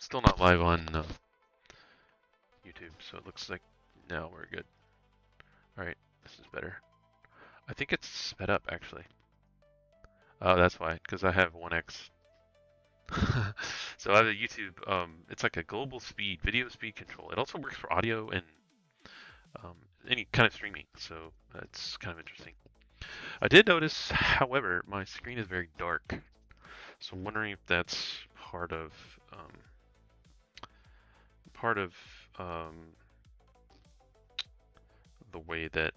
Still not live on YouTube, so it looks like now we're good. Alright, this is better. I think it's sped up actually. Oh, that's why, because I have 1x. So I have a YouTube, it's like a global speed, video speed control. It also works for audio and um, any kind of streaming, so that's kind of interesting. I did notice, however, my screen is very dark, so I'm wondering if that's part of um, part of um, the way that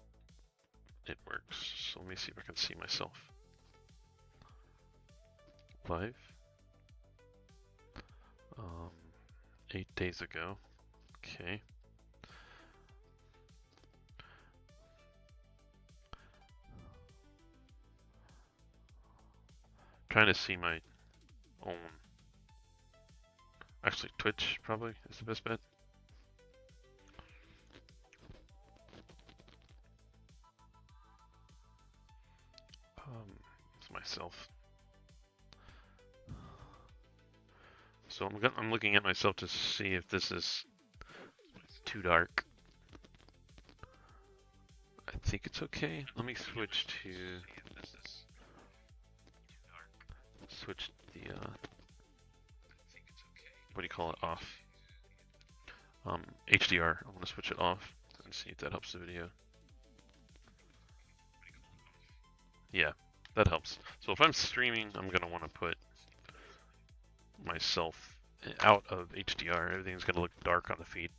it works. So let me see if I can see myself live. 8 days ago. Okay. Trying to see my own. Actually, Twitch probably is the best bet. It's myself. So I'm looking at myself to see if this is too dark. I think it's okay. Let me switch to the what do you call it, off? HDR. I want to switch it off and see if that helps the video. Yeah, that helps. So if I'm streaming, I'm gonna want to put myself out of HDR. Everything's gonna look dark on the feed.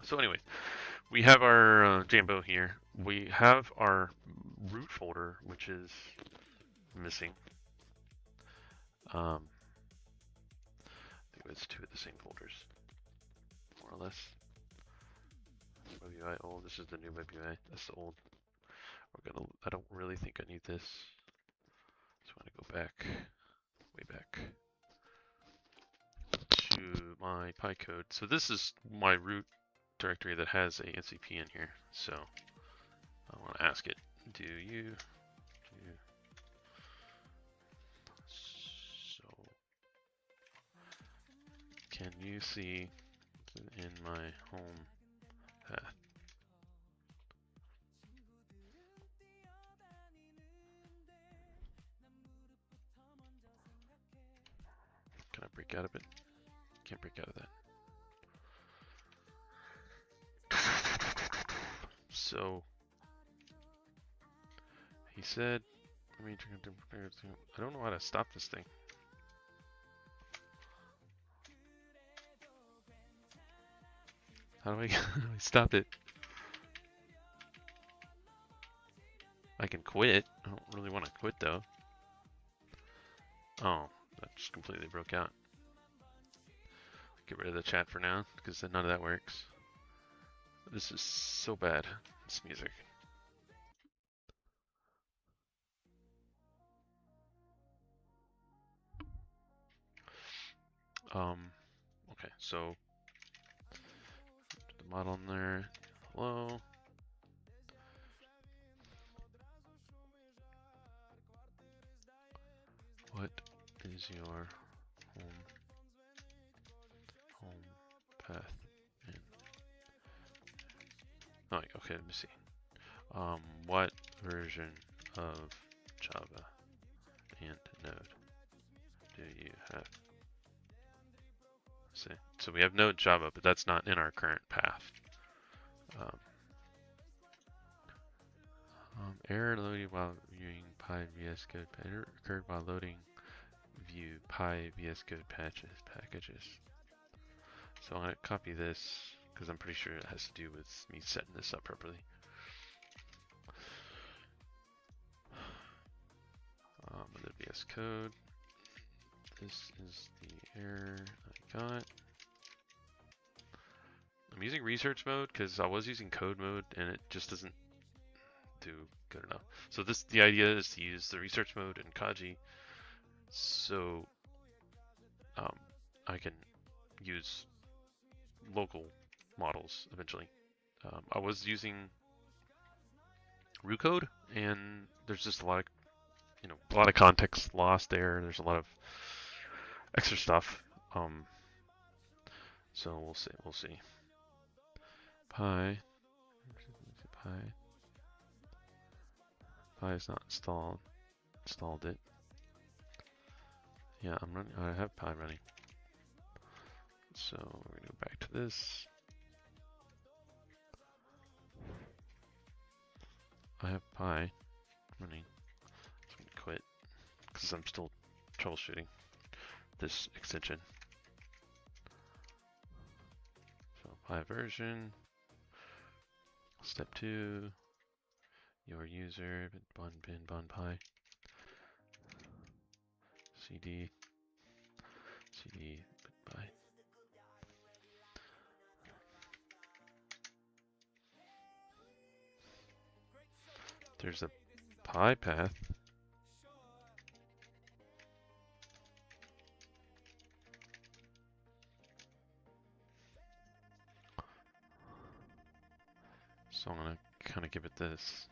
So anyway, we have our Jambo here. We have our root folder, which is missing. I think it's two of the same folders, more or less. WebUI old. This is the new WebUI. That's the old. I don't really think I need this. So I'm gonna go back, way back to my PyCode. So this is my root directory that has a NCP in here. So I want to ask it, so can you see in my home path? Can I break out of it? Can't break out of that. So he said, I don't know how to stop this thing. How do I stop it? I can quit. I don't really want to quit though. Oh, that just completely broke out. Get rid of the chat for now, because none of that works. This is so bad, this music. Okay, so the model in there. Hello. What is your home path in? Oh, okay, let me see. What version of Java and Node do you have? Let's see, so we have Node Java, but that's not in our current path. Error loading while viewing PyVS Code. Error occurred while loading view PyVS Code packages. So I'm going to copy this because I'm pretty sure it has to do with me setting this up properly. The VS Code. This is the error I got. I'm using research mode because I was using code mode and it just doesn't do good enough. So the idea is to use the research mode in Kaji, so I can use local models eventually. I was using root code, and there's just a lot of context lost there. There's a lot of extra stuff. So we'll see. We'll see. Pi. Pi is not installed. Installed it. Yeah, I'm running. I have Pi running. So we're gonna go back to this. I have Pi running. So I'm gonna quit because I'm still troubleshooting this extension. So Pi version. Step 2. Your user bin pi. CD pi. There's a Pi path. So I'm gonna kind of give it this.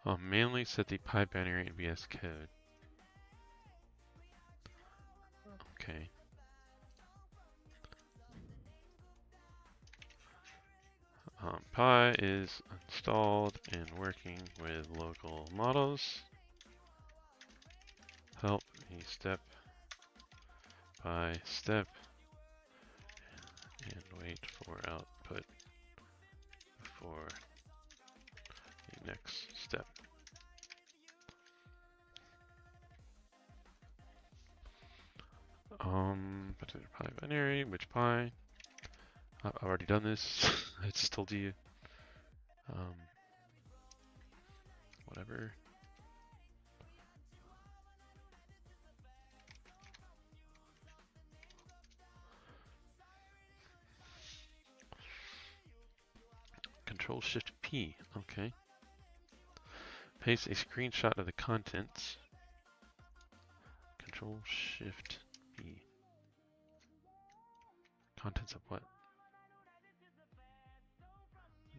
I'll manually set the Pi binary in VS Code. Okay. Pi is installed and working with local models. Help me step by step and wait for output before the next step. Pi binary, which Pi? I've already done this. I just told you. Whatever. Control Shift P. Okay. Paste a screenshot of the contents. Control Shift P. Contents of what?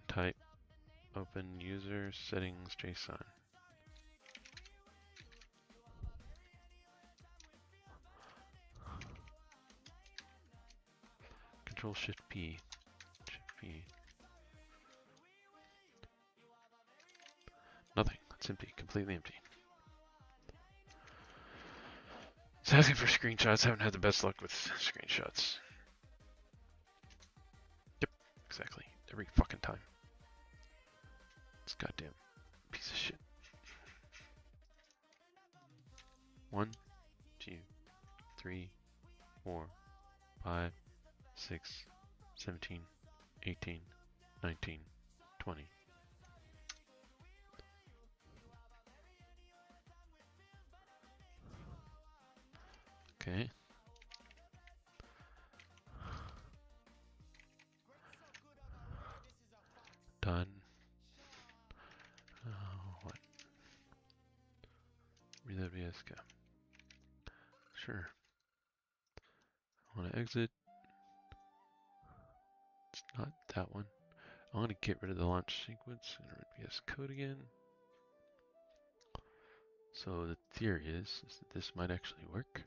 Type open user settings JSON. Control Shift P. Shift P. Nothing. It's empty. Completely empty. It's asking for screenshots. Haven't had the best luck with screenshots. Yep. Exactly. Every fucking time. This goddamn piece of shit. 1, 2, 3, 4, 5, 6, 17, 18, 19, 20. Okay. Done. What? Reload VS Code. Sure. I want to exit. It's not that one. I want to get rid of the launch sequence and run VS Code again. So the theory is that this might actually work.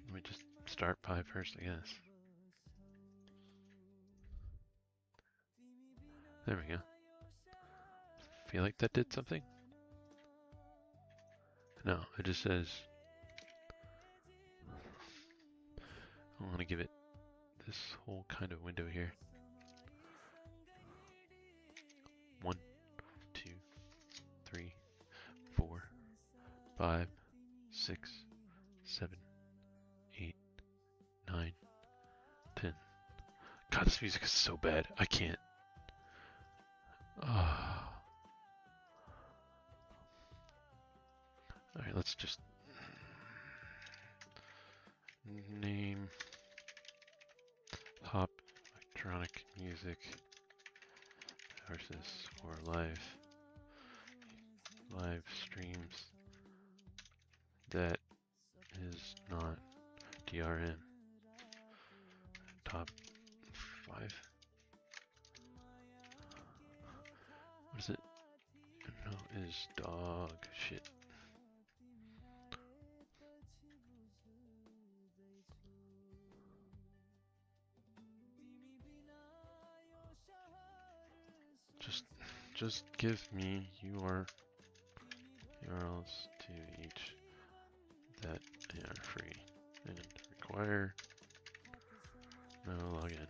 Let me just start Pi first, I guess. There we go. Feel like that did something? No, it just says I want to give it this whole kind of window here. 1, 2, 3, 4, 5, 6, 7, 8, 9, 10. God, this music is so bad. I can't. let's just name top electronic music versus for live streams that is not DRM. Top 5. What is it? No, is dog shit. Just give me URLs to each that are free and require no login.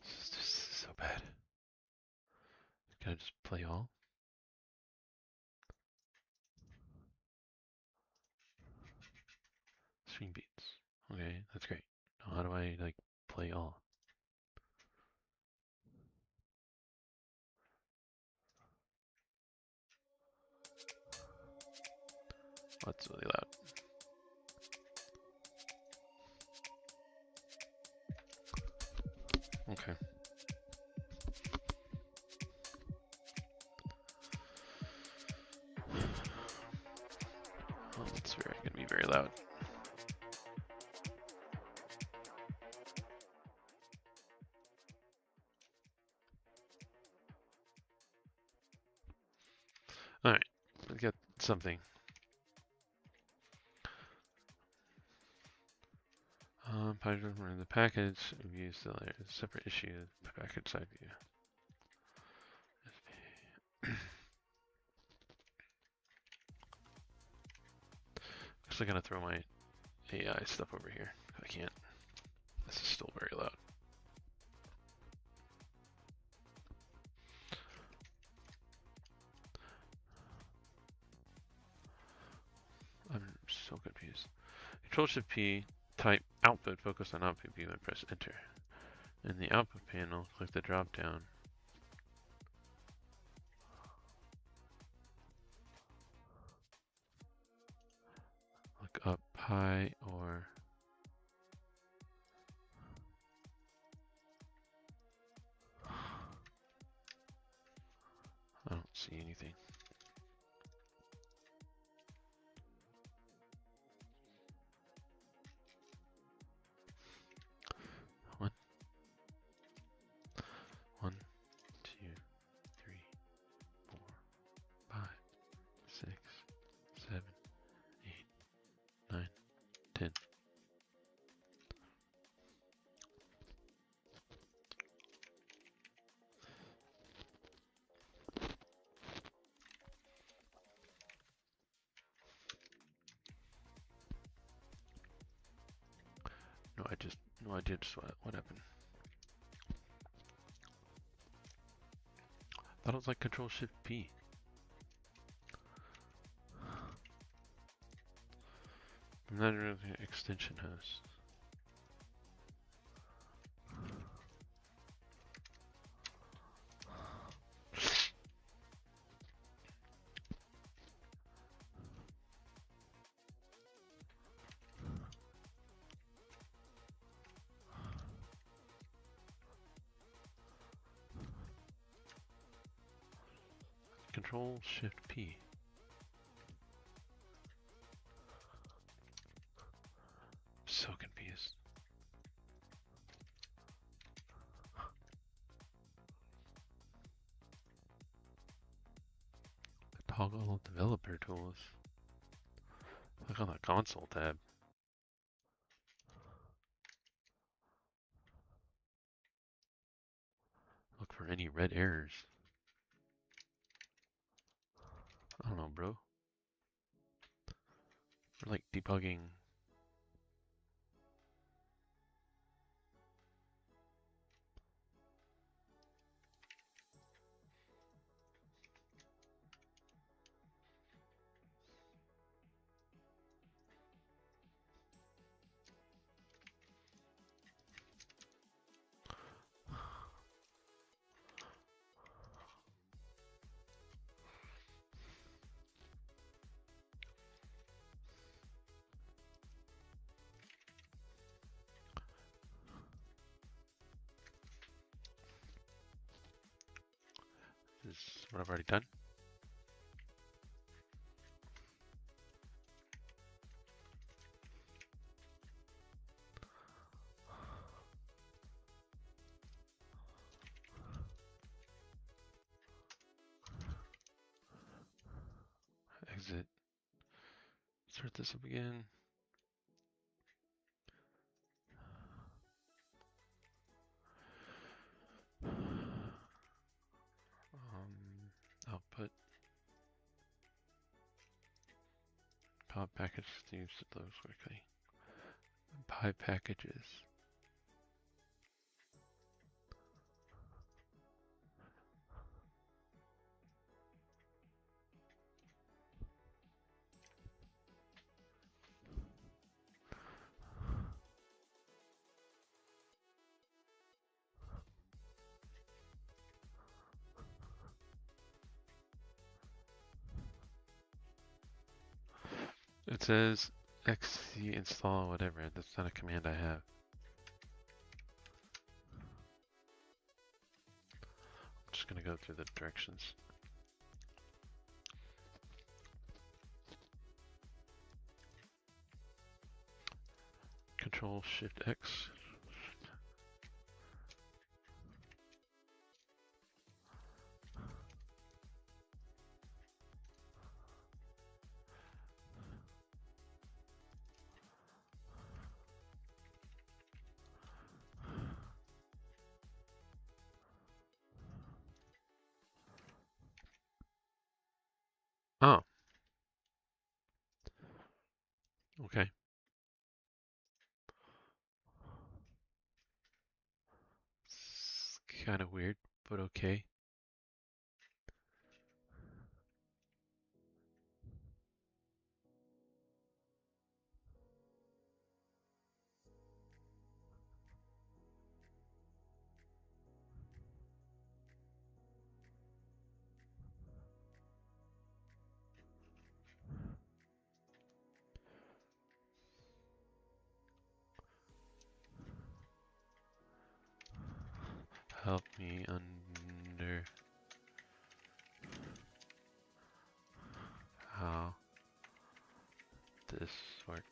This is so bad. Can I just play all? Stream beats. Okay, that's great. Now how do I like play all? That's really loud. Okay. Oh, it's gonna be very loud. All right, let's get something. The package view still there. Separate issue. Package side view. Actually, gonna throw my AI stuff over here. I can't. This is still very loud. I'm so confused. Control-Shift-P, type output, focus on output view, and press enter. In the output panel, click the drop down. Look up high or I don't see anything. One, two, 3, 4, 5, 6, 7, 8, 9, 10. No idea just what happened. Thought it was like Control-Shift-P. I'm not really an extension host. Control-Shift-P. So confused. Toggle developer tools. Click on the console tab. Look for any red errors. I don't know, bro. We're like debugging. what I've already done. Exit. Start this up again. Output. Pop package needs to load quickly. Pie packages. It says xc install whatever. That's not a command I have. I'm just gonna go through the directions. Control Shift X. Oh. Okay. It's kind of weird, but okay. Help me under how this works.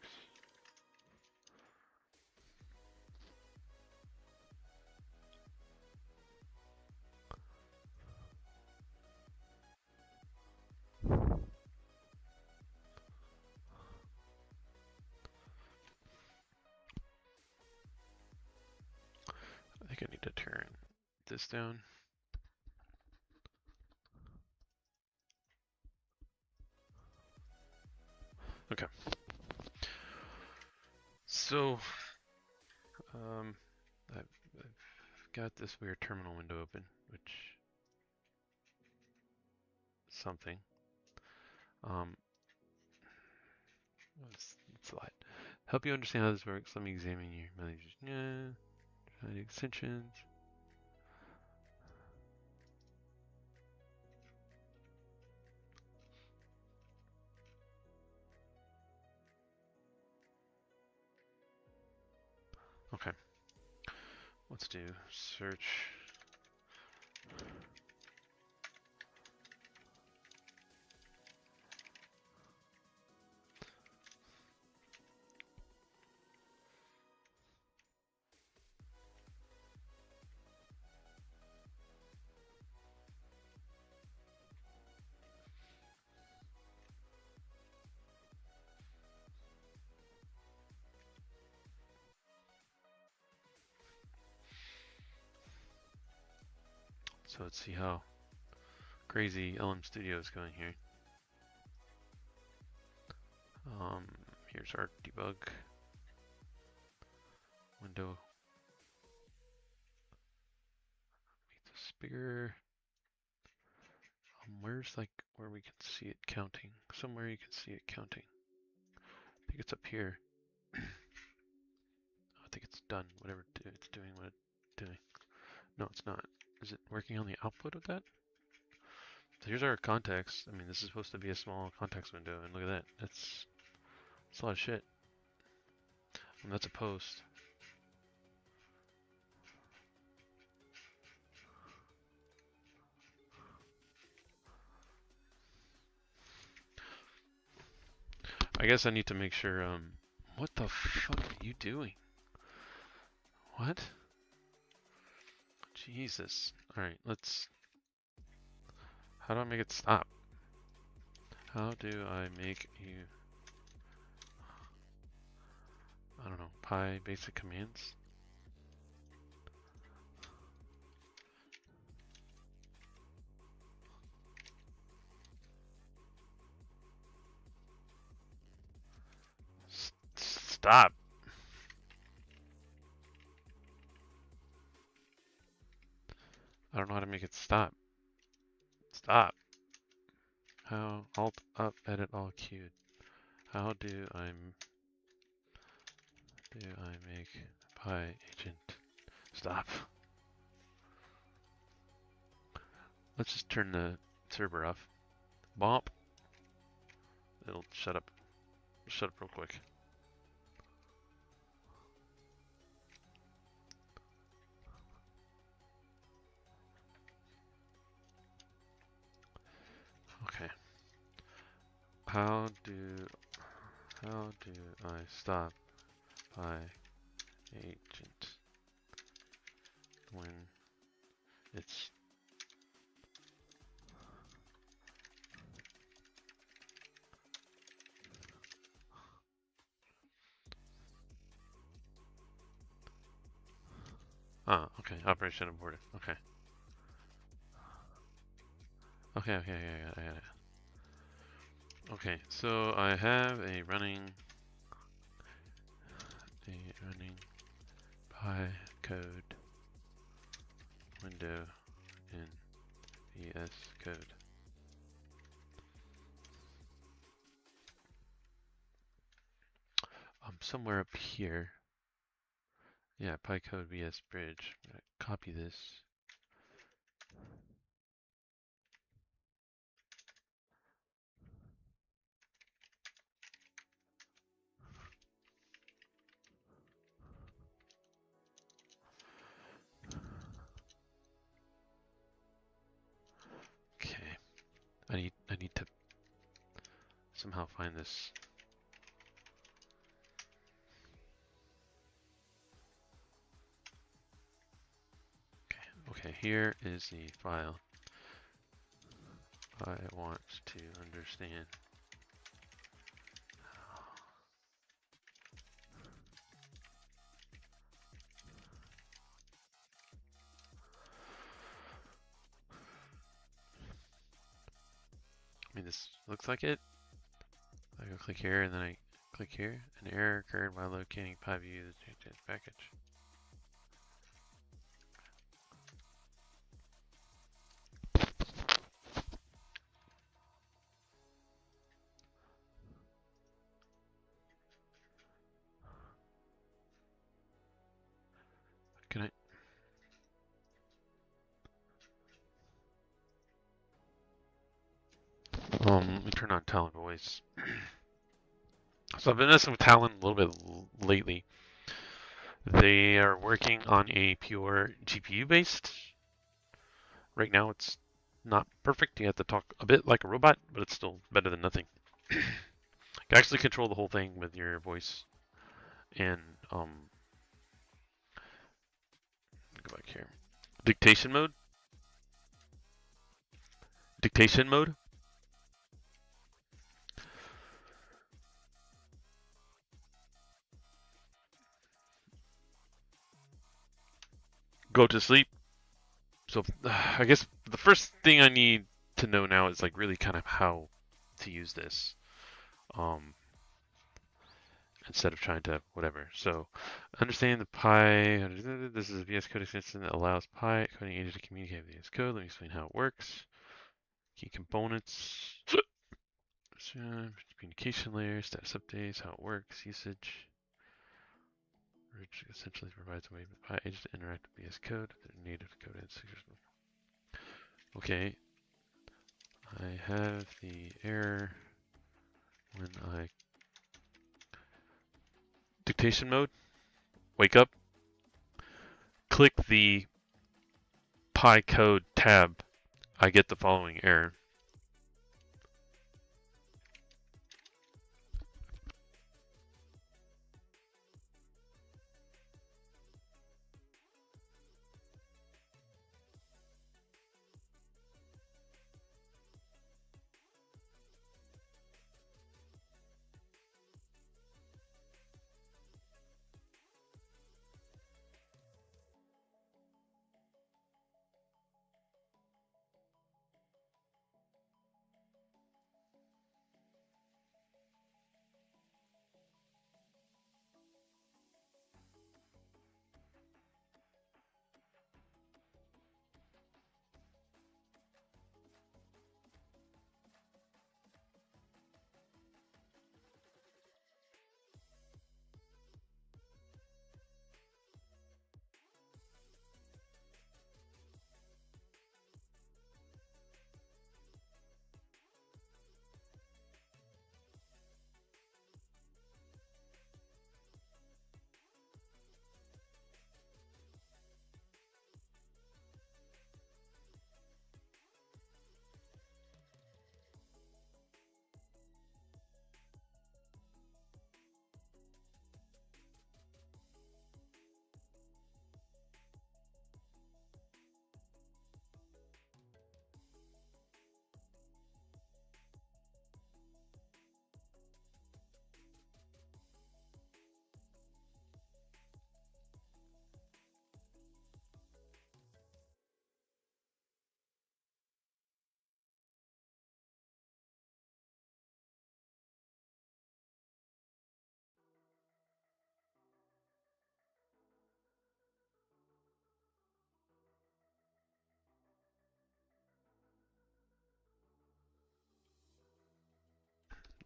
I think I need to turn this down. Okay. So, I've got this weird terminal window open, which something. It's a lot. Help you understand how this works. Let me examine your managers. Yeah, extensions. Okay. Let's do search. So let's see how crazy LM Studio is going here. Here's our debug window. Make this bigger. Where's like where we can see it counting? Somewhere you can see it counting. I think it's up here. I think it's done. Whatever it's doing, what it's doing. No, it's not. Is it working on the output of that? So here's our context. I mean, this is supposed to be a small context window, and look at that. That's a lot of shit. And that's a post. I guess I need to make sure, what the fuck are you doing? What? Jesus. Alright, let's... How do I make it stop? How do I make you... I don't know, Pi basic commands? Stop! I don't know how to make it stop. Stop! How? Alt, up, edit, all queued. How do I make Pi agent stop? Let's just turn the server off. Bomp. It'll shut up. Shut up real quick. Okay. How do I stop Pi agent when it's okay. Operation aborted. Okay. Okay, yeah. Okay, so I have a running Pi code window in VS Code. Somewhere up here. Yeah, Pi code VS Bridge. I'm gonna copy this. Okay. I need to somehow find this. Okay, here is the file I want to understand. I mean, this looks like it. I go click here and then I click here. An error occurred while locating PiView the package. Can I? Let me turn on Talon Voice. So I've been messing with Talon a little bit lately. They are working on a pure GPU based. Right now it's not perfect. You have to talk a bit like a robot, but it's still better than nothing. You can actually control the whole thing with your voice. And go back here. Dictation mode. Dictation mode. Go to sleep. So I guess the first thing I need to know now is like really kind of how to use this. Instead of trying to whatever. So understanding the Pi, this is a VS Code extension that allows Pi coding agent to communicate with VS Code. Let me explain how it works. Key components, communication layer, status updates, how it works, usage. Which essentially provides a way for Pi agent to interact with VS Code, their native code and okay. I have the error when I dictation mode. Wake up. Click the Pi code tab. I get the following error.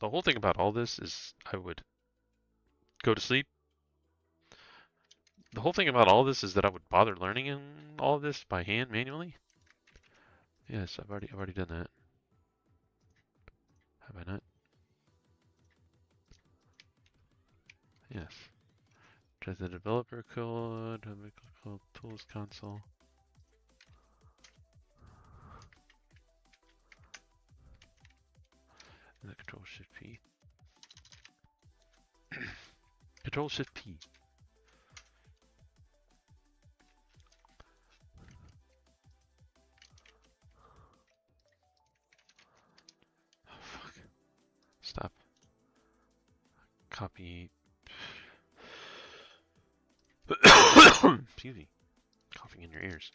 the whole thing about all this is I would go to sleep. The whole thing about all this is that I would bother learning in all of this by hand manually. Yes, I've already done that. Have I not? Yes. Try the developer code, tools console. And the Control Shift P. Control Shift P. Oh, fuck. Stop. Copy. Excuse me. Coughing in your ears.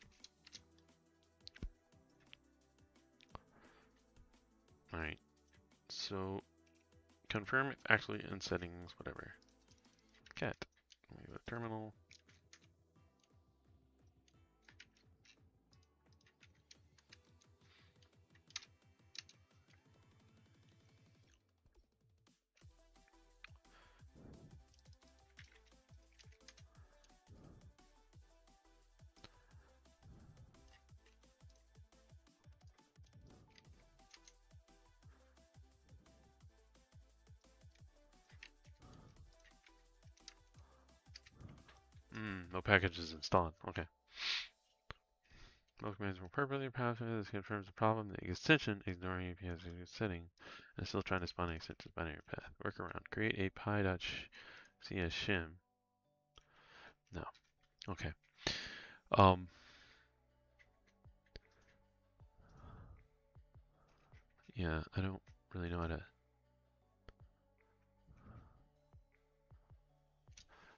Alright. So, confirm actually in settings, whatever. Cat. We have a terminal. No packages installed. Okay. Most commands will perfectly pass. This confirms the problem. The extension ignoring API's setting and still trying to spawn an extension binary path. Workaround. Create a pi.cs shim. No. Okay. Yeah, I don't really know how to.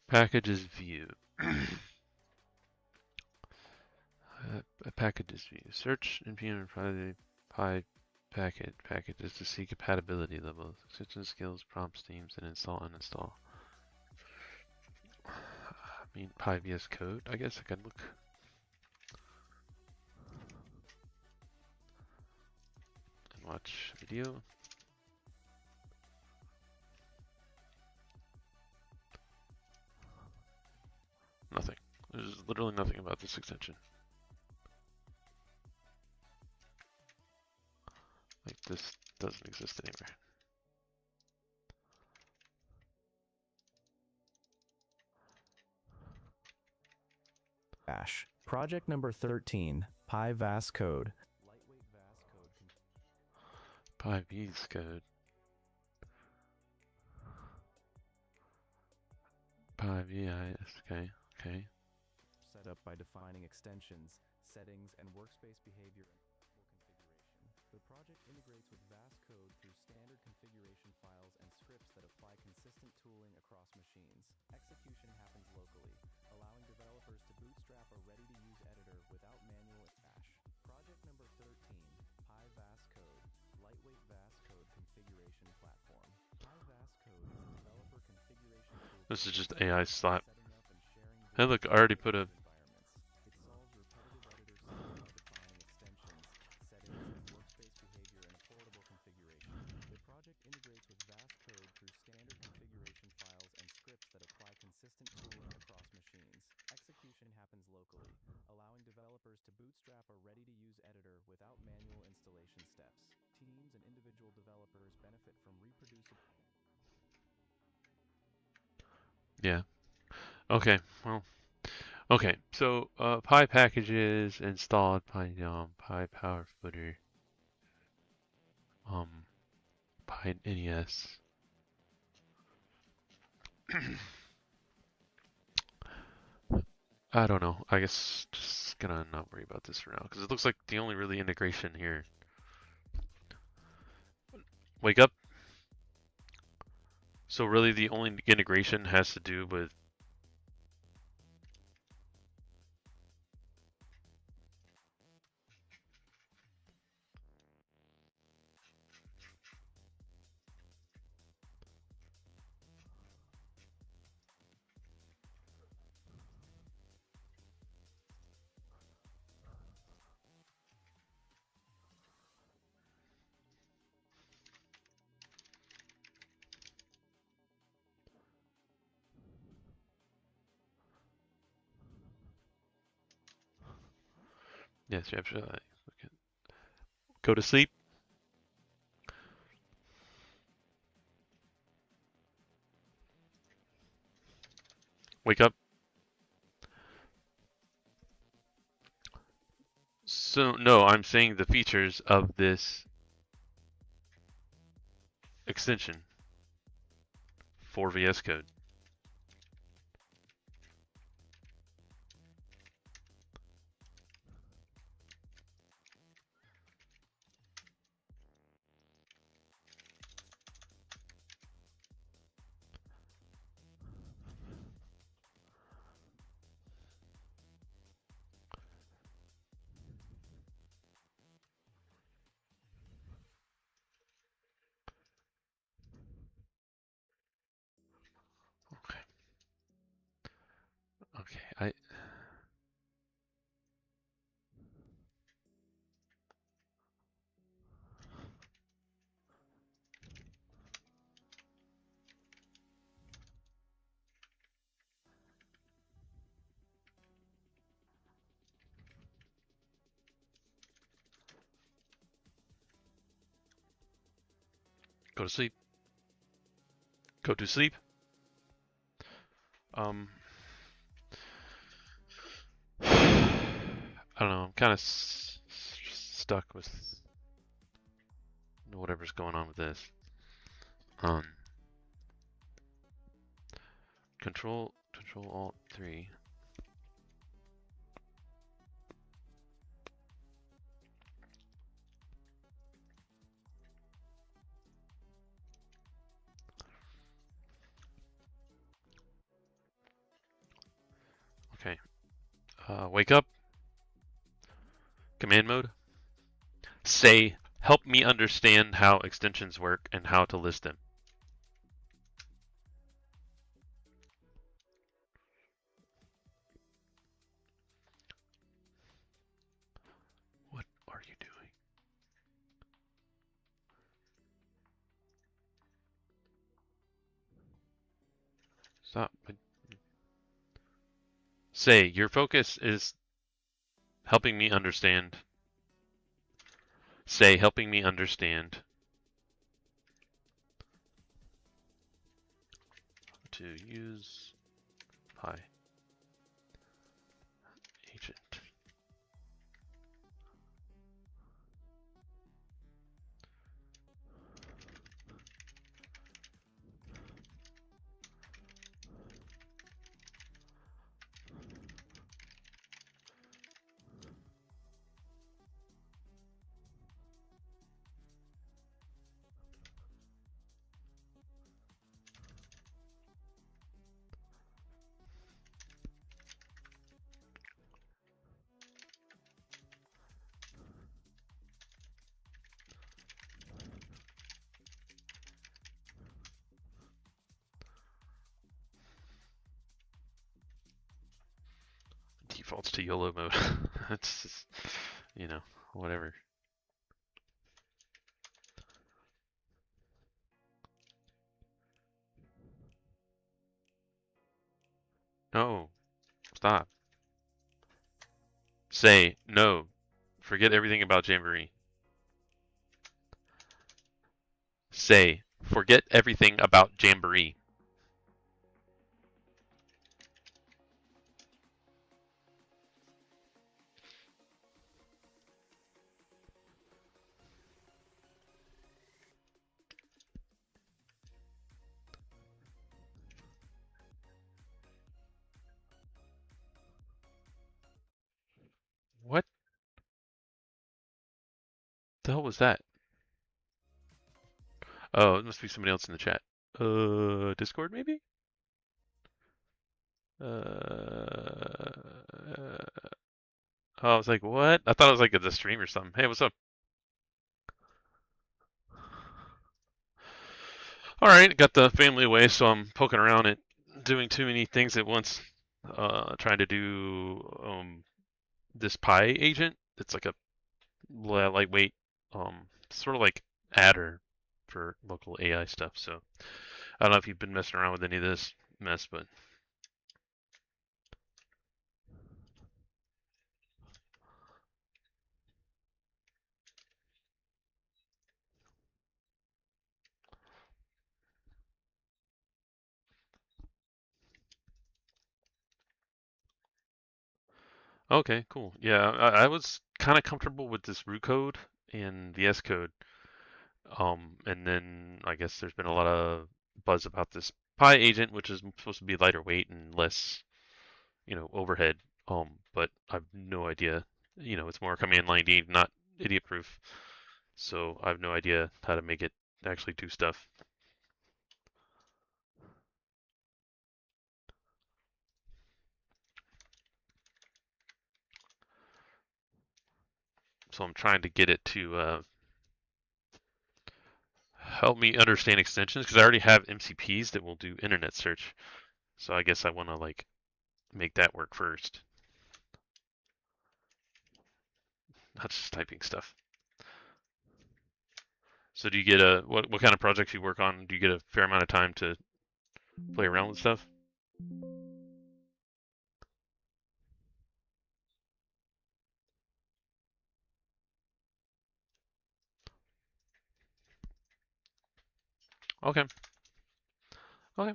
Packages view. A packages view. Search npm and pi packages to see compatibility levels, extension skills, prompts, themes, and install uninstall. I mean, pi VS Code. I guess I can look. And watch video. Nothing. There's literally nothing about this extension. Like, this doesn't exist anywhere. Project number 13, Pi VS Code. Pi VS Code. Pi VS, okay. Set up by defining extensions, settings, and workspace behavior and configuration. The project integrates with VS Code through standard configuration files and scripts that apply consistent tooling across machines. Execution happens locally, allowing developers to bootstrap a ready-to-use editor without manual bash. Project number 13, Pi VS Code, lightweight VS Code configuration platform. Pi VS Code is a developer configuration tool. This is just AI slap. Hey, look, I already put a. It solves repetitive editor setup by defining extensions, settings, and workspace behavior in a portable configuration. The project integrates with VS Code through standard configuration files and scripts that apply consistent tooling across machines. Execution happens locally, allowing developers to bootstrap a ready-to-use editor without manual installation steps. Teams and individual developers benefit from reproducible. Yeah. Okay, well. Okay, so Pi packages installed PyYAM, Pi Power Footer, Pi NES. I don't know. I guess just gonna not worry about this for now because it looks like the only really integration here. Wake up. So really the only integration has to do with Yes, you absolutely. Okay. Go to sleep. Wake up. So, no, I'm saying the features of this extension for VS Code. Okay. Okay. Go to sleep. Go to sleep. I don't know. I'm kind of stuck with whatever's going on with this. Control Alt 3. Okay. Wake up. Command mode. Say, help me understand how extensions work and how to list them. What are you doing? Stop. Say, your focus is helping me understand. Say, helping me understand to use Pi agent. Defaults to YOLO mode. That's just, whatever. No, stop. Say, no, forget everything about Jamboree. Say, forget everything about Jamboree. What the hell was that? Oh, it must be somebody else in the chat. Discord maybe? Oh, I was like, what? I thought it was like the stream or something. Hey, what's up? All right, got the family away, so I'm poking around at doing too many things at once. Trying to do this Pi agent. It's like a lightweight, sort of like adder for local AI stuff. So I don't know if you've been messing around with any of this mess, but Okay, cool. Yeah, I was kind of comfortable with this root code and the S code. And then I guess there's been a lot of buzz about this Pi agent, which is supposed to be lighter weight and less, overhead. But I've no idea. It's more command line D, not idiot proof. So I have no idea how to make it actually do stuff. So I'm trying to get it to help me understand extensions because I already have MCPs that will do internet search. So I guess I want to like make that work first, not just typing stuff. So do you get what kind of projects you work on? Do you get a fair amount of time to play around with stuff? Okay. Okay.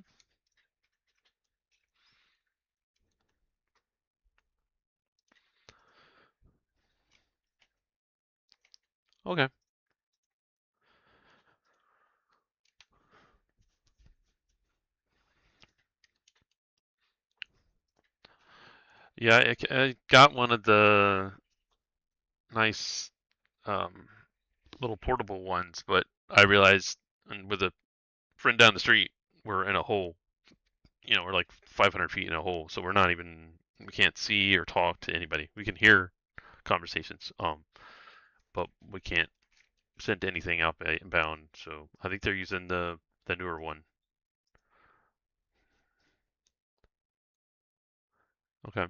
Okay. Yeah, I got one of the nice um, little portable ones, but I realized and with a friend down the street, we're in a hole. We're like 500 feet in a hole, so we can't see or talk to anybody. We can hear conversations, but we can't send anything outbound. So I think they're using the newer one. Okay.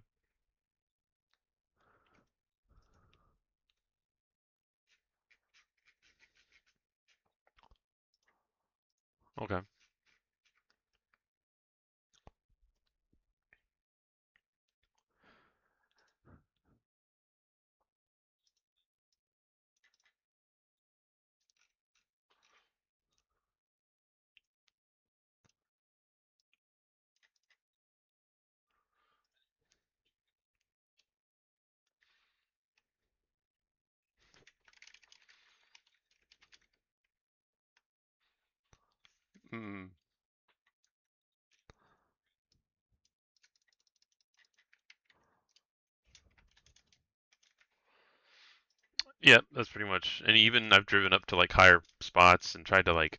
Okay. Mm, yeah, that's pretty much. And even I've driven up to like higher spots and tried to like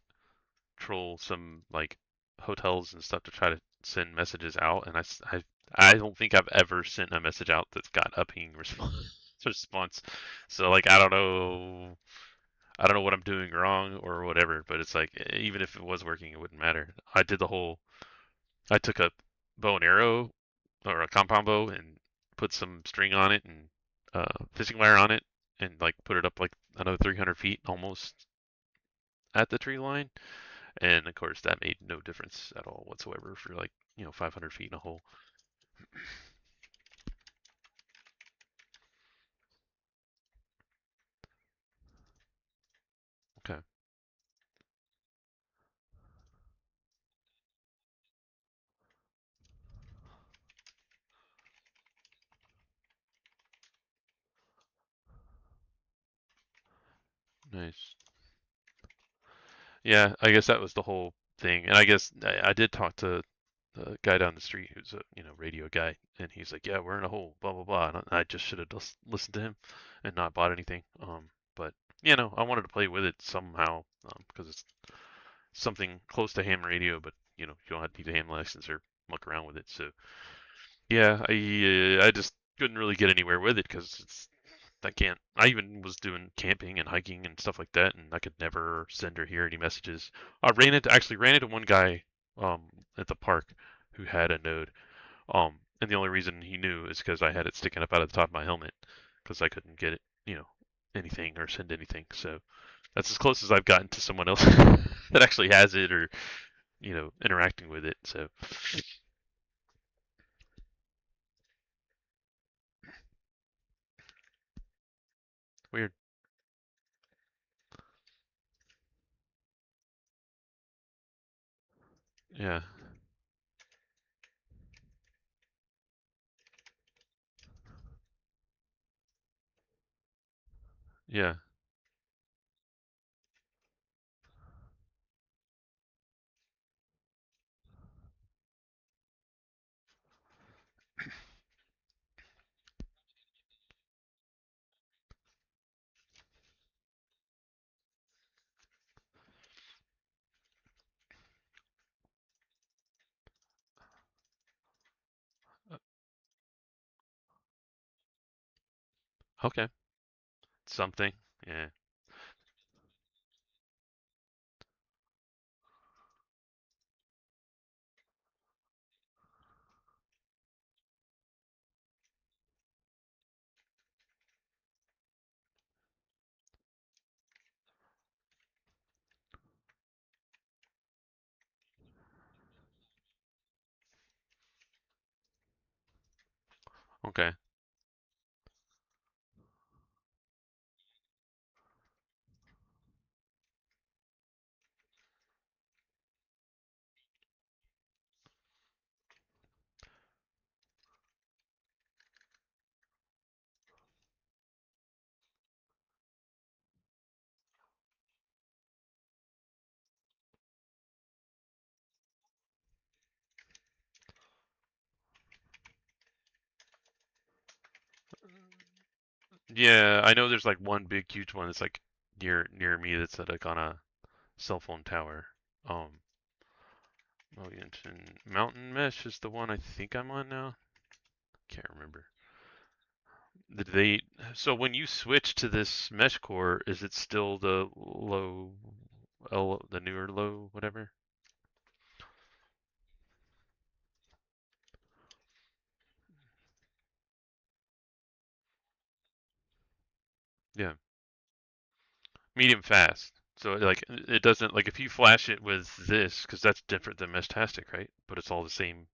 troll some like hotels and stuff to try to send messages out. And I don't think I've ever sent a message out that's got a ping response. So like I don't know what I'm doing wrong or whatever. But it's like even if it was working, it wouldn't matter. I took a bow and arrow or a compound bow and put some string on it and fishing wire on it and like put it up like another 300 feet almost at the tree line. And of course, that made no difference at all whatsoever for like 500 feet in a hole. Okay, nice. Yeah, I guess that was the whole thing. And I guess I did talk to the guy down the street who's a radio guy, and he's like, "Yeah, we're in a hole, blah blah blah." And I just should have just listened to him and not bought anything. But I wanted to play with it somehow because it's something close to ham radio, but you don't have to need a ham license or muck around with it. So yeah, I just couldn't really get anywhere with it because it's I can't. I even was doing camping and hiking and stuff like that, and I could never send or hear any messages. I actually ran into one guy um, at the park who had a node, and the only reason he knew is because I had it sticking up out of the top of my helmet because I couldn't get it, anything or send anything. So that's as close as I've gotten to someone else that actually has it or interacting with it. So weird. Yeah. Yeah. Uh, Okay. Something. Yeah. Okay. Yeah, I know there's like one big huge one that's like near me that's like on a cell phone tower. Um, Mountain Mesh is the one I think I'm on now. Can't remember. Did they, so when you switch to this mesh core, is it still the low, the newer low, whatever? Yeah, medium fast. So like it doesn't like if you flash it with this, because that's different than Meshtastic, right? But it's all the same,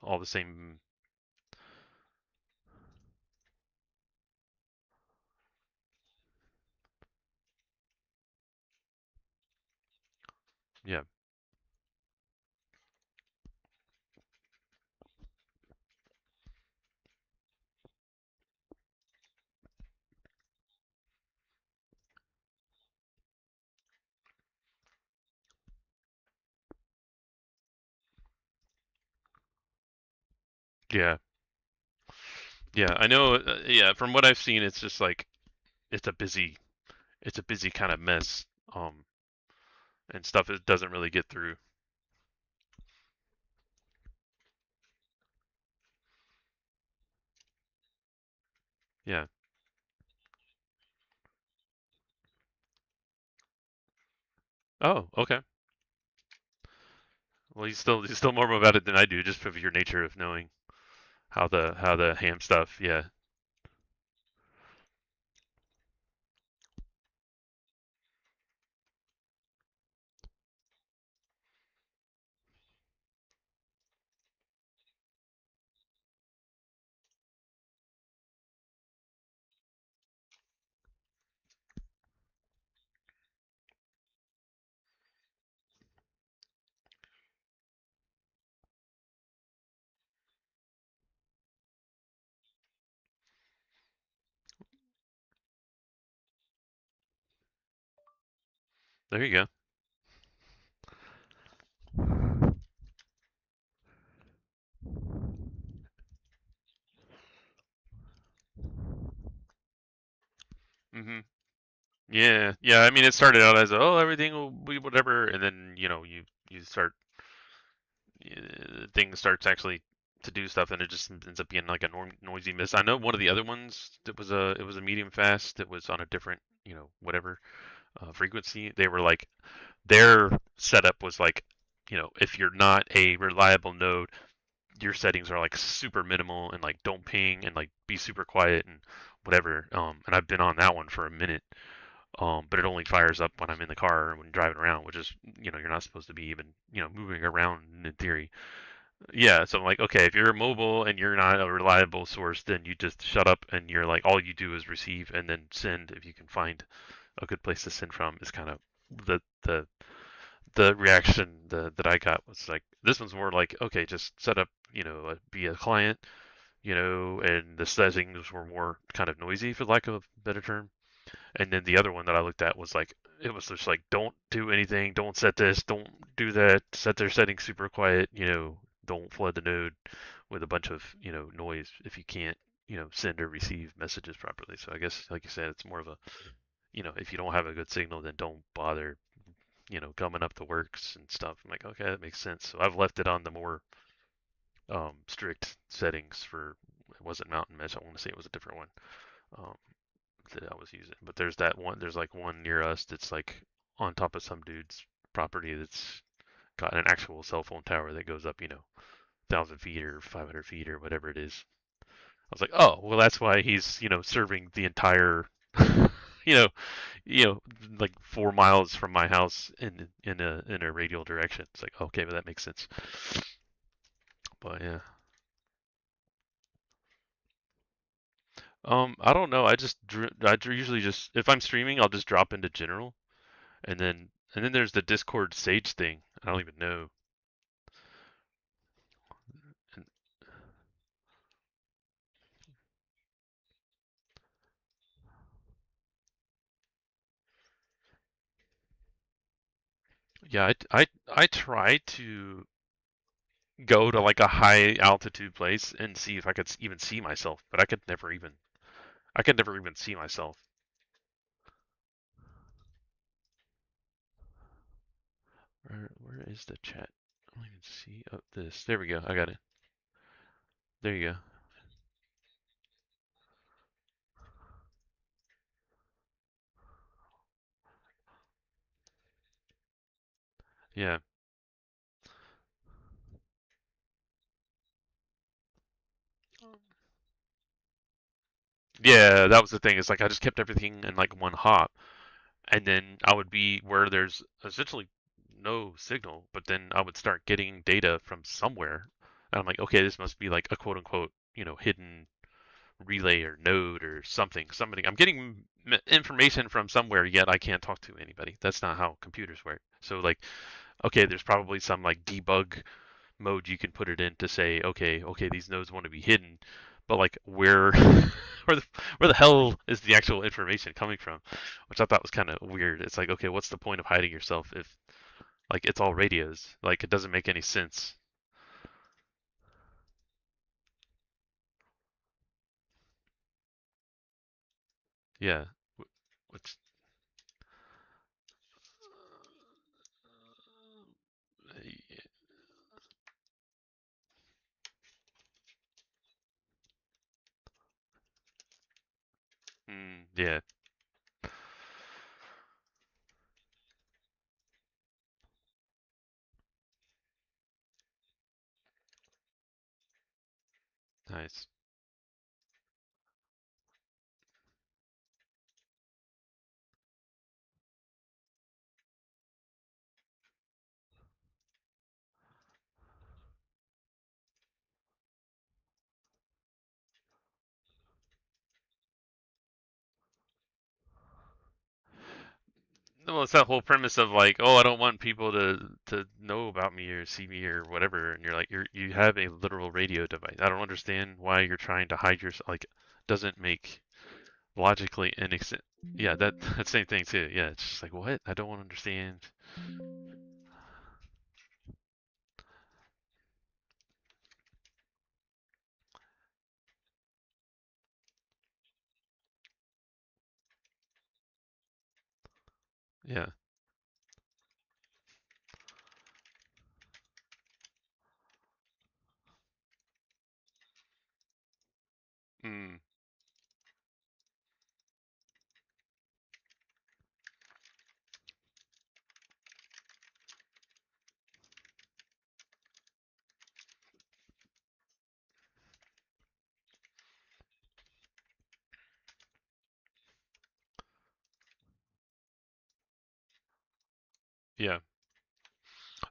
all the same. Yeah. Yeah. Yeah, I know. Yeah, from what I've seen, it's just like it's a busy, it's a busy kind of mess, and stuff it doesn't really get through. Yeah. Oh, okay. Well, you still more about it than I do, just for your nature of knowing how the ham stuff. Yeah. There you go. Mhm. Yeah. Yeah. I mean, it started out as oh everything will be whatever, and then you start things starts actually to do stuff, and it just ends up being like a noisy mess. I know one of the other ones that was a medium fast that was on a different whatever frequency. They were like their setup was like if you're not a reliable node, your settings are like super minimal and like don't ping and like be super quiet and whatever. And I've been on that one for a minute. But it only fires up when I'm in the car when driving around, which is you're not supposed to be even moving around in theory. Yeah, so I'm like, okay, if you're mobile and you're not a reliable source, then you just shut up and you're like, all you do is receive and then send if you can find a good place to send from is kind of the the the reaction that I got was like this one's more like okay, just set up be a client, and the settings were more kind of noisy for lack of a better term. And then the other one that I looked at was like, it was just like, don't do anything, don't set this, don't do that, set their settings super quiet, don't flood the node with a bunch of, noise if you can't, send or receive messages properly. So I guess, like you said, it's more of a, if you don't have a good signal, then don't bother, gumming up the works and stuff. I'm like, okay, that makes sense. So I've left it on the more strict settings for, it wasn't Mountain Mesh. I want to say it was a different one. Um, that I was using. But there's that one. There's like one near us that's like on top of some dude's property that's got an actual cell phone tower that goes up, 1,000 feet or 500 feet or whatever it is. I was like, oh, well, that's why he's, serving the entire, you know, like 4 miles from my house in a radial direction. It's like, okay, but that makes sense. But yeah. I don't know. Usually just if I'm streaming, I'll just drop into general, and then there's the Discord Sage thing. I don't even know. And yeah, I try to go to like a high altitude place and see if I could even see myself, but I could never even see myself. Where is the chat? I don't even see this. There we go. I got it. There you go. Yeah. Yeah, that was the thing. It's like I just kept everything in like one hop, and then I would be where there's essentially no signal, but then I would start getting data from somewhere, and I'm like, okay, this must be like a quote unquote, hidden relay or node or something. I'm getting information from somewhere, yet I can't talk to anybody. That's not how computers work. So like, okay, there's probably some like debug mode you can put it in to say, okay, these nodes want to be hidden, but like where, where the hell is the actual information coming from? Which I thought was kind of weird. It's like, okay, what's the point of hiding yourself if like it's all radios? Like it doesn't make any sense. Yeah. Which, yeah, nice. Well, it's that whole premise of like, oh, I don't want people to know about me or see me or whatever, and you're like, you have a literal radio device. I don't understand why you're trying to hide yourself. Like, doesn't make logically any sense. Yeah, that same thing too. Yeah, it's just like, what? I don't understand. Yeah. Mm, yeah.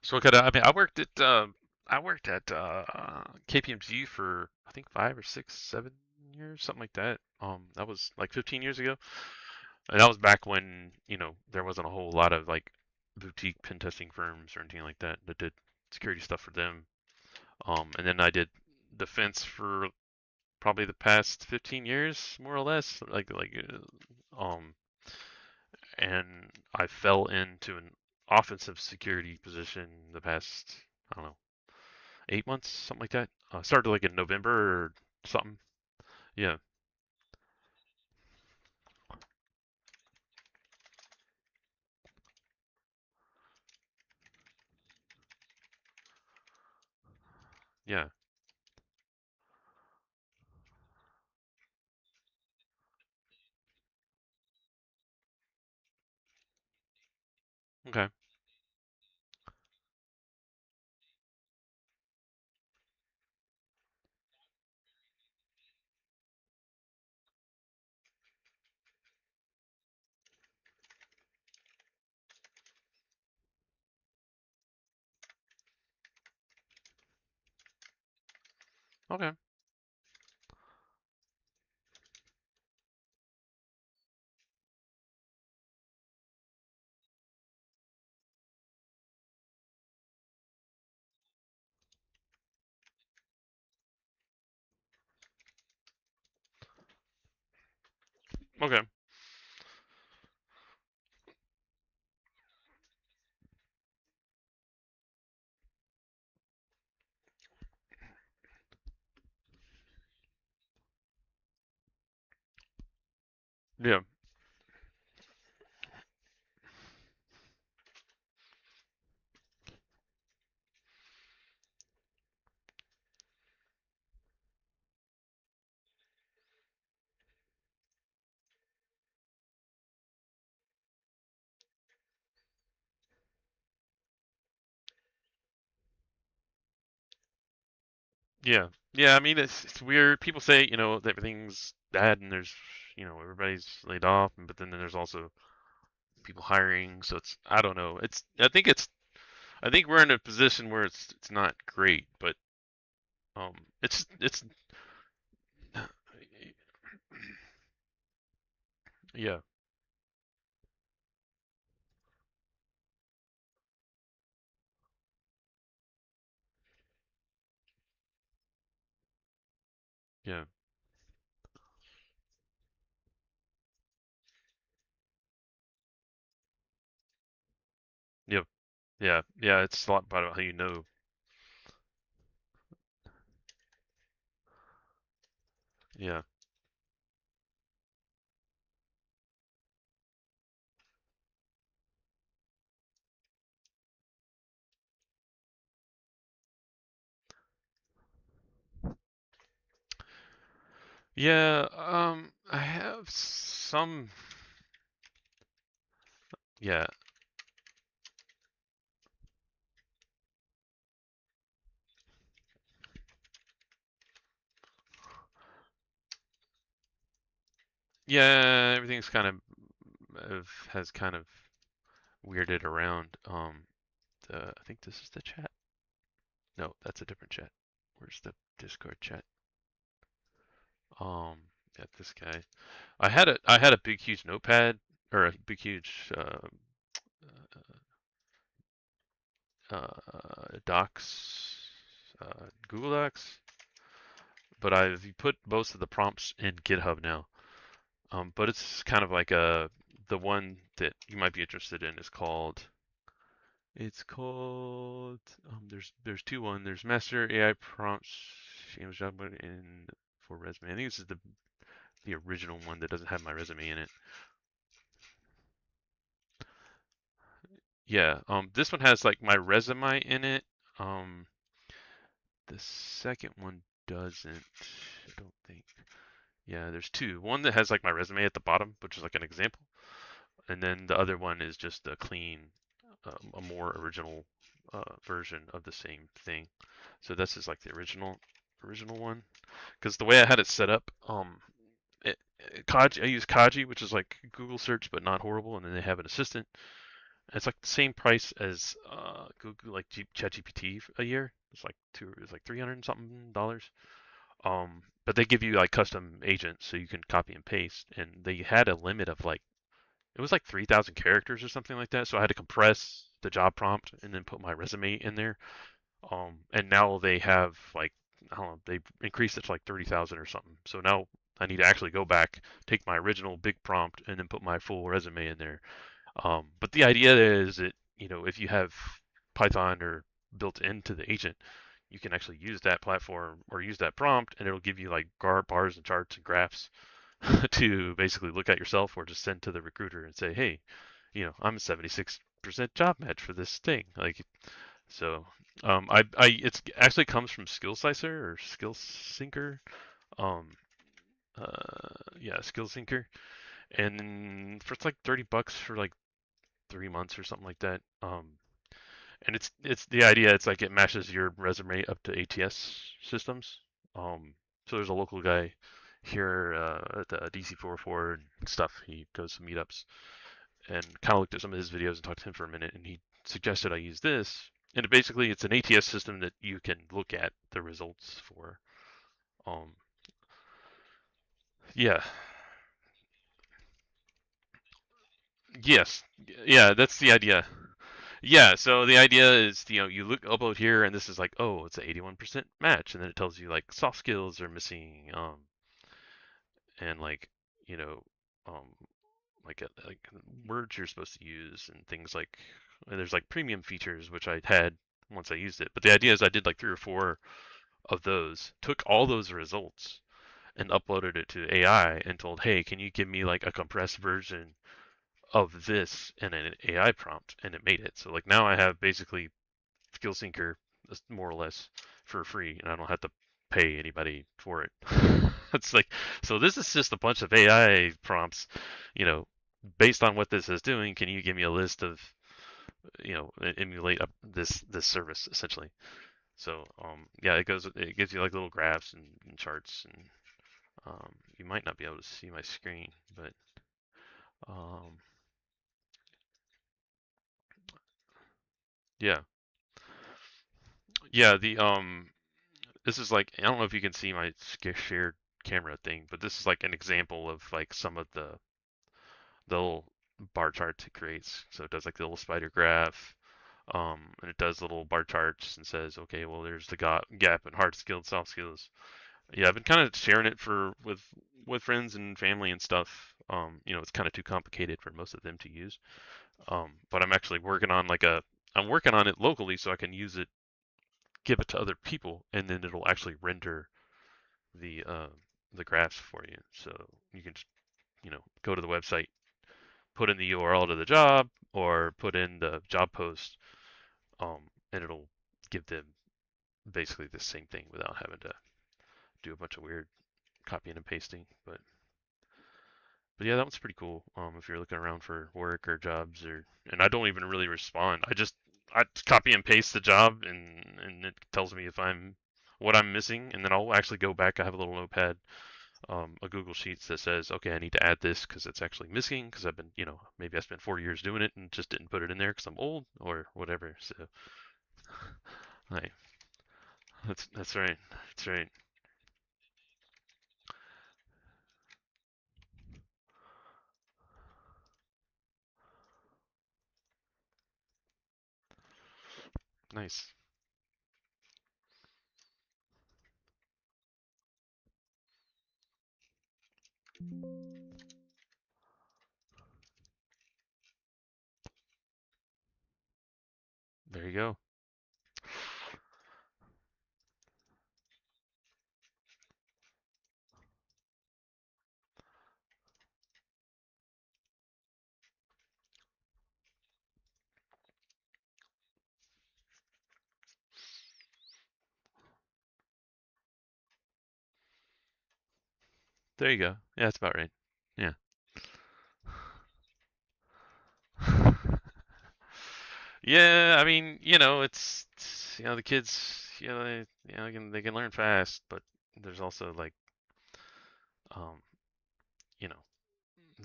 So could I mean, I worked at KPMG for I think 5 or 6, 7 years, something like that. That was like 15 years ago. And that was back when, there wasn't a whole lot of like boutique pen testing firms or anything like that that did security stuff for them. And then I did defense for probably the past 15 years, more or less. Um, and I fell into an offensive security position the past, I don't know, 8 months, something like that. Started like in November or something. Yeah, yeah. Okay, okay, okay. Yeah, yeah, yeah. I mean, it's weird. People say, that everything's bad and there's, everybody's laid off, but then there's also people hiring. So it's, I don't know. I think we're in a position where it's not great, but um, it's yeah, yeah, yeah, yeah, yeah. It's a lot about how you know. Yeah, yeah. I have some. Yeah, yeah. Everything's kind has kind of weirded around. I think this is the chat. No, that's a different chat. Where's the Discord chat? Um, yeah, this guy. I had a big huge notepad or a big huge Docs, Google Docs, but I've put most of the prompts in GitHub now. But it's kind of like the one that you might be interested in is called. It's called. There's two. One there's Master AI Prompts James Job in for resume. I think this is the original one that doesn't have my resume in it. Yeah. This one has like my resume in it. Um, the second one doesn't. I don't think. Yeah, there's two. One that has like my resume at the bottom, which is like an example, and then the other one is just a clean, a more original version of the same thing. So this is like the original one. Because the way I had it set up, Kaji, I use Kaji, which is like Google search but not horrible, and then they have an assistant. It's like the same price as Google, like ChatGPT a year. It's like 300 and something dollars. But they give you like custom agents so you can copy and paste, and they had a limit of like it was like 3,000 characters or something like that. So I had to compress the job prompt and then put my resume in there. And now they have like I don't know, they increased it to like 30,000 or something. So now I need to actually go back, take my original big prompt, and then put my full resume in there. But the idea is that, if you have Python or built into the agent, you can actually use that platform or use that prompt, and it'll give you like bars and charts and graphs to basically look at yourself or just send to the recruiter and say, hey, I'm a 76% job match for this thing. Like, so, it's actually comes from Skill Slicer or Skill Syncer. Um, yeah, Skill Syncer, and for it's like $30 for like 3 months or something like that. And it's the idea. It's like it matches your resume up to ATS systems. So there's a local guy here at the DC44 and stuff. He goes to meetups and kind of looked at some of his videos and talked to him for a minute. And he suggested I use this. And basically, it's an ATS system that you can look at the results for. Um, yeah, yes, yeah, that's the idea. Yeah, so the idea is, you look upload here, and this is like, oh, it's an 81% match, and then it tells you like soft skills are missing, and like, you know, um, like words you're supposed to use and things like, and there's like premium features which I had once I used it. But the idea is I did like 3 or 4 of those, took all those results and uploaded it to AI and told, hey, can you give me like a compressed version of this in an AI prompt, and it made it. So like now I have basically Skill Syncer more or less for free, and I don't have to pay anybody for it. It's like, so this is just a bunch of AI prompts, you know, based on what this is doing. Can you give me a list of, emulate this service essentially? So yeah, it gives you like little graphs and charts, and you might not be able to see my screen, but um, yeah, yeah. This is like, I don't know if you can see my shared camera thing, but this is like an example of like some of the little bar charts it creates. So it does like the little spider graph, and it does little bar charts and says, okay, well, there's the gap in hard skilled, soft skills. Yeah, I've been kind of sharing it with friends and family and stuff. It's kind of too complicated for most of them to use. But I'm actually I'm working on it locally so I can use it, give it to other people, and then it'll actually render the uh, the graphs for you. So you can just, go to the website, put in the URL to the job, or put in the job post, and it'll give them basically the same thing without having to do a bunch of weird copying and pasting. But yeah, that one's pretty cool. If you're looking around for work or jobs, and I don't even really respond. I copy and paste the job, and it tells me if I'm what I'm missing, and then I'll actually go back. I have a little notepad, a Google Sheets that says, okay, I need to add this because it's actually missing because I've been, maybe I spent 4 years doing it and just didn't put it in there because I'm old or whatever. So, right, that's right, that's right. Nice. There you go. There you go. Yeah, that's about right. Yeah. Yeah, I mean, the kids, they can learn fast, but there's also like, um, you know,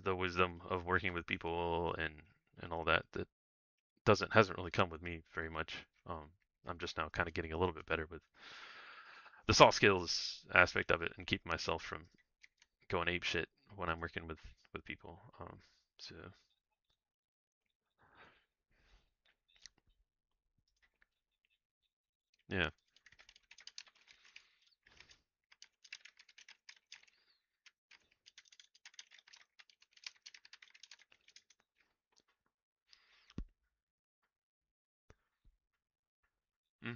the wisdom of working with people and all that doesn't hasn't really come with me very much. I'm just now kind of getting a little bit better with the soft skills aspect of it and keeping myself from going ape shit when I'm working with people. So yeah,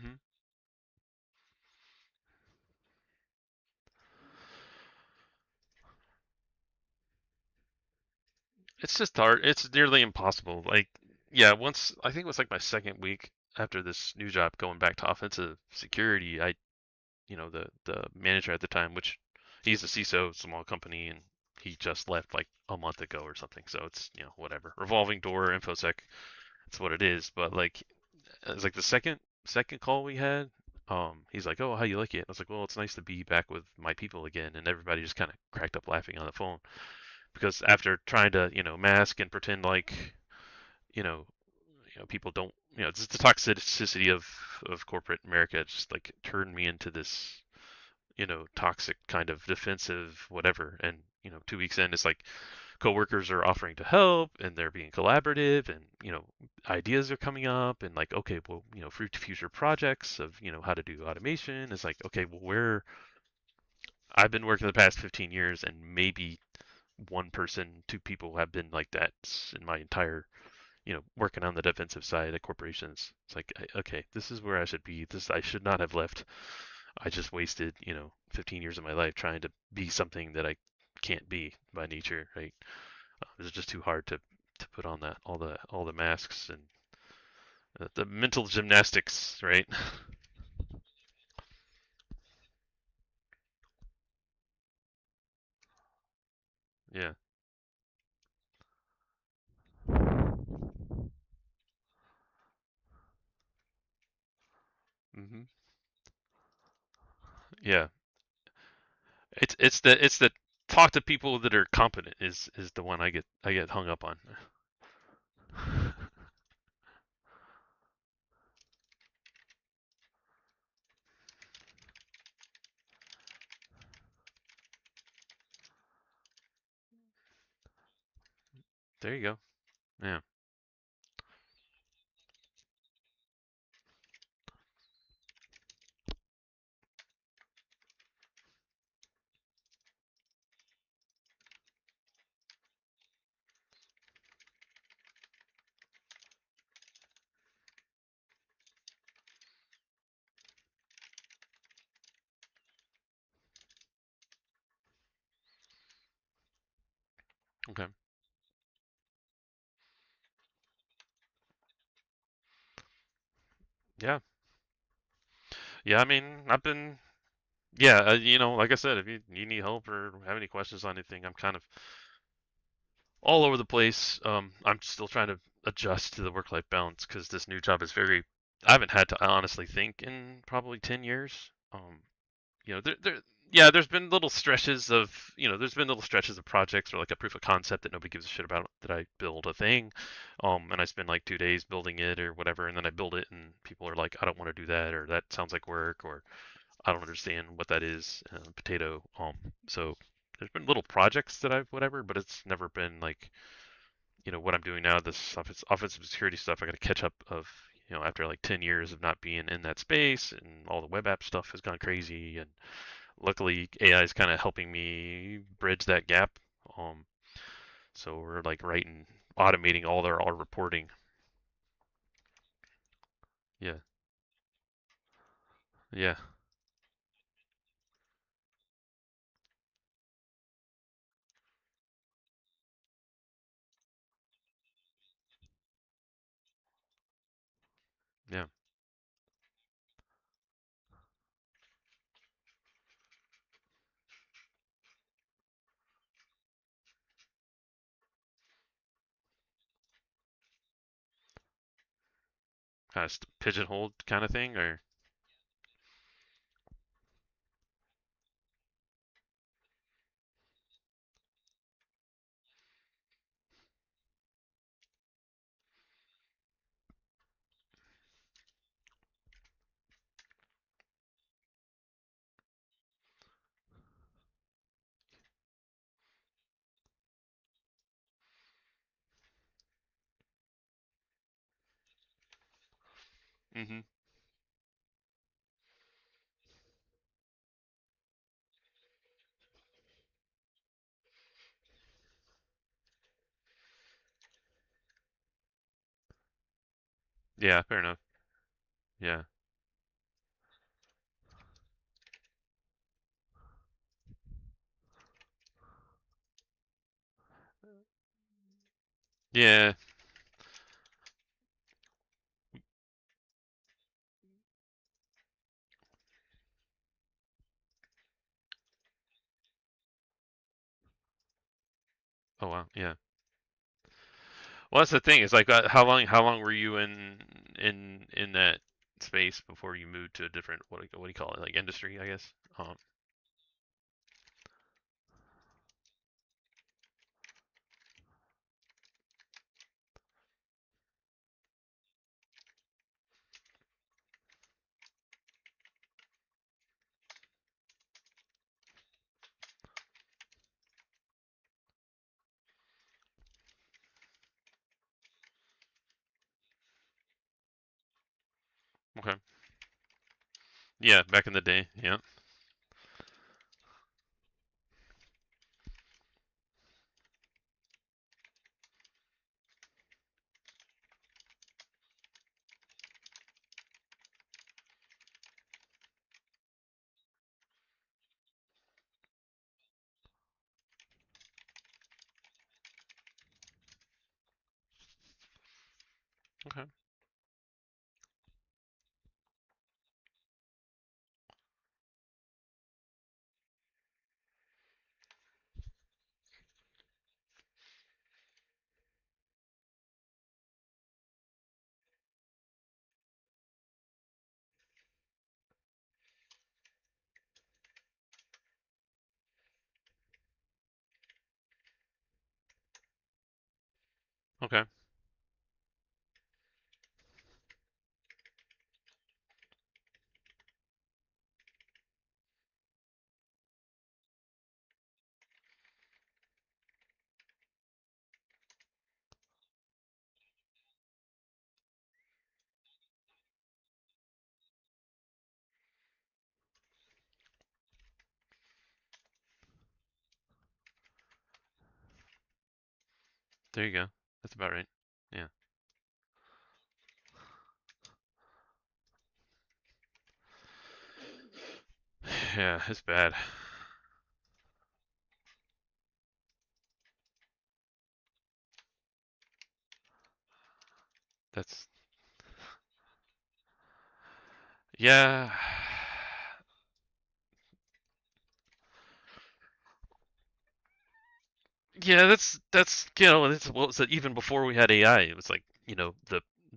Hmm. It's just hard. It's nearly impossible. Like, yeah, once I think it was like my second week after this new job going back to offensive security, the manager at the time, which he's a CISO, small company, and he just left like a month ago or something. So it's, whatever. Revolving door, infosec, that's what it is. But like, it's like the second call we had. He's like, "Oh, how you like it?" I was like, "Well, it's nice to be back with my people again." And everybody just kind of cracked up laughing on the phone because after trying to, mask and pretend like, you know, people don't, just the toxicity of corporate America just like turned me into this, toxic kind of defensive whatever. And 2 weeks in, it's like coworkers are offering to help and they're being collaborative, and ideas are coming up, and like, okay, well, for future projects of how to do automation, it's like, okay, well, where I've been working the past 15 years and maybe one person, two people have been like that in my entire, working on the defensive side at corporations. It's like, okay, this is where I should be. This I should not have left. I just wasted, 15 years of my life trying to be something that I can't be by nature, right? It's just too hard to put on that all the masks and the mental gymnastics, right? Yeah. Hmm. Yeah. It's the talk to people that are competent is the one I get hung up on. There you go. Yeah. Okay. Yeah. Yeah. I mean, I've been. Yeah. Like I said, if you need help or have any questions on anything, I'm kind of all over the place. I'm still trying to adjust to the work-life balance because this new job is very. I haven't had to honestly think in probably 10 years. Yeah, there's been little stretches of projects or like a proof of concept that nobody gives a shit about that I build a thing, and I spend like 2 days building it or whatever, and then I build it and people are like, I don't want to do that, or that sounds like work, or I don't understand what that is, potato. So there's been little projects that I've whatever, but it's never been like, what I'm doing now, this offensive security stuff. I got to catch up of, after like 10 years of not being in that space, and all the web app stuff has gone crazy, and luckily AI is kind of helping me bridge that gap. Um, so we're like writing, automating all our reporting. Yeah, yeah, yeah. Kind of pigeonholed kind of thing, or hmm. Yeah, fair enough. Yeah, Yeah. Oh wow. Yeah. Well, that's the thing. It's like, how long were you in that space before you moved to a different, what do you call it? Like industry, I guess. Okay. Yeah, back in the day. Yeah. Okay. Okay. There you go. That's about right. Yeah. Yeah, it's bad. That's yeah. Yeah, that's it's what was it even before we had AI, it was like,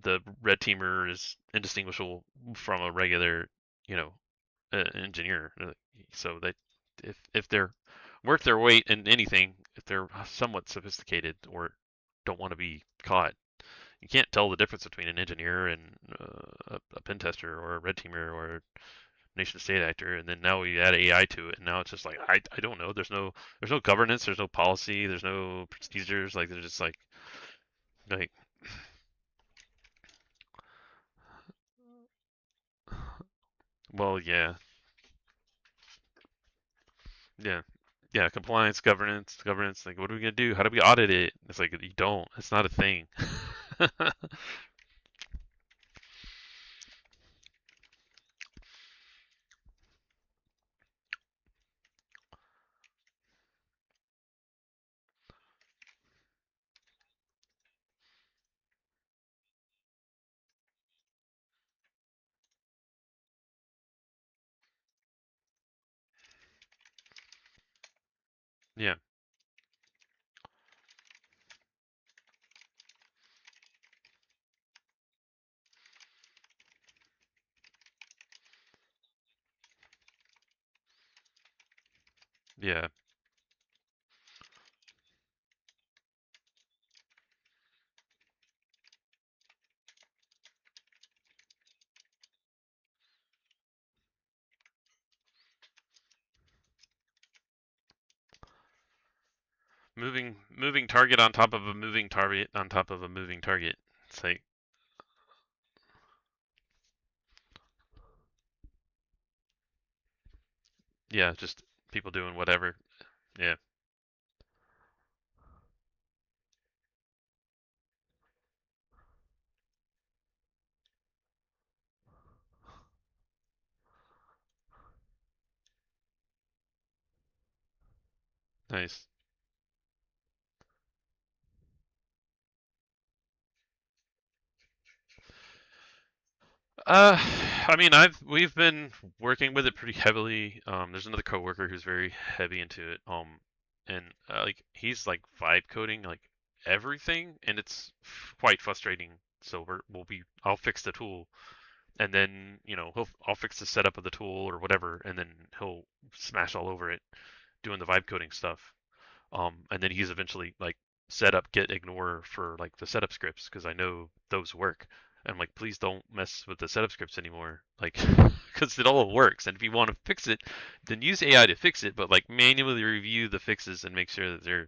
the red teamer is indistinguishable from a regular, you know, engineer. So that if they're worth their weight in anything, if they're somewhat sophisticated or don't want to be caught, you can't tell the difference between an engineer and a pen tester or a red teamer or a nation state actor. And then now we add AI to it, and now it's just like I don't know. There's no governance, there's no policy, there's no procedures. Like they're just like well, yeah, yeah. Yeah, compliance, governance. Like, what are we gonna do? How do we audit it? It's like you don't. It's not a thing. Yeah, yeah. Moving target on top of a moving target on top of a moving target. It's like, yeah, just people doing whatever. Yeah, nice. Uh, I mean, we've been working with it pretty heavily. There's another coworker who's very heavy into it. And like he's like vibe coding like everything, and it's quite frustrating. So I'll fix the tool, and then I'll fix the setup of the tool or whatever, and then he'll smash all over it doing the vibe coding stuff. And then he's eventually like set up get ignore for like the setup scripts because I know those work. And I'm like, please don't mess with the setup scripts anymore, like, because it all works. And if you want to fix it, then use AI to fix it, but like manually review the fixes and make sure that they're.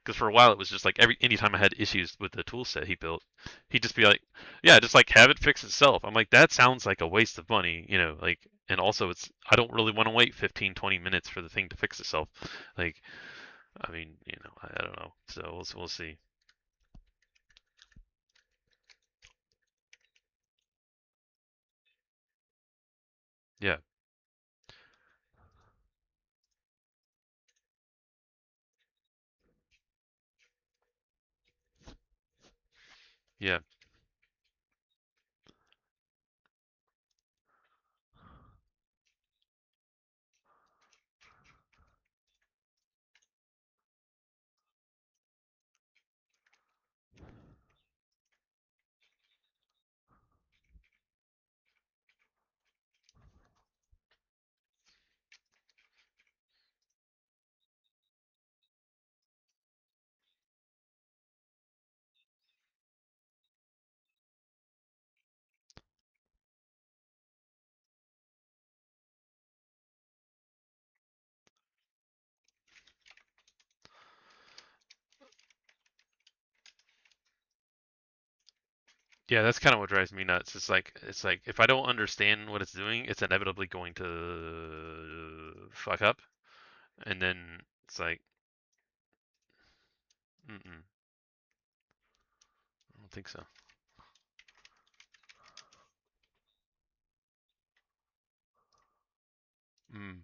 Because for a while it was just like anytime I had issues with the tool set he built, he'd just be like, yeah, just like have it fix itself. I'm like, that sounds like a waste of money, like, and also I don't really want to wait 15, 20 minutes for the thing to fix itself. Like, I mean, I don't know. So we'll see. Yeah, yeah, yeah. That's kind of what drives me nuts. It's like if I don't understand what it's doing, it's inevitably going to fuck up, and then it's like, mm-mm, I don't think so. Mm,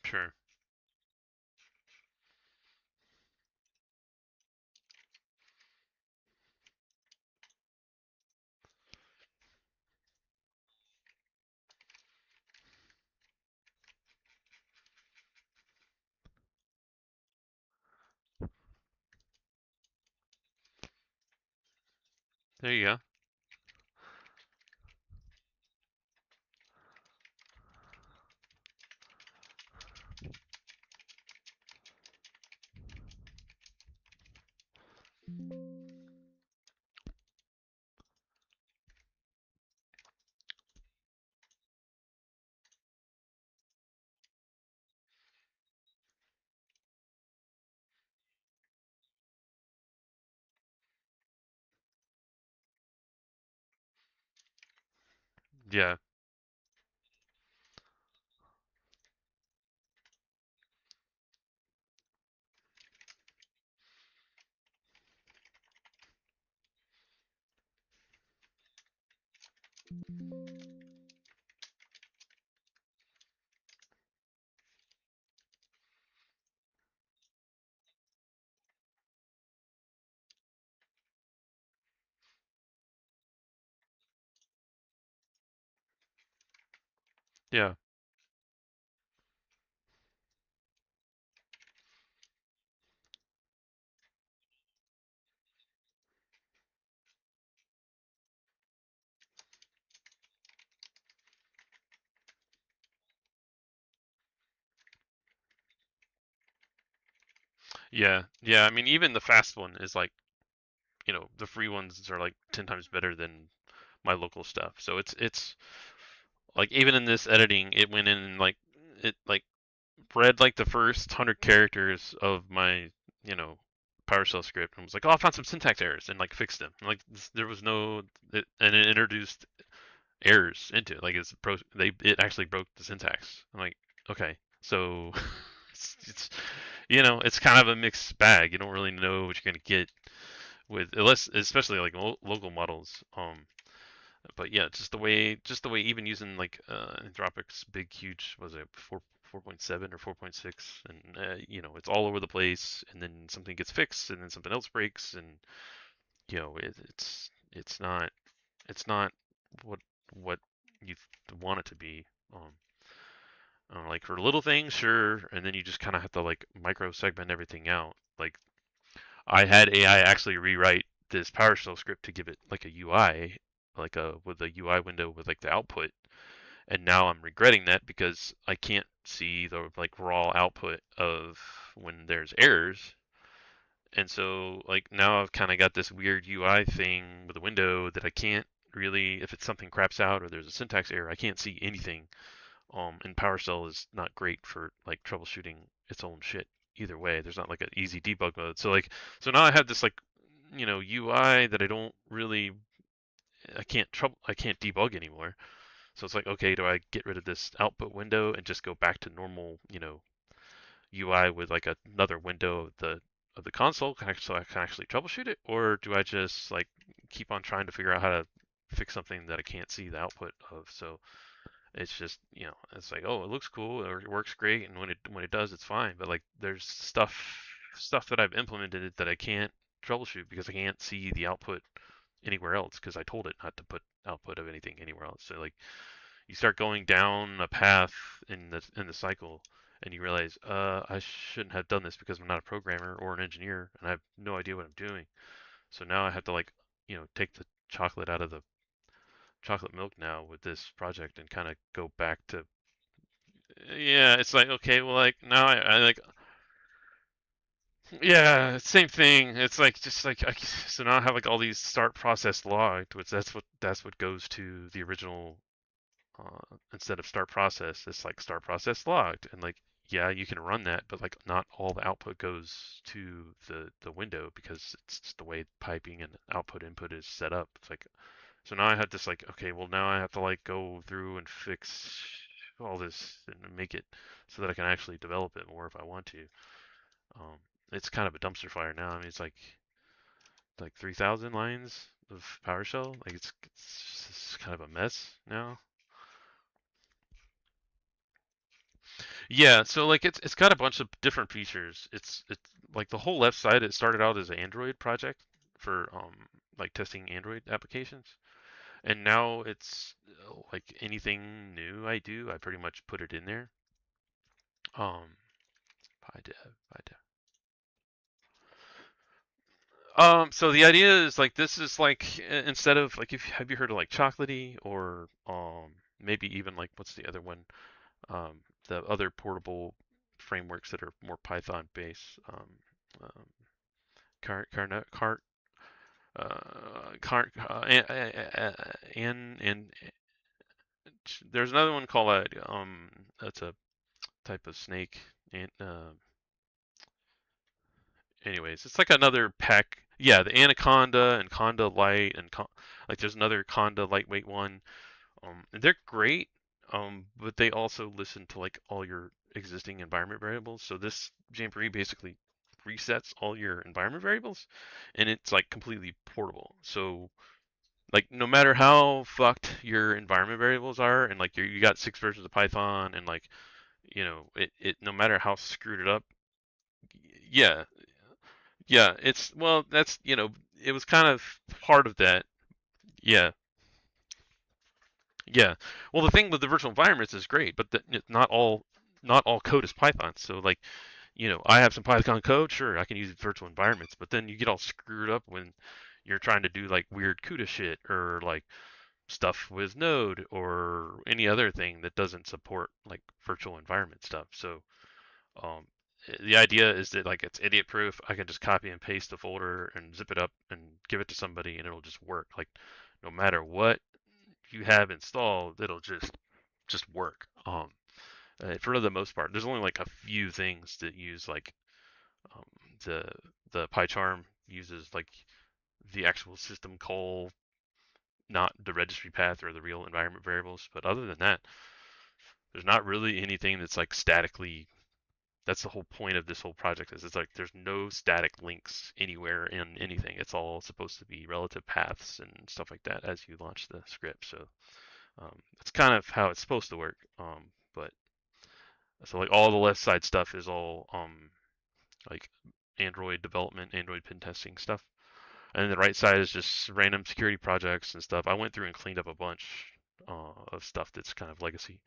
sure. There you go. Yeah, yeah, yeah, yeah. I mean, even the fast one is like, the free ones are like 10 times better than my local stuff. So it's like even in this editing, it went in and like it like read like the first 100 characters of my, you know, PowerShell script and was like, "Oh, I found some syntax errors," and like fixed them. Like there was no, and it introduced errors into it. Like it actually broke the syntax. I'm like, okay, so it's it's kind of a mixed bag. You don't really know what you're gonna get with unless especially like local models. But yeah, just the way even using like Anthropic's big huge was it 4.7 or 4.6, and it's all over the place, and then something gets fixed, and then something else breaks, and it's not what what you want it to be. Like for little things, sure, and then you just kind of have to like micro segment everything out. Like I had AI actually rewrite this PowerShell script to give it like a UI, like a with a UI window with like the output, and now I'm regretting that because I can't see the like raw output of when there's errors. And so like now I've kind of got this weird UI thing with a window that I can't really, if it's something craps out or there's a syntax error, I can't see anything. And PowerShell is not great for like troubleshooting its own shit either way. There's not like an easy debug mode. So now I have this like UI that I don't really I can't debug anymore. So it's like, okay, do I get rid of this output window and just go back to normal, UI with like another window of the console so I can actually troubleshoot it, or do I just like keep on trying to figure out how to fix something that I can't see the output of? So it's just, it's like, oh, it looks cool or it works great, and when it does, it's fine. But like, there's stuff that I've implemented that I can't troubleshoot because I can't see the output anywhere else because I told it not to put output of anything anywhere else. So like, you start going down a path in the cycle, and you realize, I shouldn't have done this because I'm not a programmer or an engineer, and I have no idea what I'm doing. So now I have to like, take the chocolate out of the chocolate milk now with this project and kind of go back to yeah, it's like okay, well, like now I like yeah, same thing. It's like just like so now I have like all these start process logged, which that's what goes to the original instead of start process. It's like start process logged, and like yeah, you can run that, but like not all the output goes to the window because it's just the way piping and output input is set up. It's like so now I have this like, okay, well now I have to like go through and fix all this and make it so that I can actually develop it more if I want to. Um, it's kind of a dumpster fire now. I mean, it's like 3,000 lines of PowerShell. Like it's just kind of a mess now. Yeah, so like it's got a bunch of different features. It's like the whole left side. It started out as an Android project for like testing Android applications. And now it's like anything new I do, I pretty much put it in there. Um, PyDev. So the idea is like this is like instead of like if have you heard of like Chocolatey or maybe even like what's the other one? The other portable frameworks that are more Python based. Um, Cart, Carnot, Cart, Cart, and there's another one called that's a type of snake. And anyways, it's like another pack. Yeah, the Anaconda and Conda Light and like there's another Conda lightweight one. And they're great. But they also listen to like all your existing environment variables. So this Jamboree basically resets all your environment variables, and it's like completely portable. So like no matter how fucked your environment variables are, and like you got 6 versions of Python, and like it no matter how screwed it up, yeah, yeah, it's well, that's it was kind of part of that. Yeah, yeah. Well, the thing with the virtual environments is great, but not all code is Python. So like, I have some Python code, sure, I can use virtual environments, but then you get all screwed up when you're trying to do like weird CUDA shit or like stuff with Node or any other thing that doesn't support like virtual environment stuff. So um, the idea is that like it's idiot proof. I can just copy and paste the folder and zip it up and give it to somebody and it'll just work. Like no matter what you have installed, it'll just work. For the most part, there's only like a few things that use like um, the the PyCharm uses like the actual system call, not the registry path or the real environment variables. But other than that, there's not really anything that's like statically That's the whole point of this whole project is it's like there's no static links anywhere in anything. It's all supposed to be relative paths and stuff like that as you launch the script. So that's kind of how it's supposed to work. But so like all the left side stuff is all like Android development, Android pen testing stuff. And then the right side is just random security projects and stuff. I went through and cleaned up a bunch of stuff that's kind of legacy.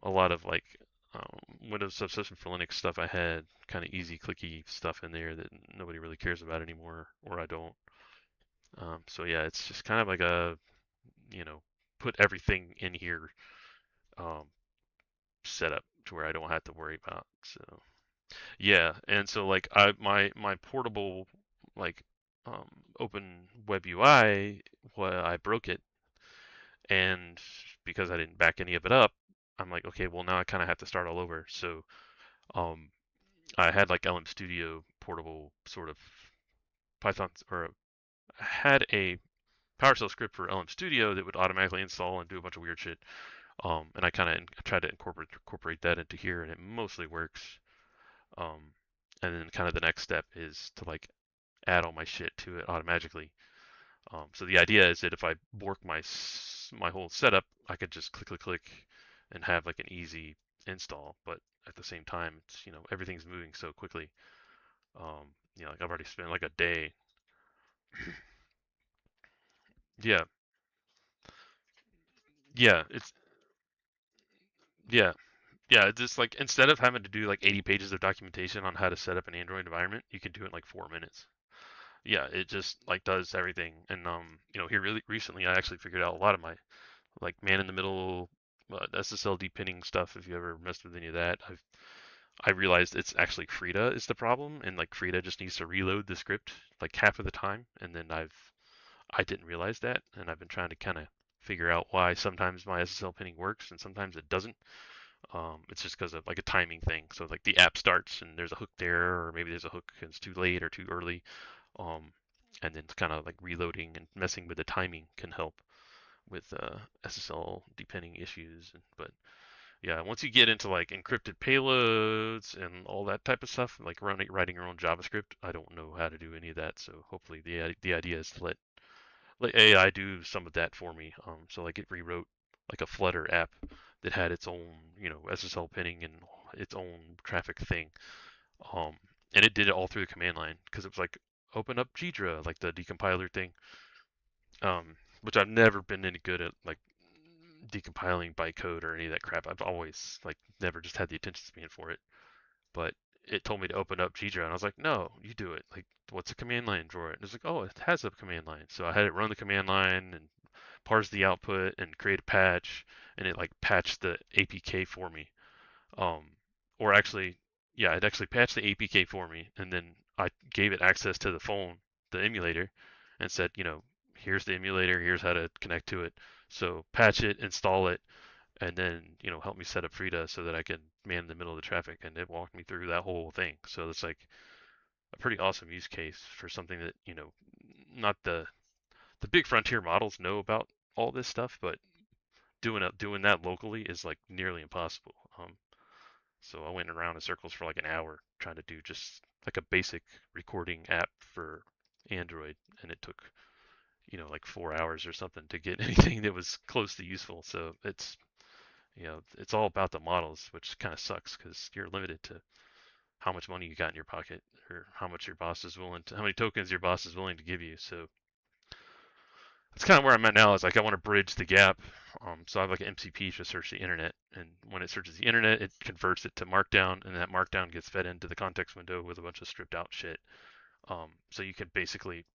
A lot of like Windows Subsystem for Linux stuff I had, kind of easy, clicky stuff in there that nobody really cares about anymore, or I don't. So yeah, it's just kind of like a, you know, put everything in here um, setup to where I don't have to worry about. So yeah, and so like my portable like um, open web UI, I broke it, and because I didn't back any of it up, I'm like, okay, well now I kind of have to start all over. So um, I had like LM Studio portable sort of Python, or I had a PowerShell script for LM Studio that would automatically install and do a bunch of weird shit. And I kind of tried to incorporate that into here, and it mostly works. Um, and then kind of the next step is to like add all my shit to it automatically. So the idea is that if I work my whole setup, I could just click and have like an easy install. But at the same time, it's everything's moving so quickly. Like I've already spent like a day. Yeah, yeah, yeah, yeah. It's just like instead of having to do like 80 pages of documentation on how to set up an Android environment, you can do it in like 4 minutes. Yeah, it just like does everything. And here really recently, I actually figured out a lot of my like man in the middle SSL depinning stuff. If you ever messed with any of that, I realized it's actually Frida is the problem, and like Frida just needs to reload the script like half of the time, and then I didn't realize that, and I've been trying to kind of figure out why sometimes my SSL pinning works and sometimes it doesn't. It's just because of like a timing thing. So like the app starts and there's a hook there, or maybe there's a hook and it's too late or too early. Um, and then it's kind of like reloading and messing with the timing can help with SSL depending issues. But yeah, once you get into like encrypted payloads and all that type of stuff, like writing your own JavaScript, I don't know how to do any of that. So hopefully the idea is to let AI do some of that for me. So like it rewrote like a Flutter app that had its own SSL pinning and its own traffic thing. Um, and it did it all through the command line because it was like open up Ghidra, like the decompiler thing. Which I've never been any good at, like decompiling bytecode or any of that crap. I've always like never just had the attention span for it. But it told me to open up Ghidra, and I was like, no, you do it. Like, what's a command line drawer? And it's like, oh, it has a command line. So I had it run the command line and parse the output and create a patch, and it like patched the APK for me. Um, or actually, yeah, it actually patched the APK for me, and then I gave it access to the phone, the emulator, and said, here's the emulator, here's how to connect to it. So patch it, install it, and then help me set up Frida so that I can man the middle of the traffic. And it walked me through that whole thing. So it's like a pretty awesome use case for something that not the big frontier models know about all this stuff, but doing that locally is like nearly impossible. So I went around in circles for like an hour trying to do just like a basic recording app for Android, and it took like 4 hours or something to get anything that was close to useful. So it's all about the models, which kind of sucks because you're limited to how much money you got in your pocket or how much your boss is willing to, how many tokens your boss is willing to give you. So that's kind of where I'm at now. Is like I want to bridge the gap. So I have like an MCP to search the internet, and when it searches the internet, it converts it to Markdown, and that Markdown gets fed into the context window with a bunch of stripped out shit. So you can basically,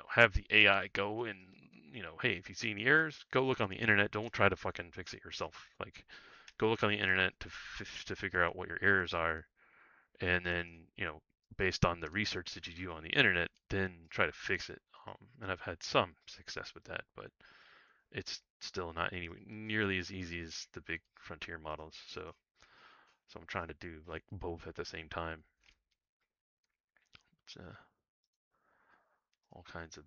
have the AI go and, hey, if you see any errors, go look on the internet. Don't try to fucking fix it yourself. Like, go look on the internet to figure out what your errors are, and then based on the research that you do on the internet, then try to fix it. And I've had some success with that, but it's still not nearly as easy as the big frontier models. So I'm trying to do like both at the same time. It's, all kinds of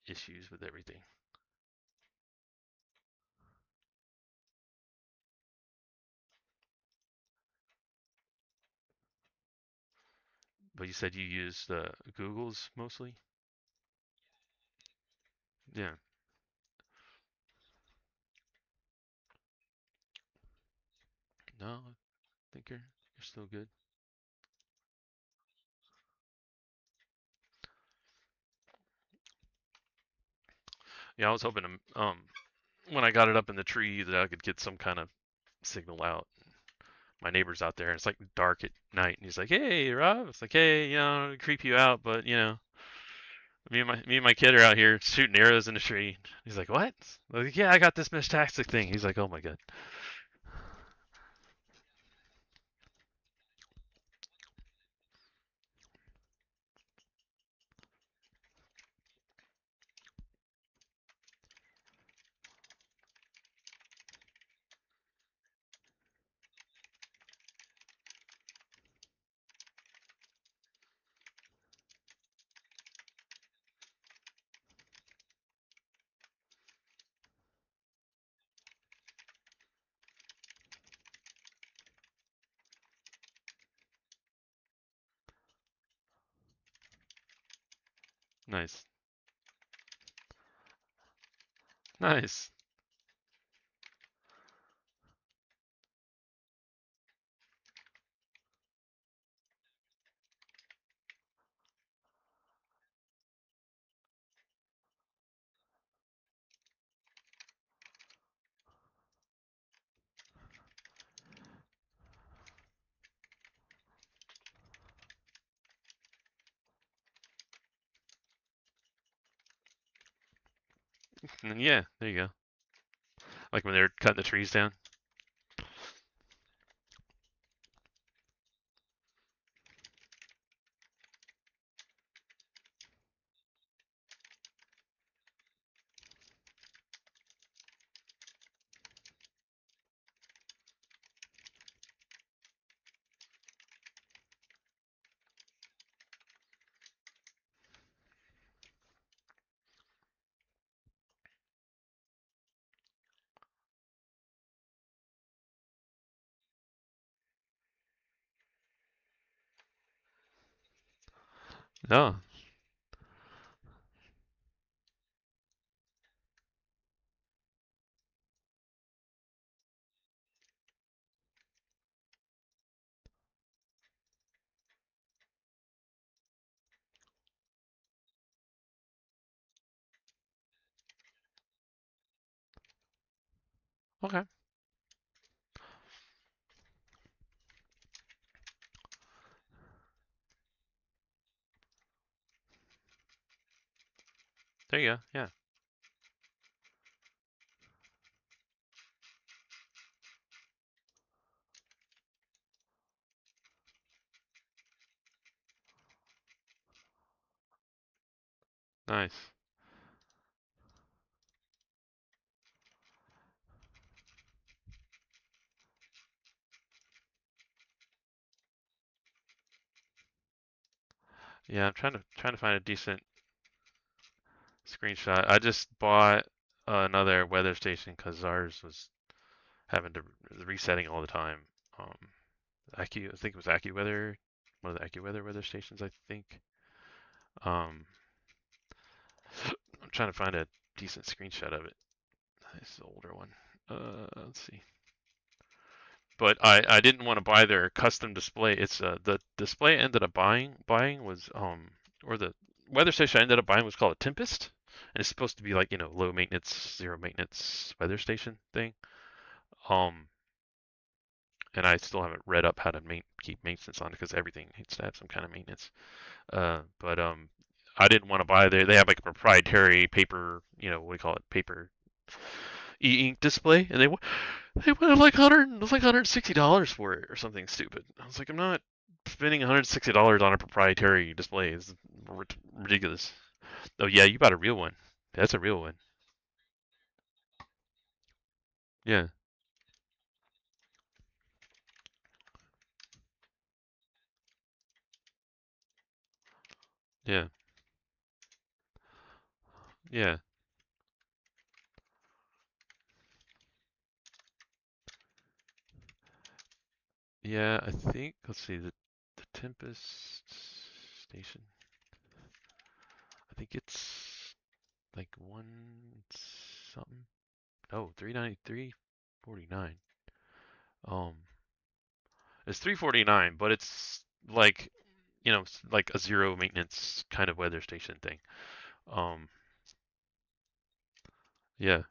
issues with everything. But you said you use Google's mostly? Yeah. No, I think you're still good. Yeah, I was hoping to when I got it up in the tree that I could get some kind of signal out. My neighbor's out there, and it's like dark at night, and he's like, "Hey, Rob," it's like, "Hey, creep you out, but me and my kid are out here shooting arrows in the tree." He's like, "What?" I'm like, "Yeah, I got this Meshtastic thing." He's like, "Oh my god." Nice, nice. And yeah, there you go. Like when they're cutting the trees down. No. Okay. There you go. Yeah. Nice. Yeah, I'm trying to find a decent screenshot. I just bought another weather station because ours was having to resetting all the time. Um, I think it was AccuWeather, one of the AccuWeather weather stations, I think. Um, I'm trying to find a decent screenshot of it. This is an older one. Let's see. But I didn't want to buy their custom display. It's the display I ended up buying was or the weather station I ended up buying was called a Tempest, and it's supposed to be like low maintenance, zero maintenance weather station thing. Um, and I still haven't read up how to keep maintenance on it because everything needs to have some kind of maintenance. But I didn't want to buy there. They have like a proprietary paper, what do you call it, paper e-ink display, and they wanted like it was like $160 for it or something stupid. I was like, I'm not spending $160 on a proprietary display. It's ridiculous. Oh yeah, you bought a real one. That's a real one. Yeah, yeah, yeah, yeah. I think let's see the Tempest. station. I think it's like one something. Oh, 393.49. It's 349, but it's like like a zero maintenance kind of weather station thing. Um, yeah,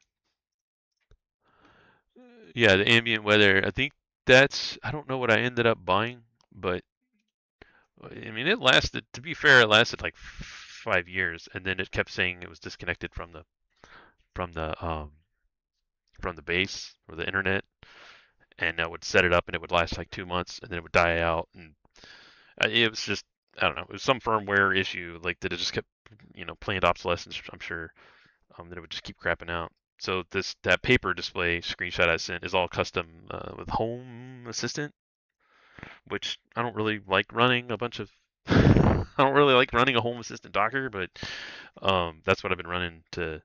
yeah, the ambient weather. I think I don't know what I ended up buying, but I mean, it lasted. To be fair, it lasted like 5 years, and then it kept saying it was disconnected from the um from the base or the internet, and I would set it up, and it would last like 2 months, and then it would die out, and it was just I don't know. It was some firmware issue, like that it just kept planned obsolescence. I'm sure that it would just keep crapping out. So that paper display screenshot I sent is all custom with Home Assistant, which I don't really like running a bunch of. I don't really like running a Home Assistant Docker, but that's what I've been running to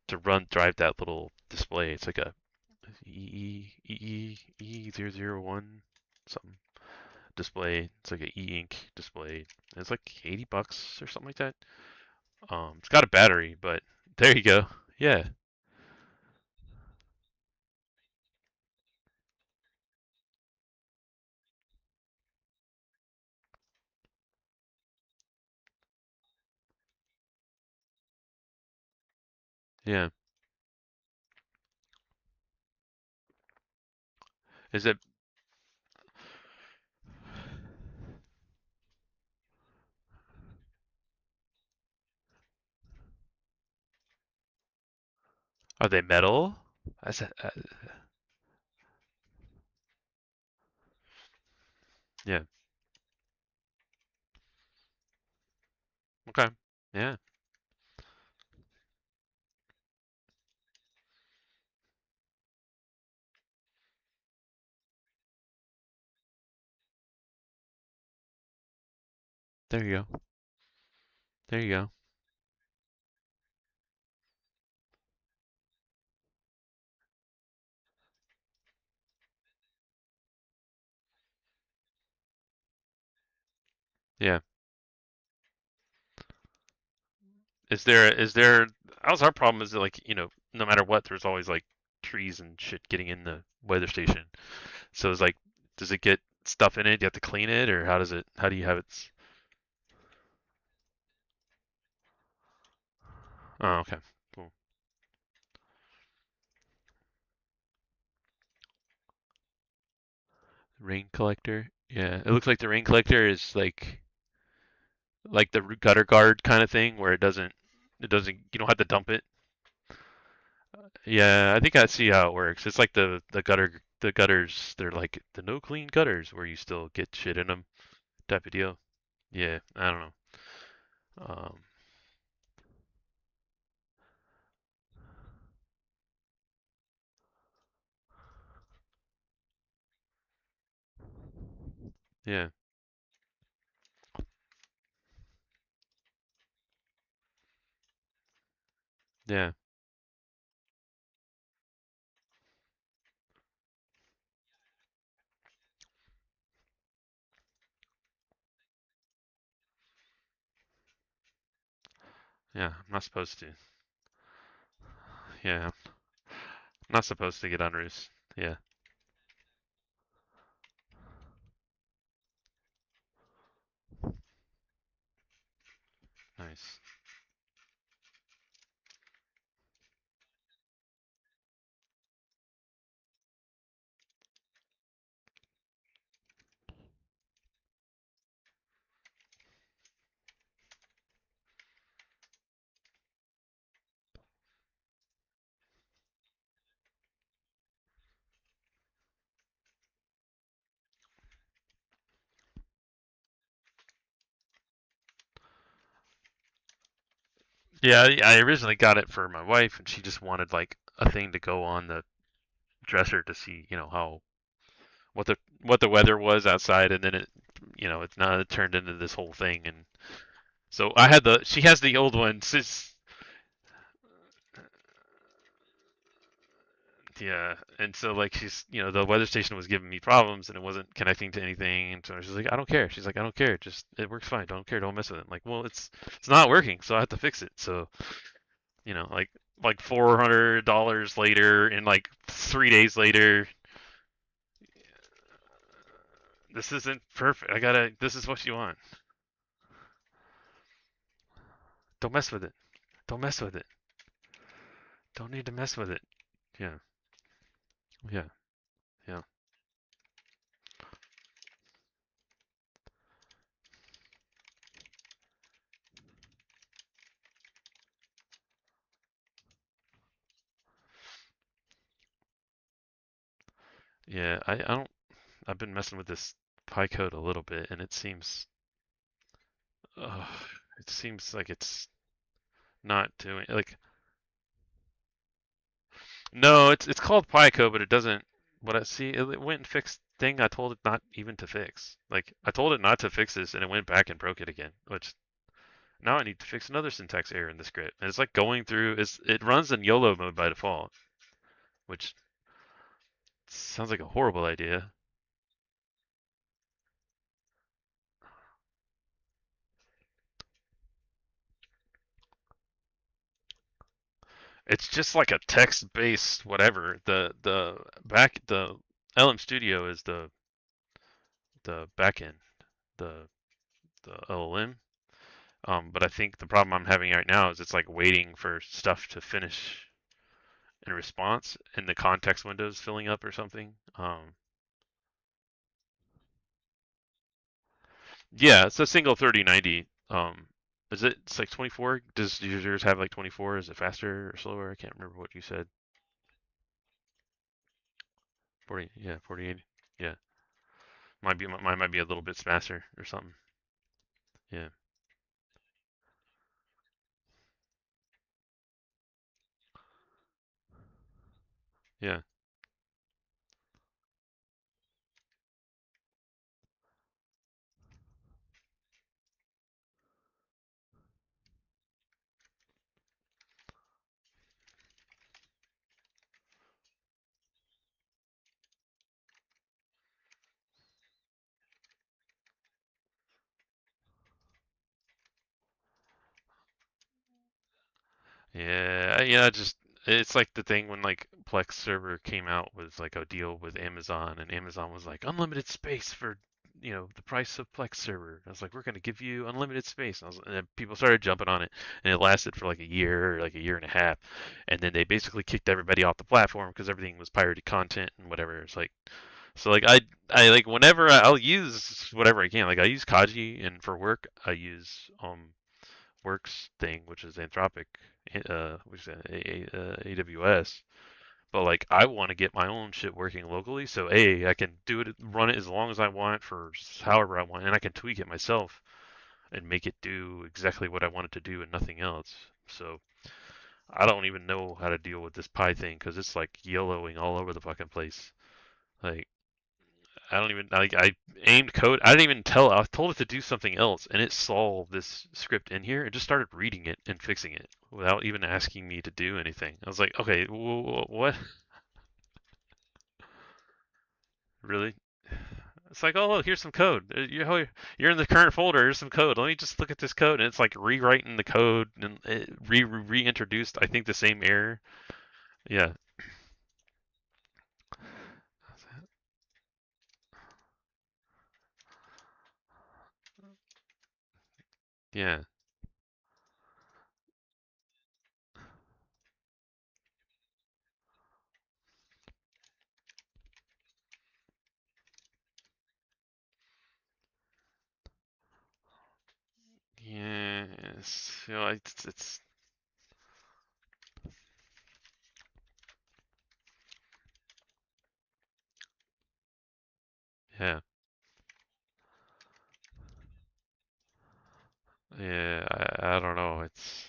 drive that little display. It's like a E001 something display. It's like an e-ink display. It's like $80 or something like that. It's got a battery, but there you go. Yeah, yeah. Is it? Are they metal? That's yeah. Okay. Yeah. There you go. There you go. Yeah. Is there how's our problem is that like, no matter what, there's always like trees and shit getting in the weather station. So it's like, does it get stuff in it? Do you have to clean it, or how do you have it? Oh, okay. Cool. Rain collector. Yeah. It looks like the rain collector is like the gutter guard kind of thing where it doesn't you don't have to dump it. Yeah, I think I see how it works. It's like the gutters, they're like the no clean gutters where you still get shit in them type of deal. Yeah, I don't know. Um, yeah, yeah, yeah. I'm not supposed to. Yeah, I'm not supposed to get on roofs. Yeah, nice. Yeah, I originally got it for my wife, and she just wanted like a thing to go on the dresser to see, how what the weather was outside, and then it's not it turned into this whole thing, and so she has the old one. Yeah, and so like she's, the weather station was giving me problems and it wasn't connecting to anything, and so she's like, I don't care. She's like, I don't care. Just it works fine. Don't care. Don't mess with it. I'm like, well, it's not working, so I have to fix it. So, like $400 later, and like 3 days later, this isn't perfect. I gotta. This is what you want. Don't mess with it. Don't mess with it. Don't need to mess with it. Yeah. Yeah. Yeah. Yeah. I don't. I've been messing with this Pi code a little bit, and uh, it seems like it's not doing like. No, it's called Pi code, but it doesn't. What I see, it went and fixed thing I told it not even to fix. Like I told it not to fix this, and it went back and broke it again. Which now I need to fix another syntax error in the script. And it's like going through. It runs in YOLO mode by default, which sounds like a horrible idea. It's just like a text-based whatever. The LM Studio is the backend, the the LLM. But I think the problem I'm having right now is it's like waiting for stuff to finish in response, and the context window is filling up or something. Yeah, it's a single 3090. Is it? It's like 24. Does yours have like 24? Is it faster or slower? I can't remember what you said. 40. Yeah, 4080. Yeah, mine might be a little bit faster or something. Yeah, yeah, yeah. Yeah, just it's like the thing when like Plex server came out with like a deal with Amazon, and Amazon was like unlimited space for the price of Plex server. I was like, we're gonna give you unlimited space, and then people started jumping on it, and it lasted for like a year or like a year and a half, and then they basically kicked everybody off the platform because everything was pirated content and whatever. It's like so like I like whenever I'll use whatever I can. Like I use Kaji, and for work I use Works thing, which is Anthropic, which is AWS. But like, I want to get my own shit working locally, so I can do it, run it as long as I want for however I want, and I can tweak it myself and make it do exactly what I want it to do and nothing else. So I don't even know how to deal with this Pi thing because it's like YOLOing all over the fucking place. Like I don't even like I aimed code. I didn't even tell. I told it to do something else, and it saw this script in here and just started reading it and fixing it without even asking me to do anything. I was like, okay, what? Really? It's like, oh look, here's some code. You're in the current folder. Here's some code. Let me just look at this code, and it's like rewriting the code and it reintroduced. I think the same error. Yeah, yeah, yeah. It's yeah, yeah. I don't know. It's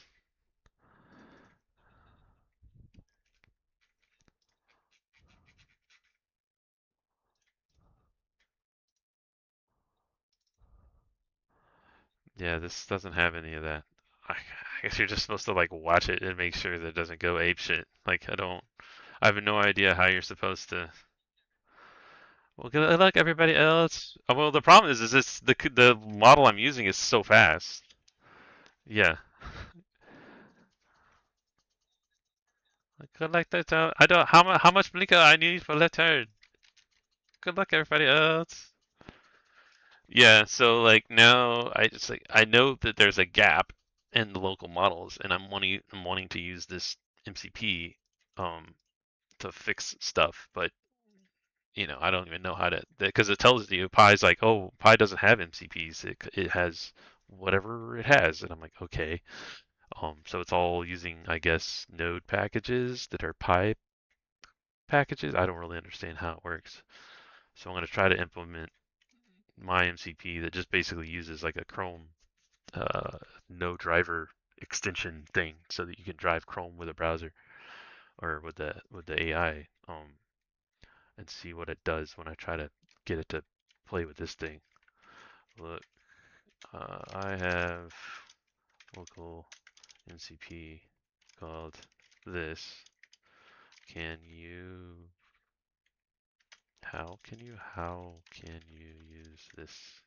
Yeah, this doesn't have any of that. I guess you're just supposed to like watch it and make sure that it doesn't go ape shit. Like I have no idea how you're supposed to. Well, good luck, everybody else. Well, the problem is this the model I'm using is so fast. Yeah. Good luck, that I don't how much blinker I need for left turn. Good luck, everybody else. Yeah, so like now I just like I know that there's a gap in the local models, and I'm wanting to use this MCP um to fix stuff, but I don't even know how to because it tells you Pi's like, oh, Pi doesn't have MCPs. It has whatever it has, and I'm like, okay. So it's all using, I guess, node packages that are Pi packages. I don't really understand how it works. So I'm going to try to implement my MCP that just basically uses like a Chrome uh, no driver extension thing so that you can drive Chrome with a browser or with the AI and see what it does when I try to get it to play with this thing. Look, I have local MCP called this. How can you use this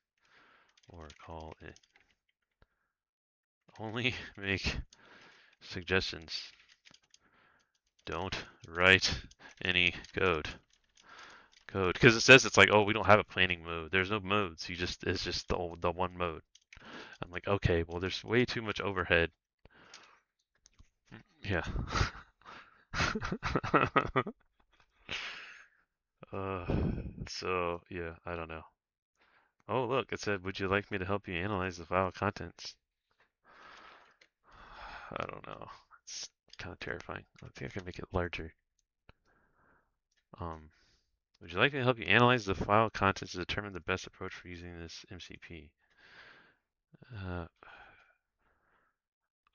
or call it? Only make suggestions. Don't write any code because it says it's like, oh, we don't have a planning mode. There's no modes. It's just the one mode. I'm like, okay, well, there's way too much overhead. Yeah. uh, so yeah, I don't know. Oh, look, it said, would you like me to help you analyze the file contents? I don't know. It's kind of terrifying. I think I can make it larger. Um, would you like me to help you analyze the file contents to determine the best approach for using this MCP? Uh,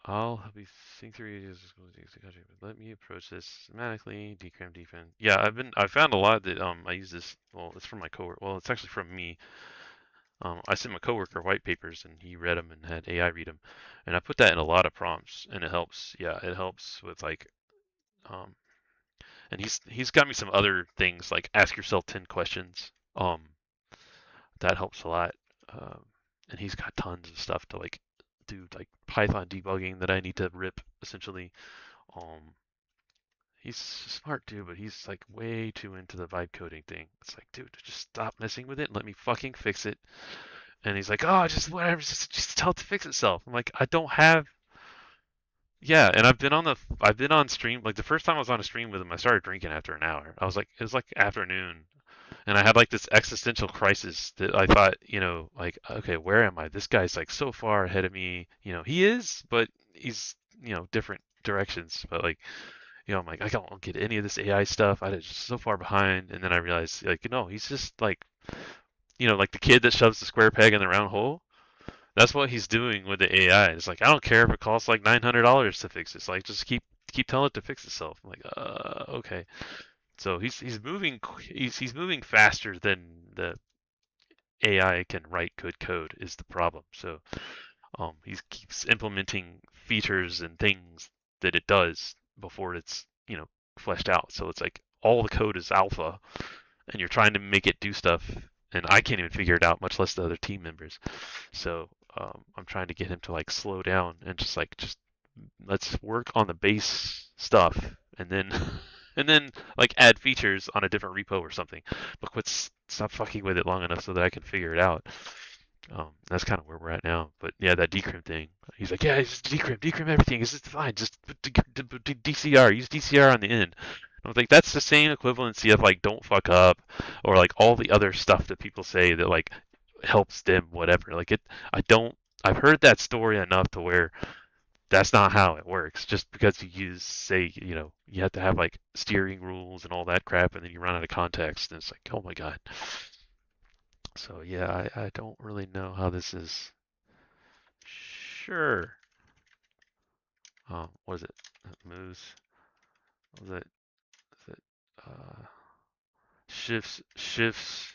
I'll help you think through your country, but let me approach this systematically. Decrim, defend. Yeah, I found a lot that I use this. Well, it's from my coworker. Well, it's actually from me. I sent my coworker white papers, and he read them and had AI read them, and I put that in a lot of prompts, and it helps. Yeah, it helps with like um, and he's got me some other things like ask yourself 10 questions. That helps a lot. Um, and he's got tons of stuff to like do like Python debugging that I need to rip essentially. Um, he's a smart dude, but he's like way too into the vibe coding thing. It's like, dude, just stop messing with it and let me fucking fix it. And he's like, oh, just whatever, just tell it to fix itself. I'm like, I don't have. Yeah, and I've been on stream like the first time I was on a stream with him, I started drinking after an hour. I was like, it was like afternoon, and I had like this existential crisis that I thought, like, okay, where am I? This guy's like so far ahead of me. He is, but he's, different directions. But like, I'm like, I don't get any of this AI stuff. I just so far behind. And then I realized, like, no, he's just like, like the kid that shoves the square peg in the round hole. That's what he's doing with the AI. It's like, I don't care if it costs like $900 to fix it. It's like, just keep telling it to fix itself. I'm like, okay. So he's moving he's moving faster than the AI can write good code is the problem. So he keeps implementing features and things that it does before it's fleshed out. So it's like all the code is alpha, and you're trying to make it do stuff, and I can't even figure it out, much less the other team members. So I'm trying to get him to like slow down and just let's work on the base stuff, and then and then like add features on a different repo or something. But stop fucking with it long enough so that I can figure it out. That's kind of where we're at now. But yeah, that decrim thing. He's like, yeah, just decrim everything. It's just fine. Just DCR. Use DCR on the end. I was like, that's the same equivalency of like don't fuck up, or like all the other stuff that people say that like helps them, whatever. Like it, I don't. I've heard that story enough to where that's not how it works. Just because you use, say, you have to have like steering rules and all that crap, and then you run out of context, and it's like, oh my god. So yeah, I don't really know how this is. Sure. What is it? Moves. What was it? Is it shifts?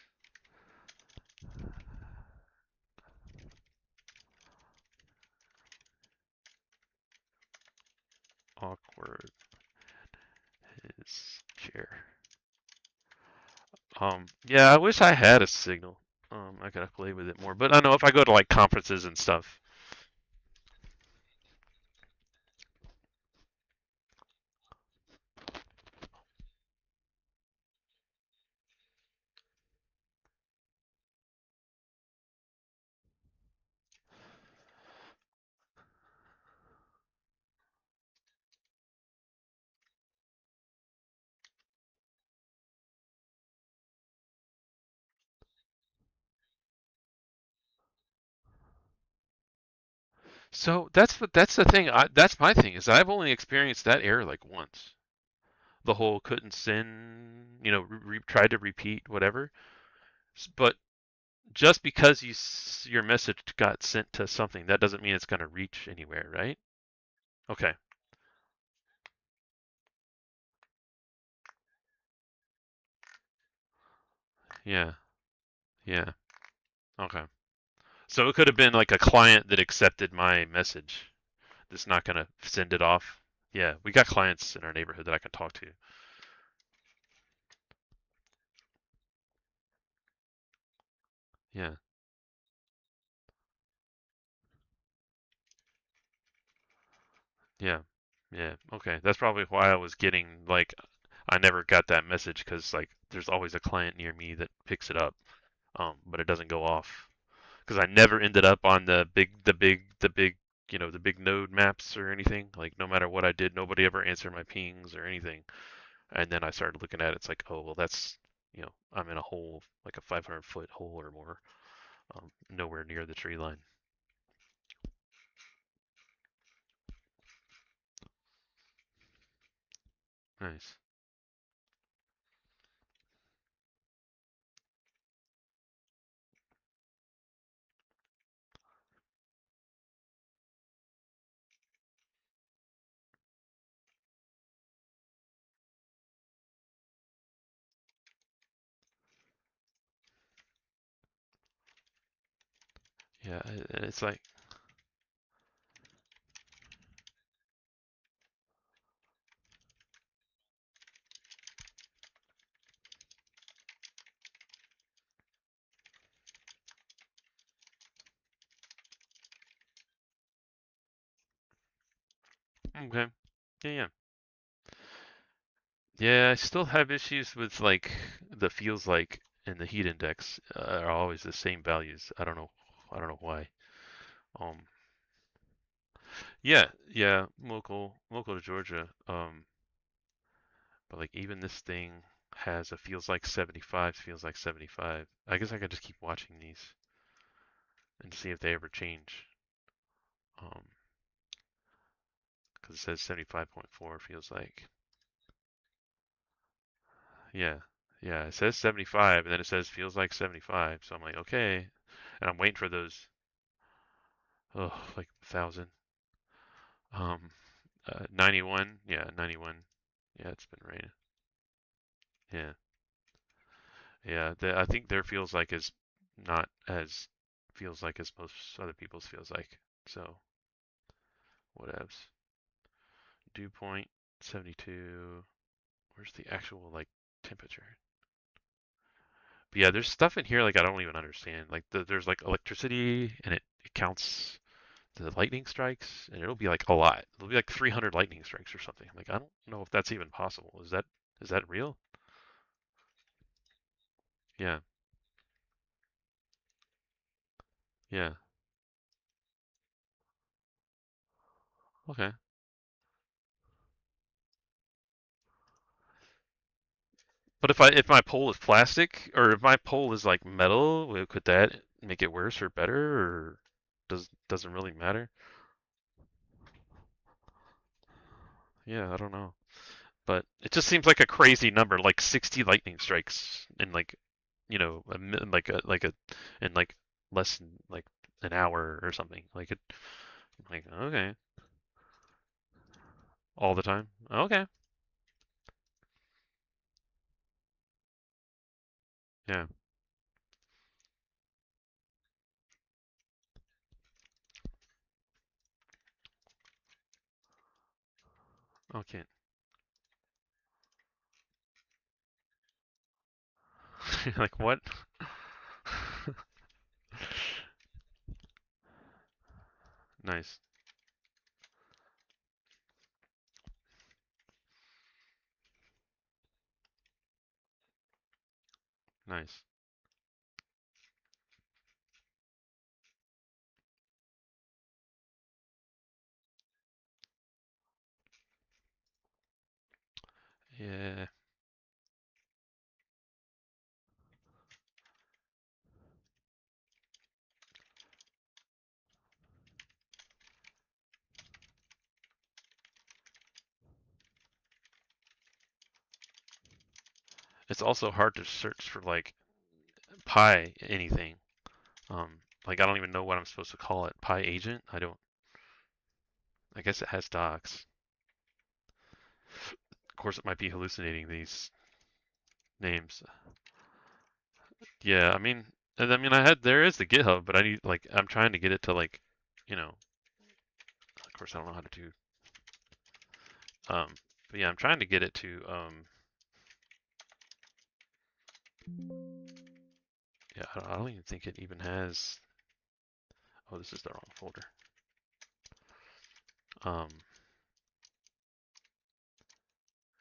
Awkward. His here. Yeah, I wish I had a signal. I gotta play with it more. But I know if I go to like conferences and stuff. So that's the thing. That's my thing is I've only experienced that error like once. The whole couldn't send, tried to repeat whatever. But just because your message got sent to something, that doesn't mean it's going to reach anywhere, right? Okay. Yeah. Yeah. Okay. So it could have been like a client that accepted my message that's not going to send it off. Yeah, we got clients in our neighborhood that I can talk to. Yeah. Yeah. Yeah. Okay. That's probably why I was getting like I never got that message because like there's always a client near me that picks it up, but it doesn't go off because I never ended up on the big node maps or anything. Like no matter what I did, nobody ever answered my pings or anything. And then I started looking at it. It's like, oh well, that's I'm in a hole like a 500-foot hole or more, nowhere near the tree line. Nice. Yeah, it's like okay. Yeah, yeah. Yeah, I still have issues with like the feels like and the heat index are always the same values. I don't know. I don't know why. Um, yeah, yeah, local to Georgia. But like even this thing has a feels like 75, feels like 75. I guess I could just keep watching these and see if they ever change. Um, because it says 75.4 feels like. Yeah, yeah, it says 75 and then it says feels like 75. So I'm like, okay, and I'm waiting for those. Oh, like 1,000. Um, 91. Yeah, 91. Yeah, it's been raining. Yeah, yeah. I think their feels like is not as feels like as most other people's feels like. So whatevs. Dew point 72. Where's the actual like temperature? But yeah, there's stuff in here like I don't even understand. Like there's like electricity and it counts the lightning strikes and it'll be like a lot. It'll be like 300 lightning strikes or something. Like I don't know if that's even possible. Is that real? Yeah. Yeah. Okay. But if my pole is plastic or if my pole is like metal, could that make it worse or better or doesn't really matter? Yeah, I don't know. But it just seems like a crazy number, like 60 lightning strikes in like, like a in like less than like an hour or something. Like it like okay, all the time. Okay. Yeah. Okay. Like what? Nice. Nice. Yeah. It's also hard to search for like Pi anything. Like I don't even know what I'm supposed to call it. Pi agent? I don't. I guess it has docs. Of course, it might be hallucinating these names. Yeah, I mean, there is the GitHub, but I need like I'm trying to get it to like, you know, of course I don't know how to do. But yeah, I'm trying to get it to yeah, I don't even think it even has. Oh, this is the wrong folder. Um,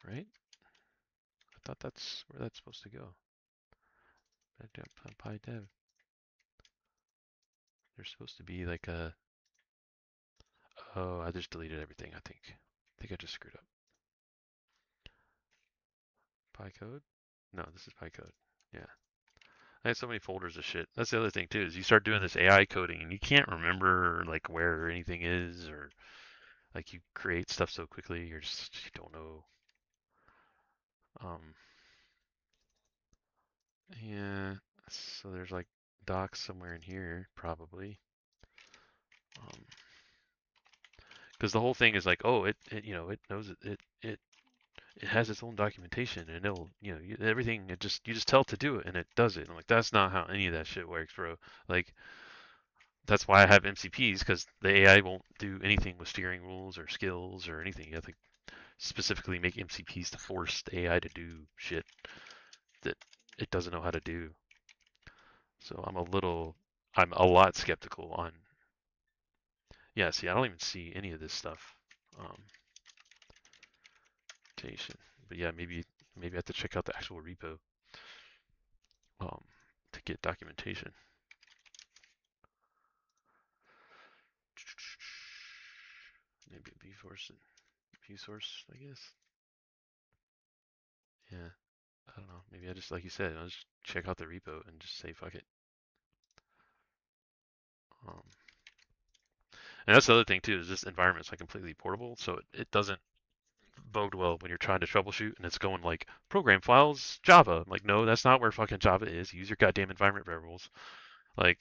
right? I thought that's where that's supposed to go. PyDev. There's supposed to be like a. Oh, I just deleted everything. I think I just screwed up. PyCode? No, this is PyCode. Yeah. I have so many folders of shit. That's the other thing too, is you start doing this AI coding and you can't remember like where anything is, or like you create stuff so quickly you don't know. Um, yeah. So there's like docs somewhere in here probably. Because the whole thing is like, oh, it knows it has its own documentation and it'll, everything. You just tell it to do it and it does it. And I'm like, that's not how any of that shit works, bro. Like, that's why I have MCPs, because the AI won't do anything with steering rules or skills or anything. You have to specifically make MCPs to force the AI to do shit that it doesn't know how to do. So I'm a lot skeptical on. Yeah, see, I don't even see any of this stuff. Um, but yeah, maybe I have to check out the actual repo um, to get documentation. Maybe a view source, I guess. Yeah, I don't know. Maybe I just, like you said, I'll just check out the repo and just say fuck it. Um, and that's the other thing too, is this environment's like completely portable, so it doesn't bode well when you're trying to troubleshoot and it's going like program files Java. I'm like, no, that's not where fucking Java is. Use your goddamn environment variables. Like,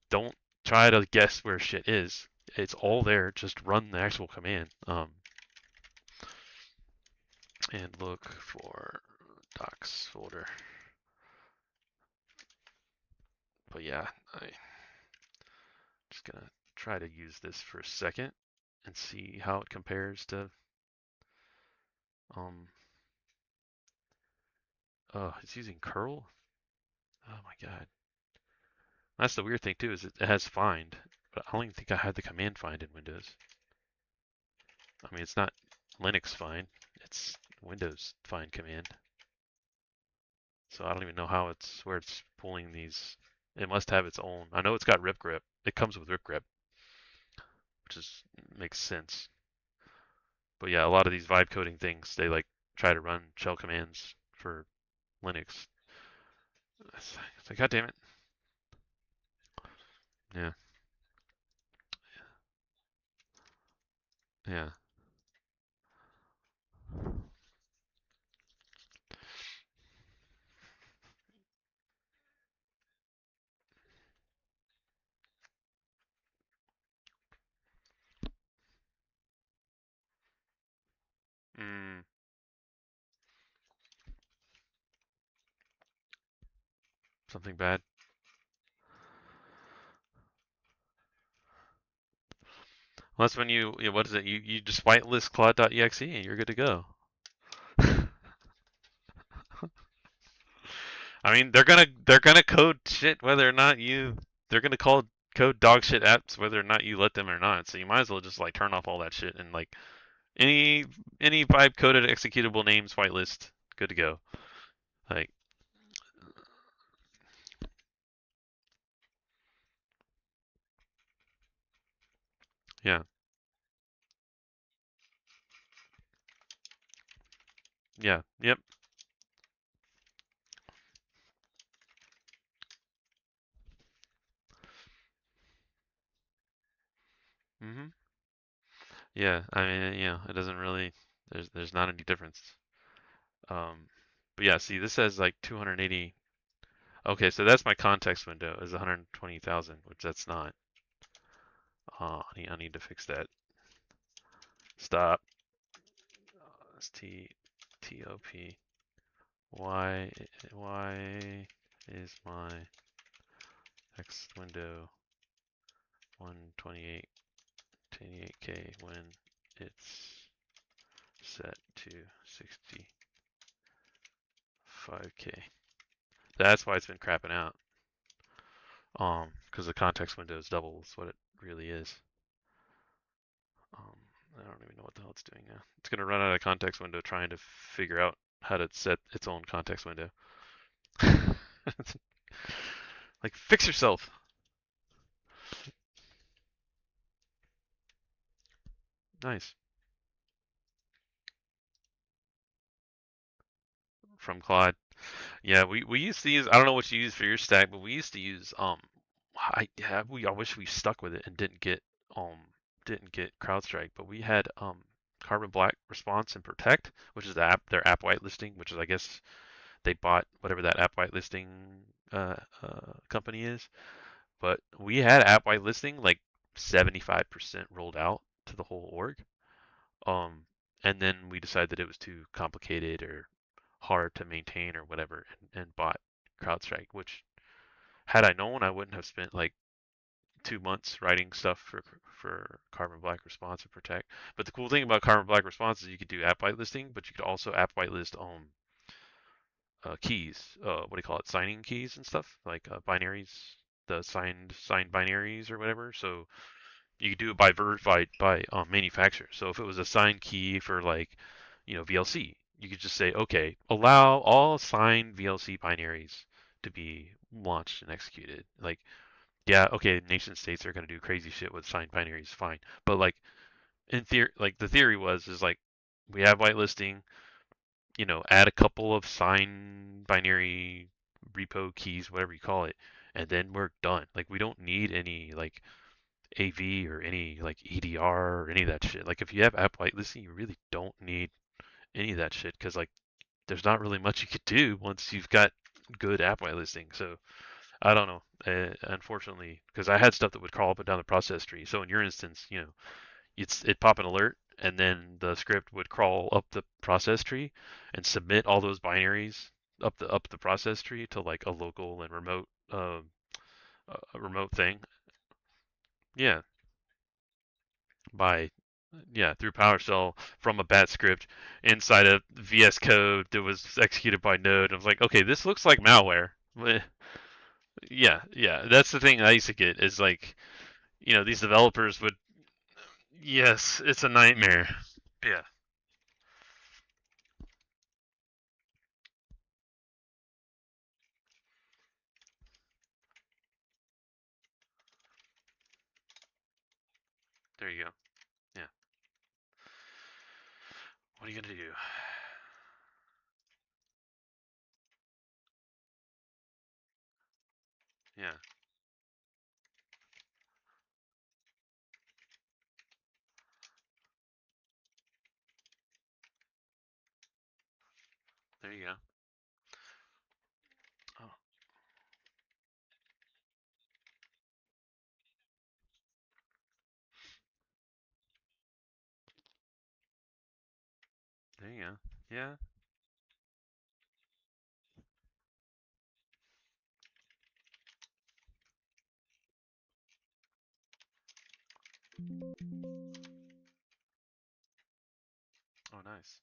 don't try to guess where shit is. It's all there. Just run the actual command. And look for docs folder. But yeah, I'm just gonna try to use this for a second and see how it compares to um oh, it's using curl. Oh my god. That's the weird thing too, is it has find, but I don't even think I had the command find in Windows. I mean, it's not Linux find, it's Windows find command. So I don't even know how where it's pulling these. It must have its own. I know it's got rip grip. It comes with rip grip, which makes sense. But yeah, a lot of these vibe coding things, they like try to run shell commands for Linux. It's like, God damn it. Yeah, yeah. Mm, something bad. Well, that's when what is it? You just whitelist Claude.exe and you're good to go. I mean, they're gonna code shit whether or not you. They're gonna code dog shit apps whether or not you let them or not. So you might as well just like turn off all that shit and like any vibe coded executable names whitelist. Good to go. Like yeah, yeah, yep. Mhm. Yeah, I mean, it doesn't really. There's not any difference. Um, but yeah, see, this says like 280. Okay, so that's my context window is 120,000, which that's not. I need to fix that. Stop. It's T-O-P. Why is my text window 128 k when it's set to 65k? That's why it's been crapping out. Because the context window is double is what it really is. Um, I don't even know what the hell it's doing now. It's gonna run out of context window trying to figure out how to set its own context window. Like, fix yourself. Nice. From Claude. Yeah, we used to use. I don't know what you use for your stack, but we used to use. I wish we stuck with it and um didn't get CrowdStrike, but we had Carbon Black Response and Protect, which is their app whitelisting, which is I guess they bought whatever that app whitelisting company is. But we had app whitelisting like 75% rolled out to the whole org. Um, and then we decided that it was too complicated or hard to maintain or whatever, and bought CrowdStrike. Which, had I known, I wouldn't have spent like 2 months writing stuff for Carbon Black Response and Protect. But the cool thing about Carbon Black Response is you could do app whitelisting, but you could also app whitelist keys. What do you call it? Signing keys and stuff like binaries, the signed binaries or whatever. So you could do it by manufacturer. So if it was a signed key for like, VLC, you could just say, okay, allow all signed VLC binaries to be launched and executed. Like, yeah, okay, nation states are going to do crazy shit with signed binaries, fine. But like in theory, like the theory is like we have whitelisting, add a couple of signed binary repo keys, whatever you call it, and then we're done. Like we don't need any like AV or any like EDR or any of that shit. Like if you have app whitelisting, you really don't need any of that shit because like there's not really much you could do once you've got good app whitelisting. So I don't know. Unfortunately, because I had stuff that would crawl up and down the process tree. So in your instance, it'd pop an alert and then the script would crawl up the process tree and submit all those binaries up the process tree to like a local and a remote thing. Yeah, by through PowerShell from a bat script inside a VS Code that was executed by Node. I was like, okay, this looks like malware. Yeah, yeah. That's the thing I used to get is like, these developers would. Yes, it's a nightmare. Yeah, there you go. Yeah. What are you gonna do? Yeah, there you go. Oh, there you go. Yeah. Oh, nice.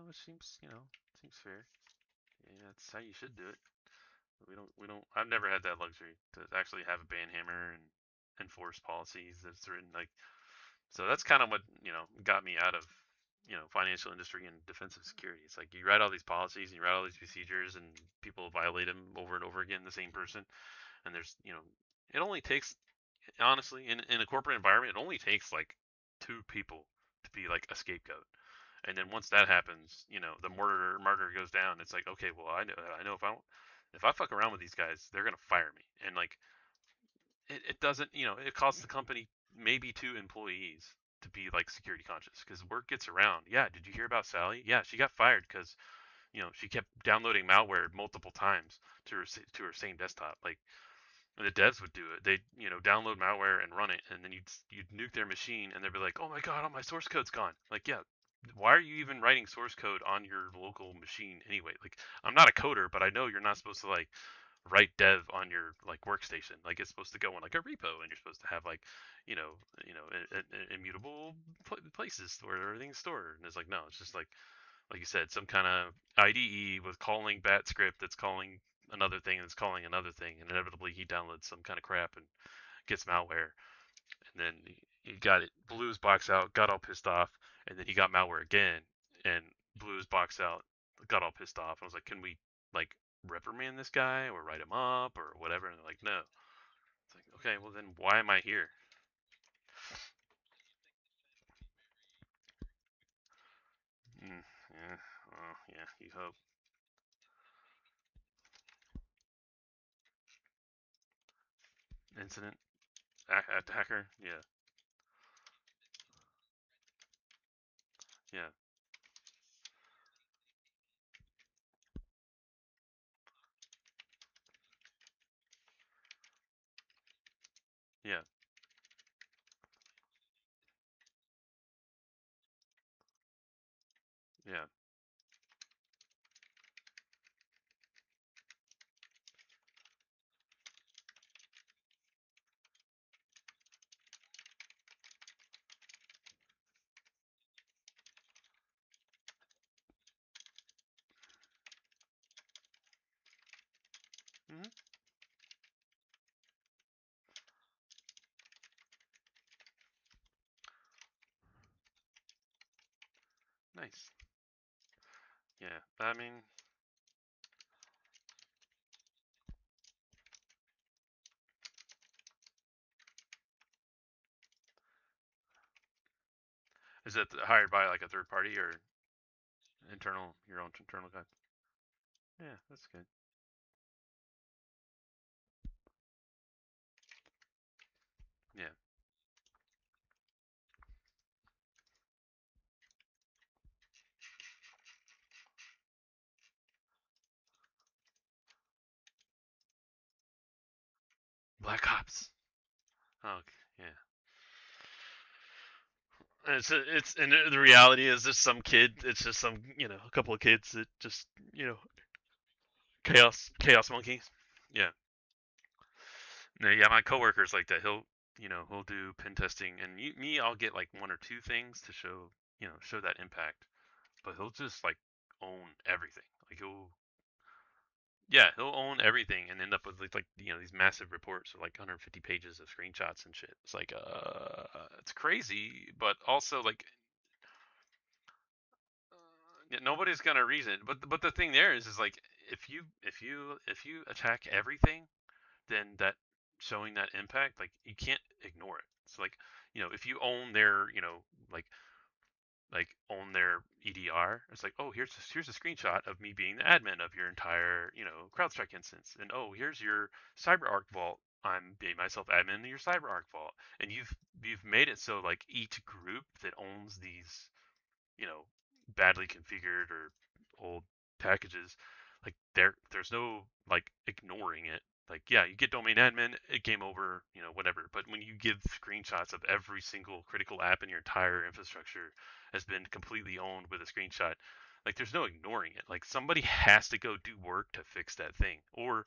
which seems, seems fair. Yeah, that's how you should do it. We don't. I've never had that luxury to actually have a banhammer and enforce policies that's written like. So that's kind of what got me out of financial industry and defensive security. It's like you write all these policies and you write all these procedures and people violate them over and over again. The same person, and there's it only takes, honestly, in a corporate environment, it only takes like two people to be like a scapegoat. And then once that happens, the martyr goes down. It's like, okay, well, I know if I fuck around with these guys, they're gonna fire me. And like, it doesn't, it costs the company maybe two employees to be like security conscious because word gets around. Yeah, did you hear about Sally? Yeah, she got fired because she kept downloading malware multiple times to her same desktop. Like, and the devs would do it. They'd download malware and run it, and then you'd nuke their machine, and they'd be like, "Oh my god, all my source code's gone." Like, yeah, why are you even writing source code on your local machine anyway? Like, I'm not a coder, but I know you're not supposed to like write dev on your like workstation. Like, it's supposed to go in like a repo, and you're supposed to have like immutable places where everything's stored. And it's like, no, it's just like you said, some kind of IDE with calling bat script that's calling another thing that's calling another thing, and inevitably he downloads some kind of crap and gets malware, and then he got it, blew his box out, got all pissed off, and then he got malware again and blew his box out, got all pissed off. I was like, can we like reprimand this guy or write him up or whatever? And they're like, no. It's like, okay, well then why am I here? Yeah, well, yeah, you hope. Incident, hacker, yeah, yeah, yeah, yeah. Hmm. Nice. Yeah, I mean, is it hired by like a third party or internal, your own internal guy? Yeah, that's good. Yeah, Black Ops. Oh, okay. Yeah. It's and the reality is there's some kid. It's just some a couple of kids that just chaos monkeys. Yeah. No, yeah, my coworker's like that. He'll do pen testing, and me, I'll get like one or two things to show that impact, but he'll just like own everything. Like he'll own everything and end up with like these massive reports of like 150 pages of screenshots and shit. It's like it's crazy, but also like yeah, nobody's gonna reason. But the thing there is like if you attack everything, then that showing that impact, like you can't ignore it. It's like if you own their like own their EDR. It's like, oh, here's a screenshot of me being the admin of your entire CrowdStrike instance, and oh, here's your CyberArk vault. I'm being myself admin of your CyberArk vault, and you've made it so like each group that owns these badly configured or old packages, like there's no like ignoring it. Like, yeah, you get domain admin, it game over, whatever. But when you give screenshots of every single critical app in your entire infrastructure has been completely owned with a screenshot, like there's no ignoring it. Like somebody has to go do work to fix that thing, or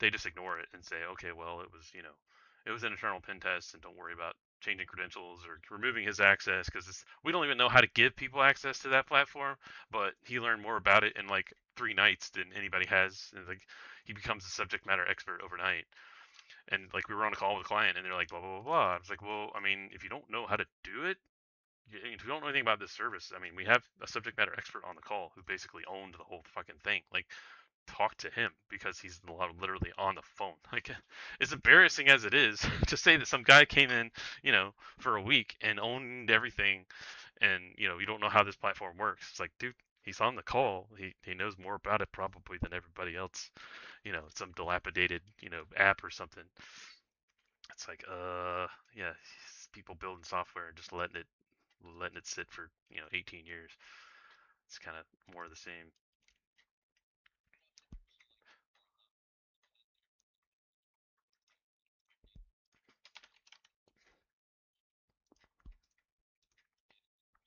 they just ignore it and say, okay, well, it was an internal pen test, and don't worry about changing credentials or removing his access because we don't even know how to give people access to that platform. But he learned more about it in like 3 nights than anybody has. And like he becomes a subject matter expert overnight. And like we were on a call with a client, and they're like, blah blah blah blah. I was like, well, I mean, if you don't know how to do it, if you don't know anything about this service, I mean, we have a subject matter expert on the call who basically owned the whole fucking thing. Like, talk to him because he's literally on the phone. Like, as embarrassing as it is to say that some guy came in, for a week and owned everything, and you don't know how this platform works. It's like, dude, he's on the call. He knows more about it probably than everybody else. Some dilapidated app or something. It's like, yeah, people building software and just letting it sit for 18 years. It's kind of more of the same.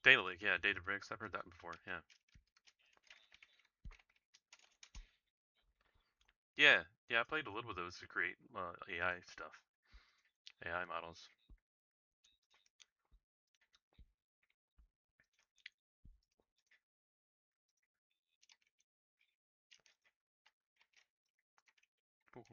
Data Lake, yeah, Databricks. I've heard that before. Yeah, yeah. I played a little of those to create AI stuff, AI models. Cool.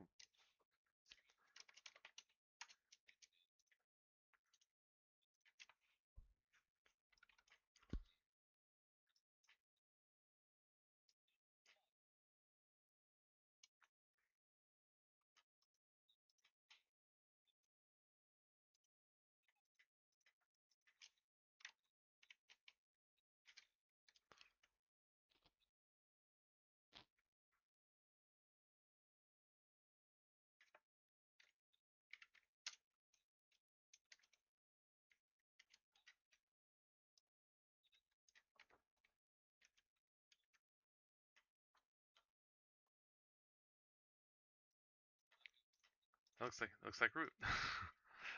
Looks like root.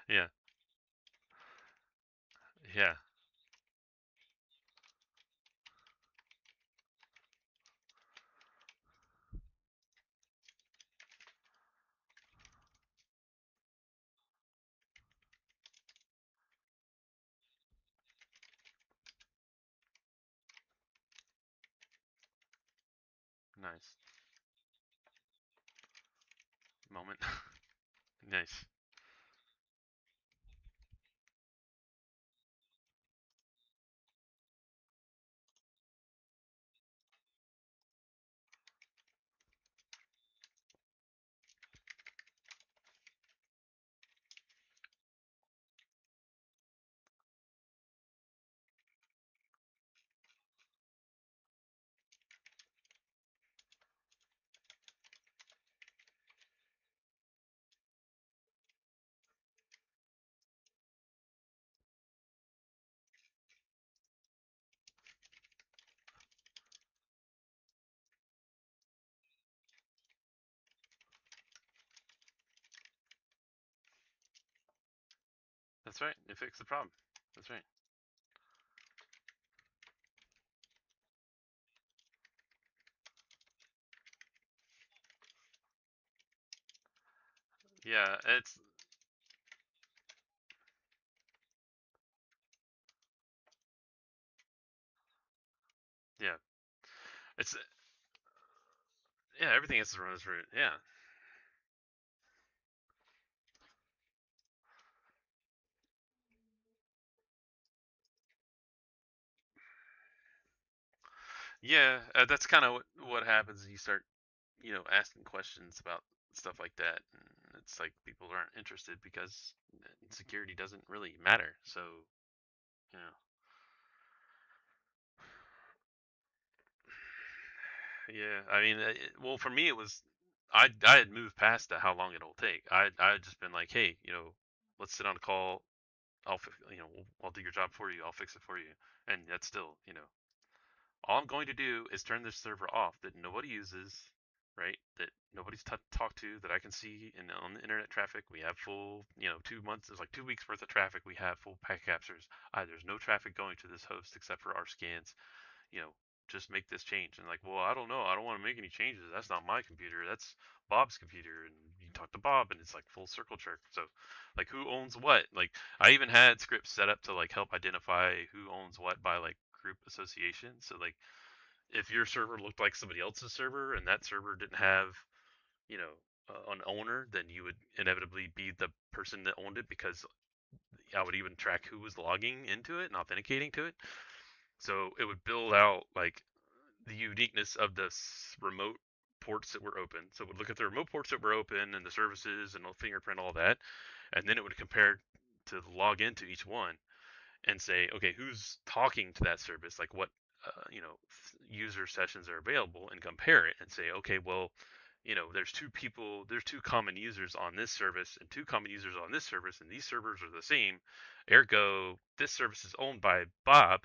Yeah, yeah. Nice moment. Nice. That's right. It fixed the problem. That's right. Yeah, yeah, it's yeah. Everything has to run as root. Yeah, yeah. That's kind of what happens. You start asking questions about stuff like that. And it's like people aren't interested because security doesn't really matter. So, you know, yeah. I mean, well, for me, it was I had moved past the how long it'll take. I had just been like, hey, let's sit on a call. I'll do your job for you. I'll fix it for you. And that's still, all I'm going to do is turn this server off that nobody uses, right? That nobody's talked to, that I can see on the internet traffic. We have full, 2 months, there's like 2 weeks worth of traffic. We have full packet captures. There's no traffic going to this host except for our scans. just make this change. And like, well, I don't know. I don't want to make any changes. That's not my computer. That's Bob's computer. And you talk to Bob, and it's like full circle jerk. So, like, who owns what? Like, I even had scripts set up to like help identify who owns what by like group association. So like, if your server looked like somebody else's server and that server didn't have, you know, an owner, then you would inevitably be the person that owned it, because I would even track who was logging into it and authenticating to it. So it would build out like the uniqueness of the remote ports that were open. So it would look at the remote ports that were open and the services and fingerprint all that, and then it would compare to log into each one and say, okay, who's talking to that service? Like what, user sessions are available, and compare it and say, okay, well, there's two common users on this service and two common users on this service, and these servers are the same. Ergo, this service is owned by Bob.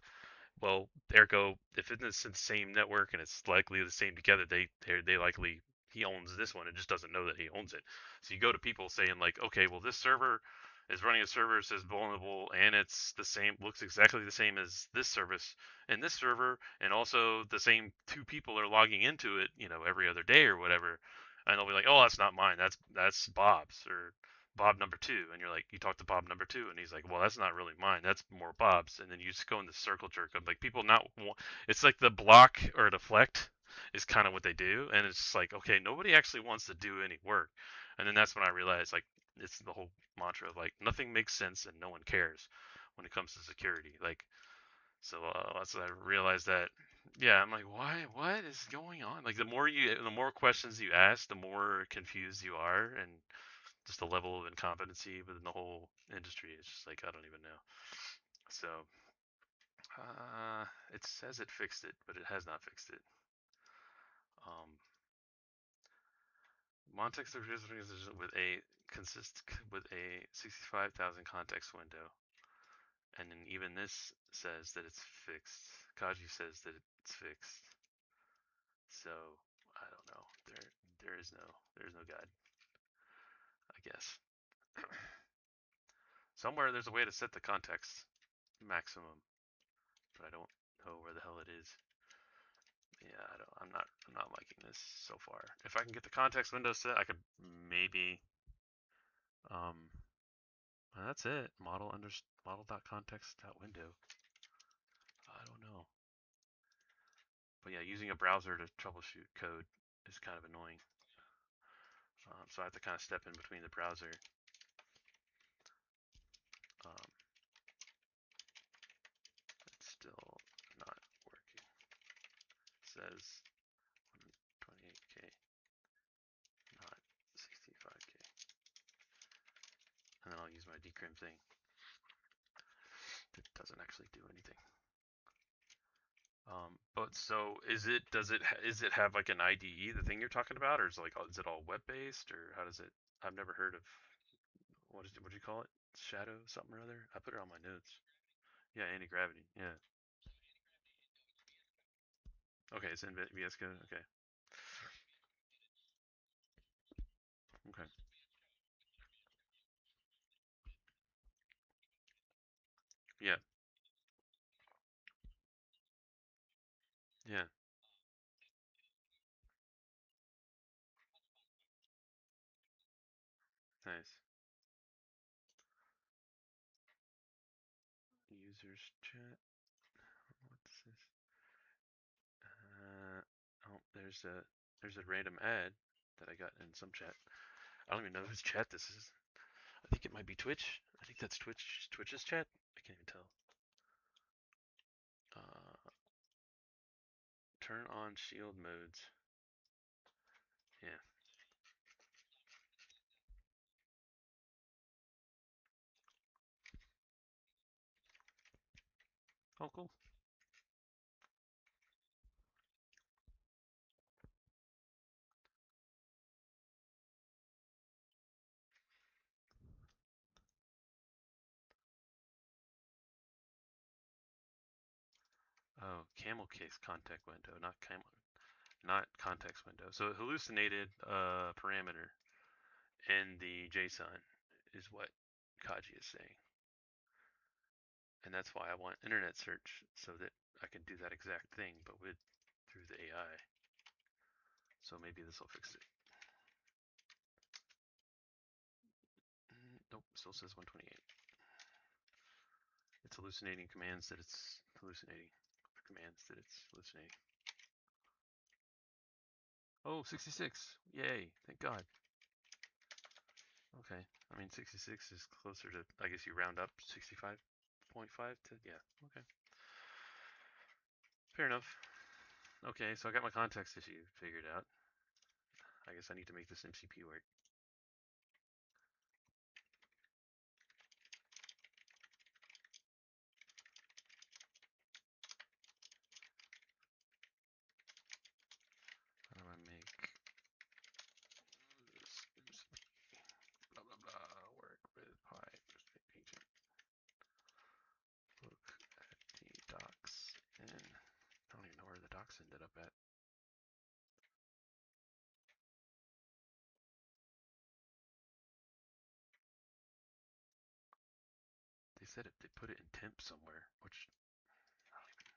Well, ergo, if it's in the same network and it's likely the same together, they likely he owns this one and just doesn't know that he owns it. So you go to people saying like, okay, well, this server is running a server that says vulnerable, and it's the same, looks exactly the same as this service and this server, and also the same two people are logging into it, every other day or whatever. And they'll be like, oh, that's not mine. That's Bob's, or Bob number two. And you're like, you talk to Bob number two, and he's like, well, that's not really mine. That's more Bob's. And then you just go in the circle jerk of like people not. It's like the block or deflect is kind of what they do, and it's just like, okay, nobody actually wants to do any work. And then that's when I realized like it's the whole mantra of like nothing makes sense and no one cares when it comes to security. Like, so that's when I realized that. Yeah, I'm like, why? What is going on? Like, the more questions you ask, the more confused you are, and just the level of incompetency within the whole industry is just like, I don't even know. So it says it fixed it, but it has not fixed it. Montex with a consist with a 65,000 context window, and then even this says that it's fixed. Kaji says that it's fixed. So I don't know. There's no guide, I guess. Somewhere there's a way to set the context maximum, but I don't know where the hell it is. Yeah, I'm not liking this so far. If I can get the context window set, I could maybe that's it. Model.context.window. I don't know. But yeah, using a browser to troubleshoot code is kind of annoying. So I have to kind of step in between the browser. It's still not working. It says 28K, not 65K. And then I'll use my decrim thing. It doesn't actually do anything. But so is it have like an IDE, the thing you're talking about, or is it all web based, or how does it? I've never heard of what do you call it? Shadow something or other. I put it on my notes. Yeah, anti gravity. Yeah. Okay, it's in VS Code. Okay. Okay. Yeah. Yeah. Nice. Users chat. What's this? Oh, there's a random ad that I got in some chat. I don't even know whose chat this is. I think it might be Twitch. I think that's Twitch's chat. I can't even tell. Turn on shield modes. Yeah. Oh, cool. Oh, camel case context window, not context window. So hallucinated parameter in the JSON is what Kaji is saying. And that's why I want internet search, so that I can do that exact thing, but through the AI. So maybe this will fix it. Nope, still says 128. It's hallucinating commands that it's hallucinating. Commands that it's hallucinating. Oh, 66. Yay, thank God. Okay, I mean 66 is closer to, I guess you round up 65.5 to, yeah, okay. Fair enough. Okay, so I got my context issue figured out. I guess I need to make this MCP work. How do I make this MCP blah blah blah work with Pi agent? Look at the docs and I don't even know where the docs ended up at. They said they put it in temp somewhere, which I don't even.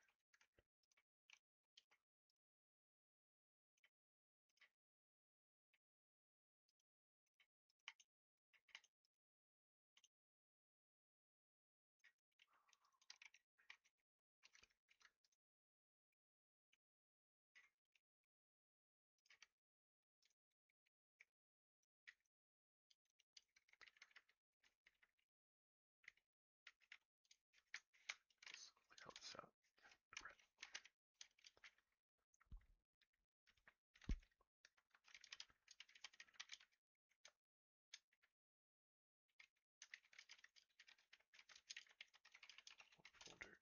Let me help this out. Folder.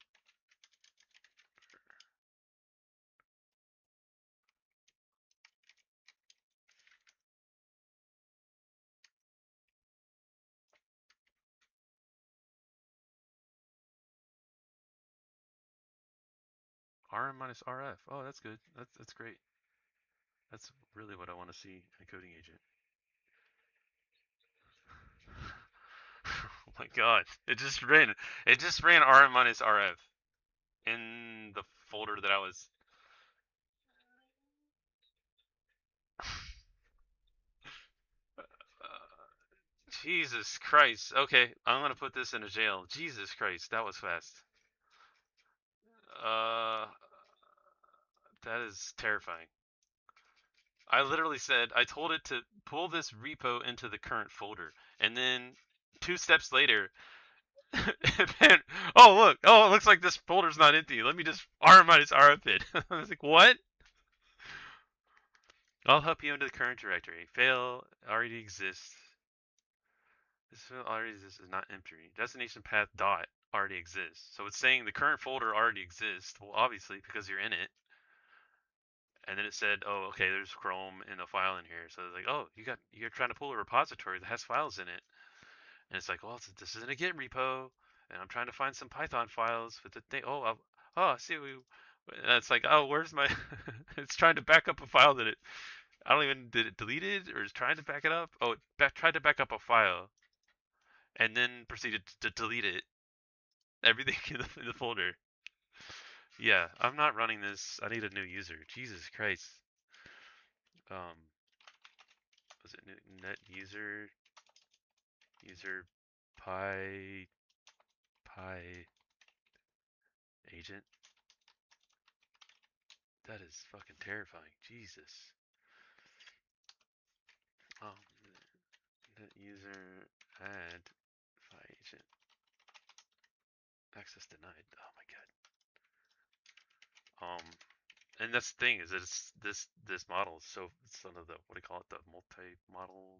RM minus RF. Oh, that's good. That's great. That's really what I want to see in a coding agent. Oh my God! It just ran RM minus RF in the folder that I was. Jesus Christ. Okay, I'm gonna put this in a jail. Jesus Christ, that was fast. Uh, that is terrifying. I literally said, I told it to pull this repo into the current folder, and then 2 steps later, oh look, oh it looks like this folder's not empty. Let me just RF it. I was like, what? I'll help you into the current directory. Fail already exists. This file already exists is not empty. Destination path dot already exists. So it's saying the current folder already exists. Well, obviously because you're in it. And then it said, oh, okay, there's Chrome in a file in here. So it's like, oh, you're trying to pull a repository that has files in it. And it's like, well, this isn't a Git repo, and I'm trying to find some Python files with the thing. Oh, I see. And it's like, oh, where's my? It's trying to back up a file that I don't even did it deleted or is trying to back it up. Oh, it tried to back up a file, and then proceeded to delete it. Everything in the folder. Yeah, I'm not running this. I need a new user. Jesus Christ. Was it net user pi agent? That is fucking terrifying. Jesus. Net user add pi agent. Access denied. Oh my god. And that's the thing is that it's this model. So it's one of the what do you call it? The multi-model,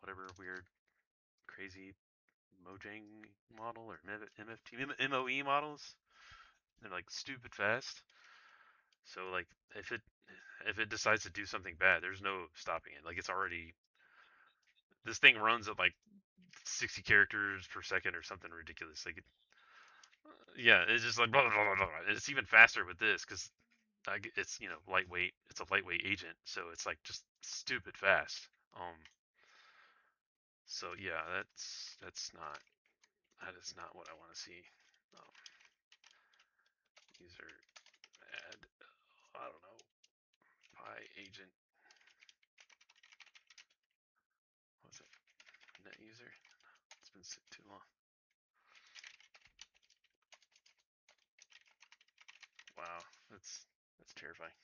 whatever weird, crazy Mojang model or MFT MOE models. They're like stupid fast. So like if it decides to do something bad, there's no stopping it. Like it's already this thing runs at like 60 characters per second or something ridiculous. Like yeah, it's just like blah, blah, blah, blah, blah. It's even faster with this because it's lightweight. It's a lightweight agent, so it's like just stupid fast. So yeah, that is not what I want to see. User add, I don't know, Pi agent. What was it? Net user? It's been too long. Wow, that's terrifying.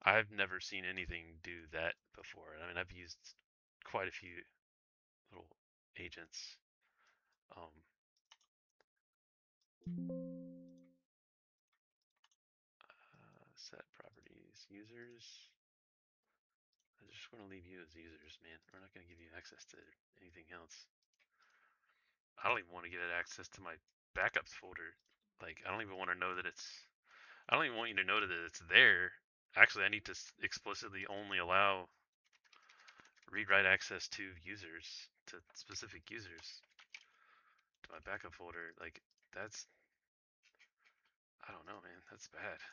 I've never seen anything do that before. I mean, I've used quite a few little agents. Set properties, users. I just want to leave you as users, man. We're not going to give you access to anything else. I don't even want to get access to my backups folder. Like, I don't even want to know that it's. I don't even want you to know that it's there. Actually, I need to explicitly only allow read-write access to users, to specific users, to my backup folder. Like, that's. I don't know, man. That's bad.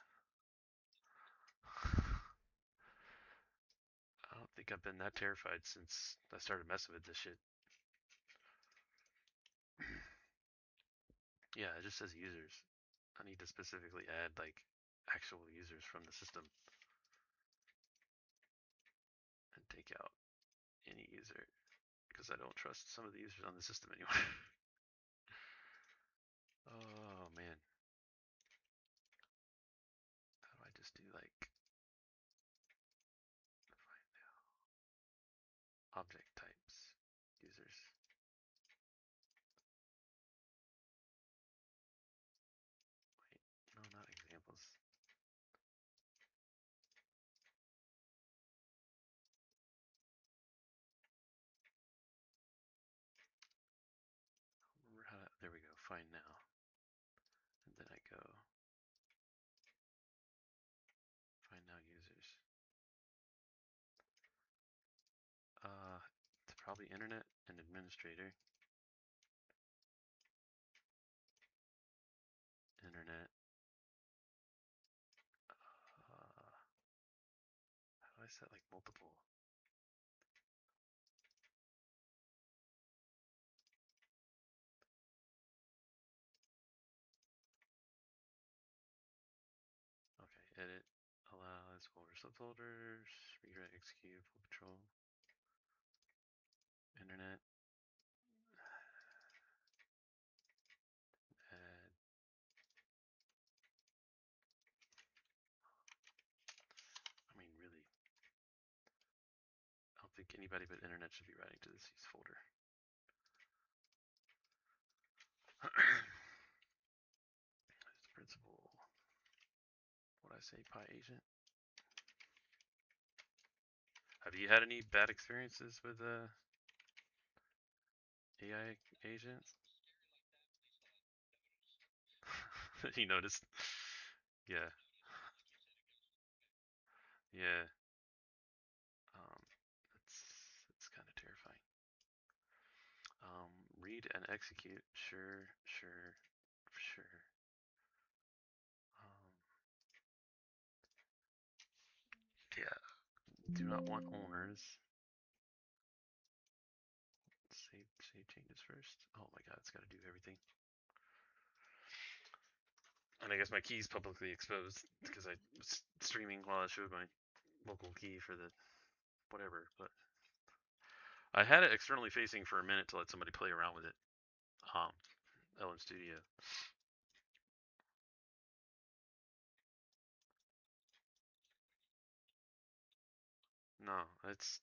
I don't think I've been that terrified since I started messing with this shit. Yeah, it just says users. I need to specifically add like actual users from the system and take out any user because I don't trust some of the users on the system anymore. Oh man. How do I just do like find object types users? Wait, no, not examples. Remember how to, there we go, find now. And then I go find now users. It's probably internet and administrator. Internet. How do I set like multiple? Okay, edit, allows folder subfolders, redirect, execute, full control, internet, add. I mean, really, I don't think anybody but internet should be writing to this use folder. There's the principal. What I say, Pi agent. Have you had any bad experiences with AI agents? You noticed? Yeah, yeah. It's kind of terrifying. Read and execute. Sure, sure, sure. Yeah. Do not want owners. Save changes first. Oh my god, it's got to do everything. And I guess my key's publicly exposed because I was streaming while I showed my local key for the whatever. But I had it externally facing for a minute to let somebody play around with it. LM Studio. No, it's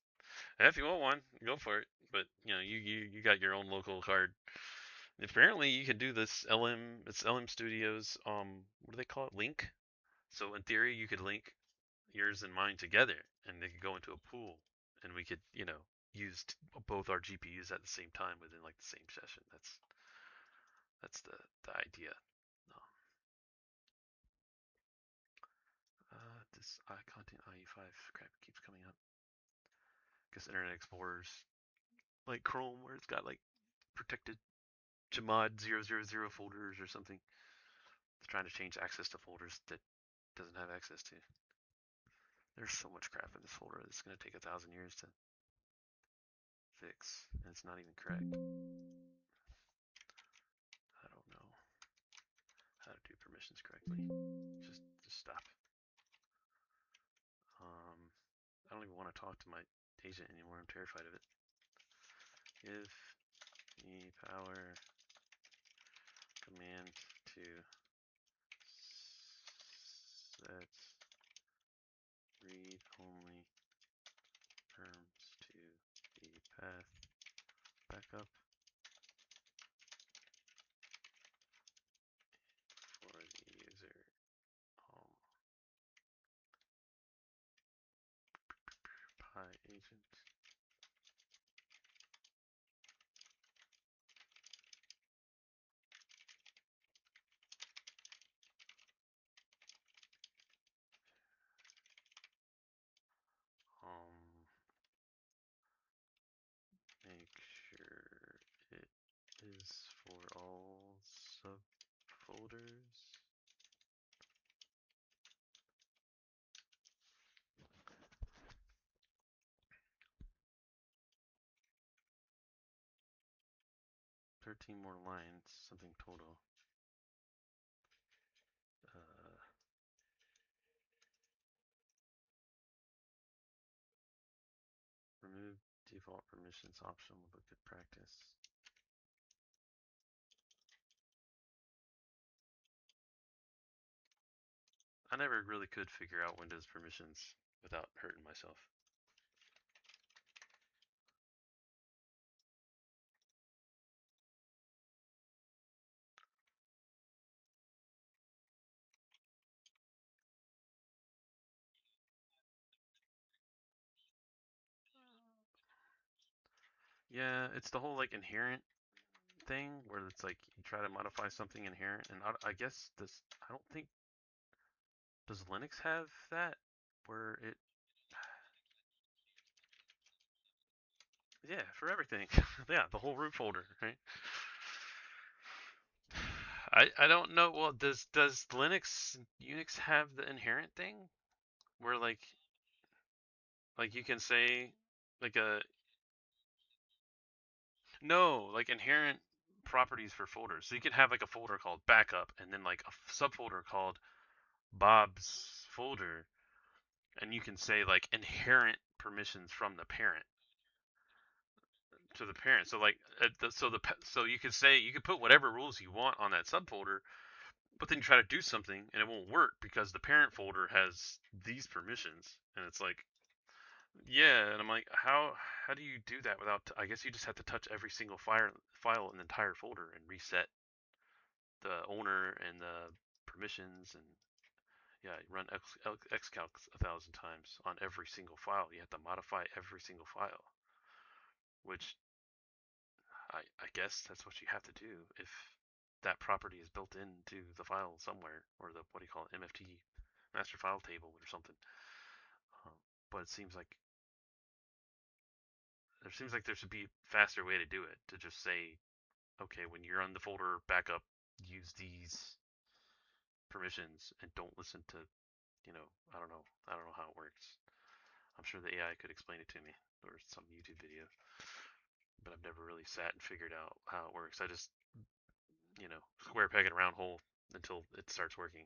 if you want one, go for it. But you know, you got your own local card. Apparently, you can do this LM. It's LM Studios. What do they call it? Link. So in theory, you could link yours and mine together, and they could go into a pool, and we could, you know, use both our GPUs at the same time within like the same session. That's the idea. This content IE5 crap keeps coming up. Guess Internet Explorer's like Chrome, where it's got like protected Chmod 000 folders or something. It's trying to change access to folders that doesn't have access to. There's so much crap in this folder. It's going to take 1,000 years to fix, and it's not even correct. permissions correctly. Just stop. I don't even want to talk to my agent anymore. I'm terrified of it. Give me power command to set read-only terms to the path backup for the user. Pi agent. Make sure it is for all subfolders. $13 more lines, something total. Remove default permissions optional, but good practice. I never really could figure out Windows permissions without hurting myself. Yeah, it's the whole like inherent thing where it's like you try to modify something inherent, and I guess this, I don't think, does Linux have that where it, yeah, for everything. Yeah, the whole root folder, right? I don't know. Well, does Linux Unix have the inherent thing where like you can say like a no, like inherent properties for folders. So you could have like a folder called backup and then like a subfolder called Bob's folder, and you can say like inherent permissions from the parent to the parent. So like so you could say you could put whatever rules you want on that subfolder, but then you try to do something and it won't work because the parent folder has these permissions, and it's like, yeah, and I'm like, how do you do that without? I guess you just have to touch every single file in the entire folder and reset the owner and the permissions, and yeah, you run xcalc 1,000 times on every single file. You have to modify every single file, which I guess that's what you have to do if that property is built into the file somewhere, or the, what do you call it, MFT, master file table or something. Um, but it seems like there should be a faster way to do it, to just say, okay, when you're on the folder backup, use these permissions and don't listen to, I don't know. I don't know how it works. I'm sure the AI could explain it to me or some YouTube video, but I've never really sat and figured out how it works. I just, square peg in a round hole until it starts working.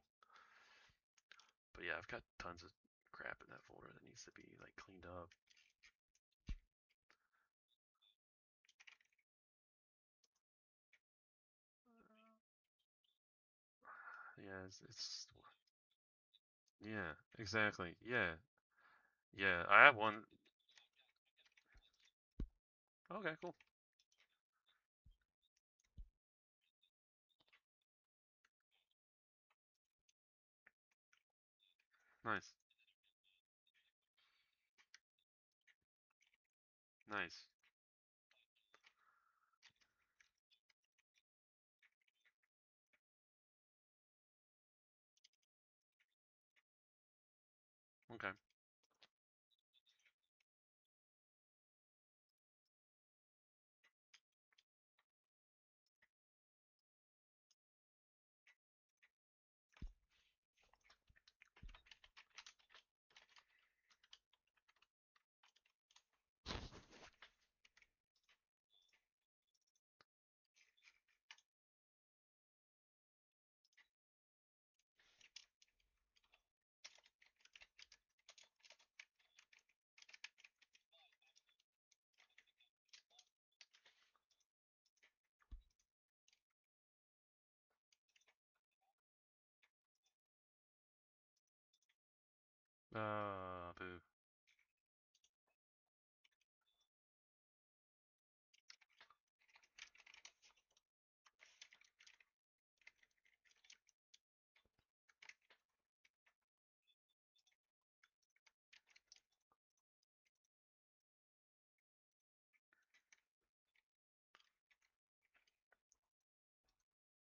But yeah, I've got tons of crap in that folder that needs to be like cleaned up. Yeah, yeah, exactly. Yeah, I have one. Okay, cool. Nice. Nice. Okay. Boo.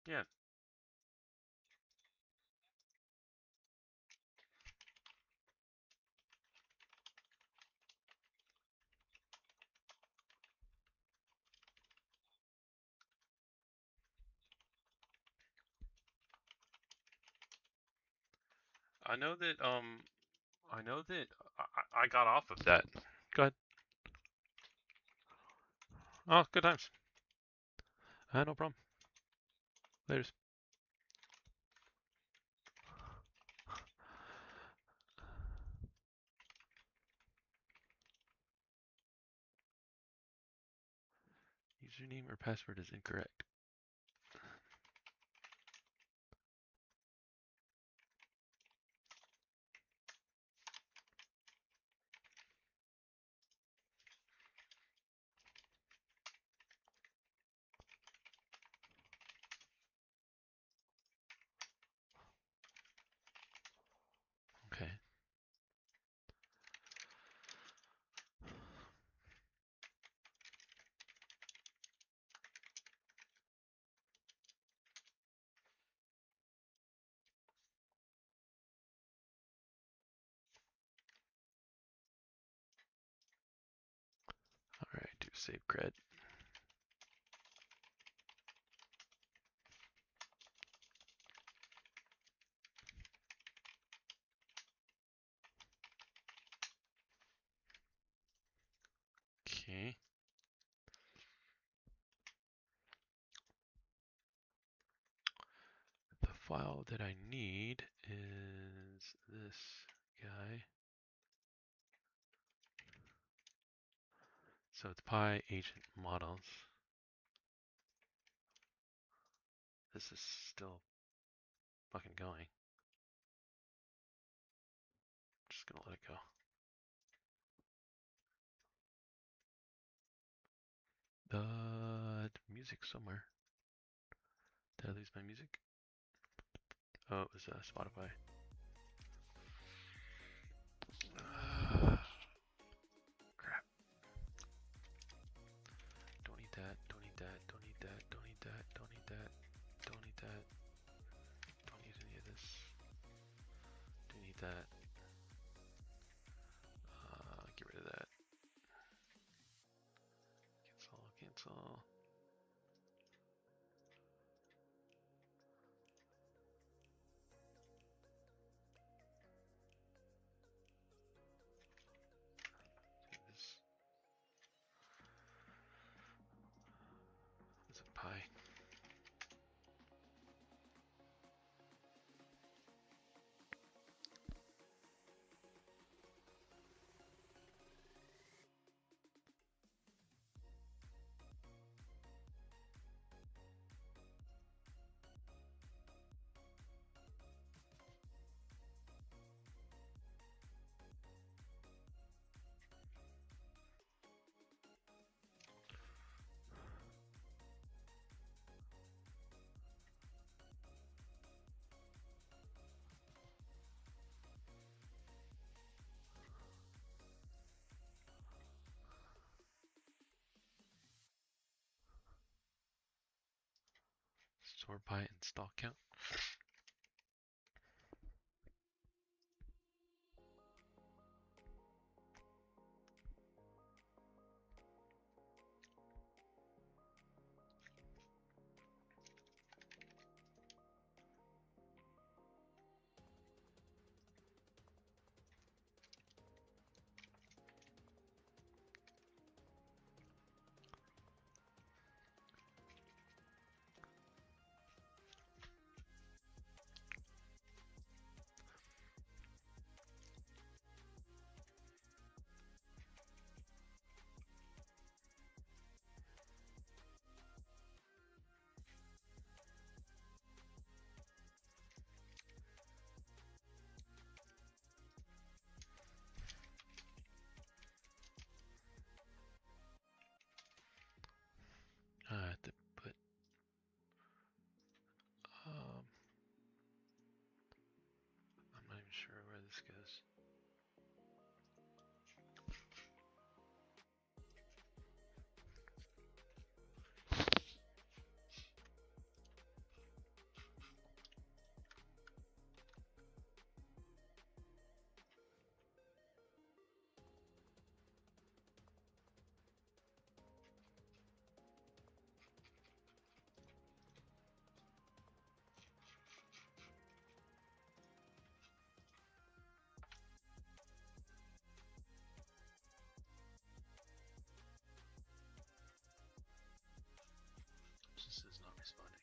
Yeah. I know that I got off of that. Go ahead. Oh, good times. No problem. Laters. Username or password is incorrect. Okay. Alright, do save cred. Okay. The file that I need is this guy. So it's Pi agent models. This is still fucking going. Just gonna let it go. The music somewhere. Did I lose my music? Oh, it was Spotify. Crap. Don't need that, don't need that, don't need that, don't need that, don't need that, don't need that. Don't need any of this. Do need that. Get rid of that. Cancel, cancel. This is a pie. Store by install count. this goes. This is not responding.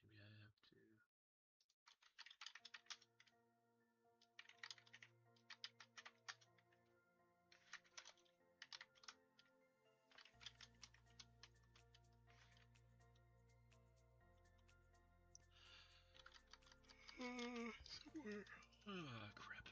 Maybe I have to. Somewhere. Ah, crap.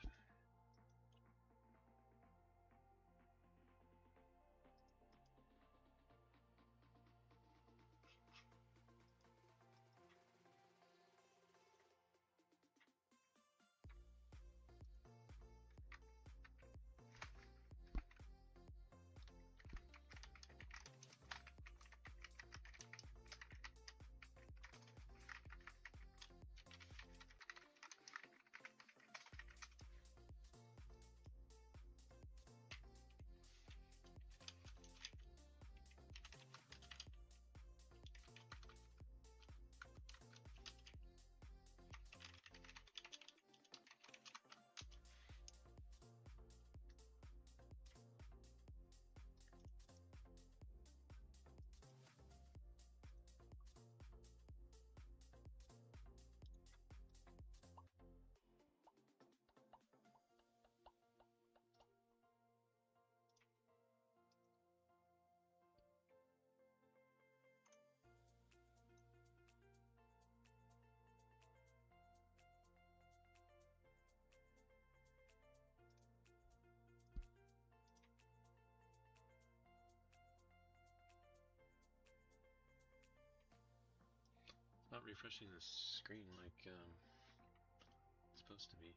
Not refreshing the screen like it's supposed to be.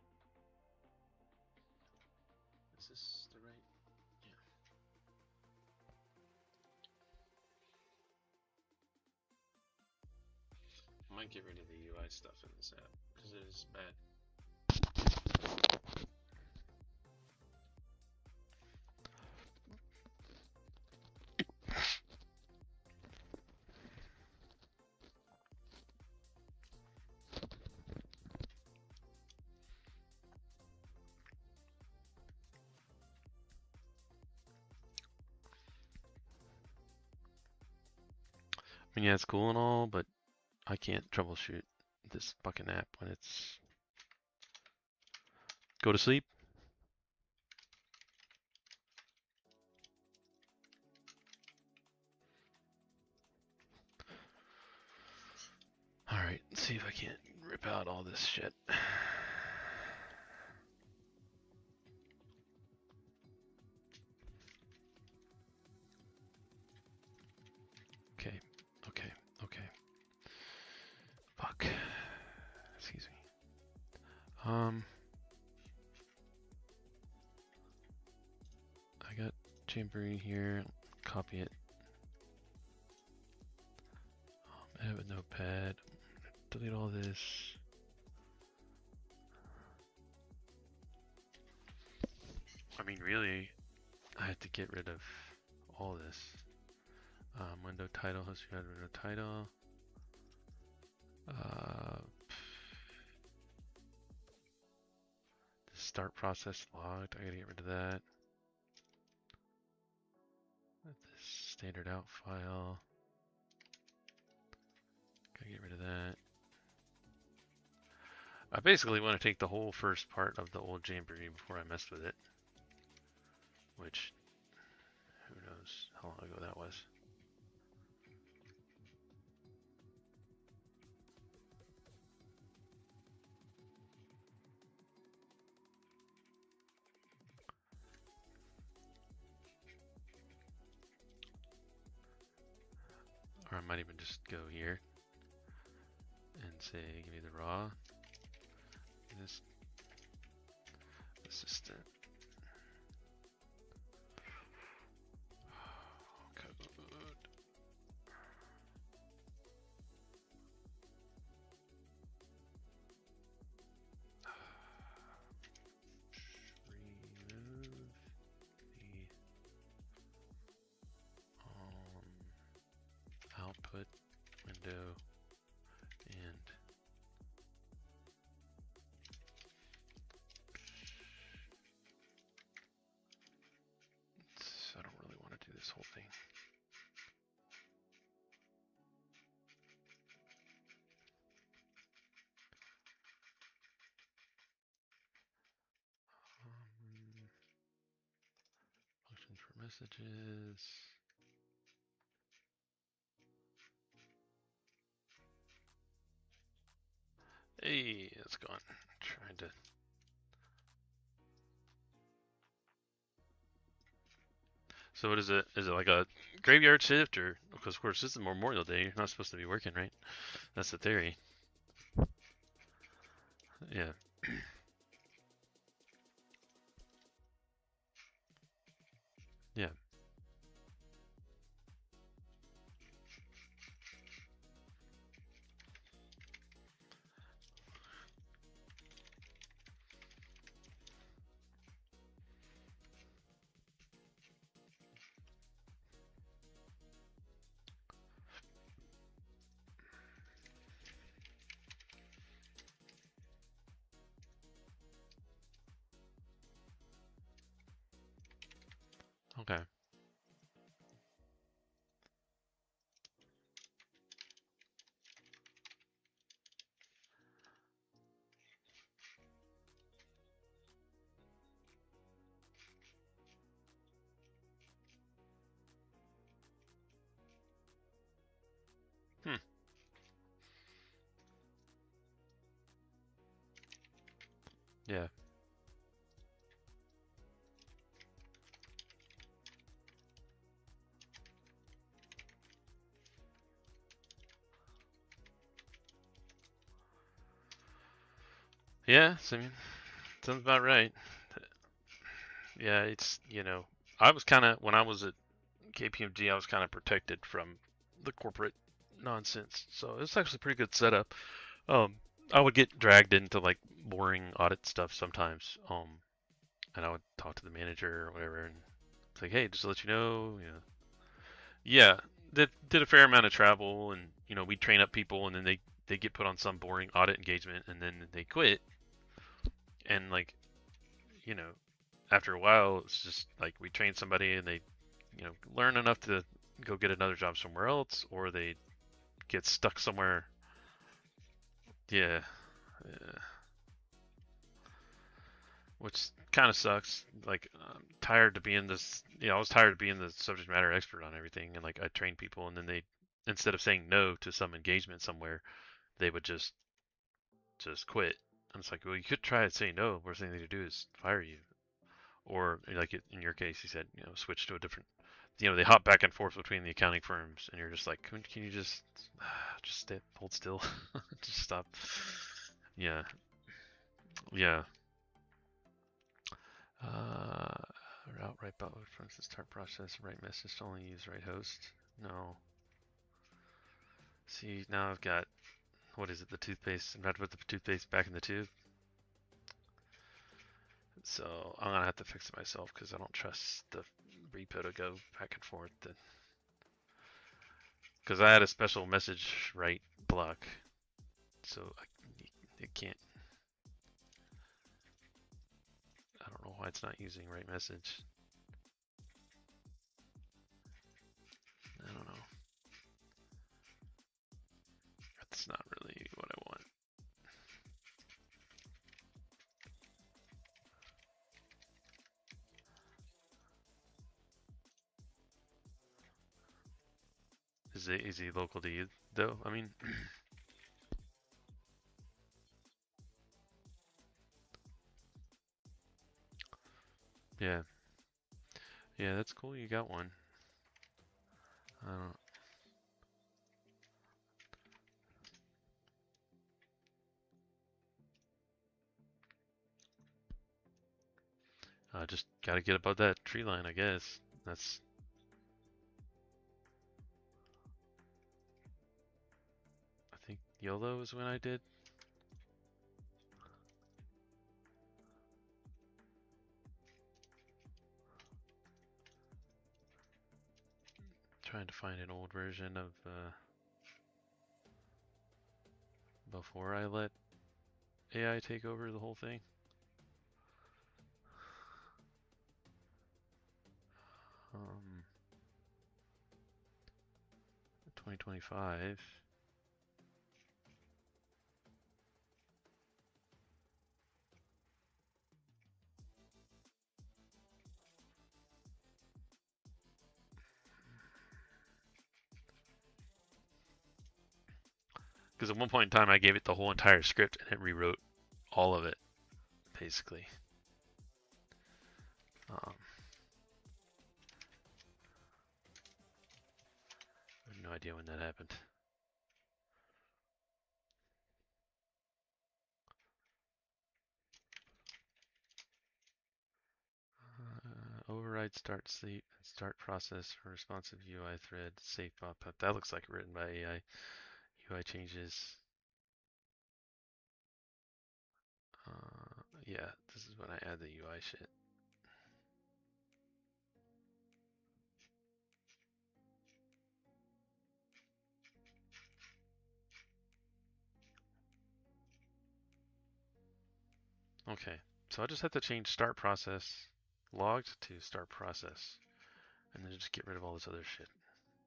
Is this the right? Yeah. I might get rid of the UI stuff in this app because it is bad. I mean, yeah, it's cool and all, but I can't troubleshoot this fucking app when it's go to sleep. Alright, let's see if I can't rip out all this shit. Okay, okay, okay. Fuck. Excuse me. I got Jamboree here. Copy it. I have a notepad. Delete all this. I mean, really, I have to get rid of all this. Window title, host window title. The start process logged. I gotta get rid of that. This standard out file. Gotta get rid of that. I basically want to take the whole first part of the old Jamboree before I mess with it. Which, who knows how long ago that was. Or I might even just go here and say, give me the raw. This assistant. Code. Remove the output window and I don't really want to do this whole thing. Function for messages. Hey, it's gone. Trying to. So what is it? Is it like a graveyard shift, or because of course this is Memorial Day, you're not supposed to be working, right? That's the theory. Yeah. Yeah. Okay. Hmm. Yeah. Yeah. So, I mean, sounds about right. Yeah. It's I was kind of when I was at KPMG, I was kind of protected from the corporate nonsense. So it's actually a pretty good setup. I would get dragged into like boring audit stuff sometimes. And I would talk to the manager or whatever, and it's like, hey, just to let you know, yeah, did a fair amount of travel, and we train up people, and then they get put on some boring audit engagement, and then they quit, and like, you know, after a while, it's just like we train somebody, and they, learn enough to go get another job somewhere else, or they get stuck somewhere. Yeah, yeah. Which kind of sucks. Like, I'm tired to being this. I was tired of being the subject matter expert on everything, and like I train people, and then they, instead of saying no to some engagement somewhere, they would just quit. And it's like, well, you could try to say no. Worst thing they could do is fire you, or like in your case, you said, switch to a different. They hop back and forth between the accounting firms, and you're just like, can you just hold still, just stop. Yeah, yeah. Uh, route right button from the start process, right message to only use right host. No. See, now I've got, what is it, the toothpaste. I'm going to have to put the toothpaste back in the tube. So I'm going to have to fix it myself because I don't trust the repo to go back and forth. Because I had a special message write block. So it can't, I don't know why it's not using right message. I don't know. That's not really what I want. Is he local to you though? I mean, yeah, yeah, that's cool. You got one. I don't. I just gotta get above that tree line, I guess. That's... I think YOLO is when I did. Trying to find an old version of before I let AI take over the whole thing. 2025. Because at one point in time, I gave it the whole entire script and it rewrote all of it, basically. I have no idea when that happened. Override start sleep and start process for responsive UI thread safe pop-up. That looks like written by AI. UI changes. Yeah, this is when I add the UI shit. Okay, so I just have to change start process logged to start process, and then just get rid of all this other shit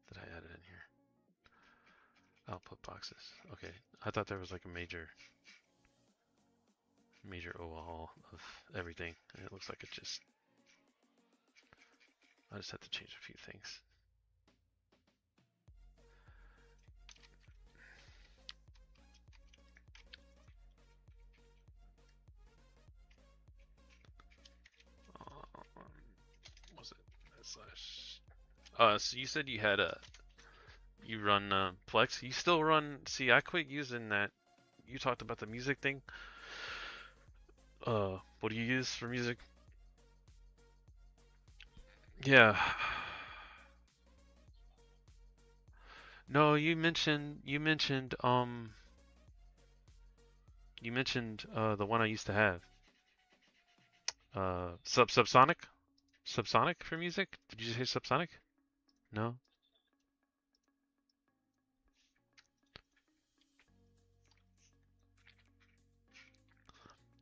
that I added in here. Output boxes. Okay, I thought there was like a major overhaul of everything, and it looks like it just... I just have to change a few things. Was it slash? So you said you had you run Plex. You still run? See, I quit using that. You talked about the music thing. What do you use for music? Yeah. No, you mentioned the one I used to have. Subsonic? Subsonic for music? Did you say Subsonic? No?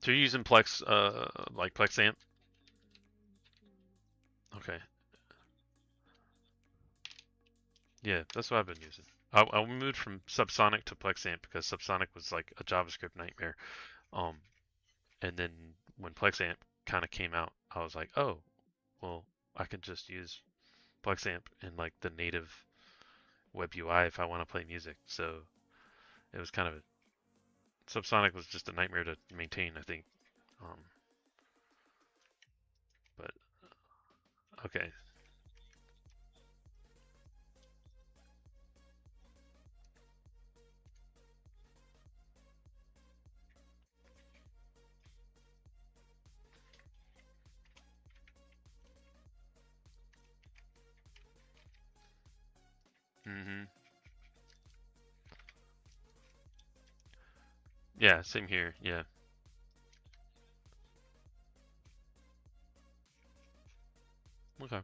So you're using Plex, like Plex Amp? Okay. Yeah, that's what I've been using. I moved from Subsonic to Plex Amp because Subsonic was like a JavaScript nightmare. And then when Plex Amp kind of came out, I was like, oh, well, I can just use Plex Amp in like the native web UI if I want to play music. So it was kind of Subsonic was just a nightmare to maintain, I think. But okay. Yeah, same here. Yeah. Okay.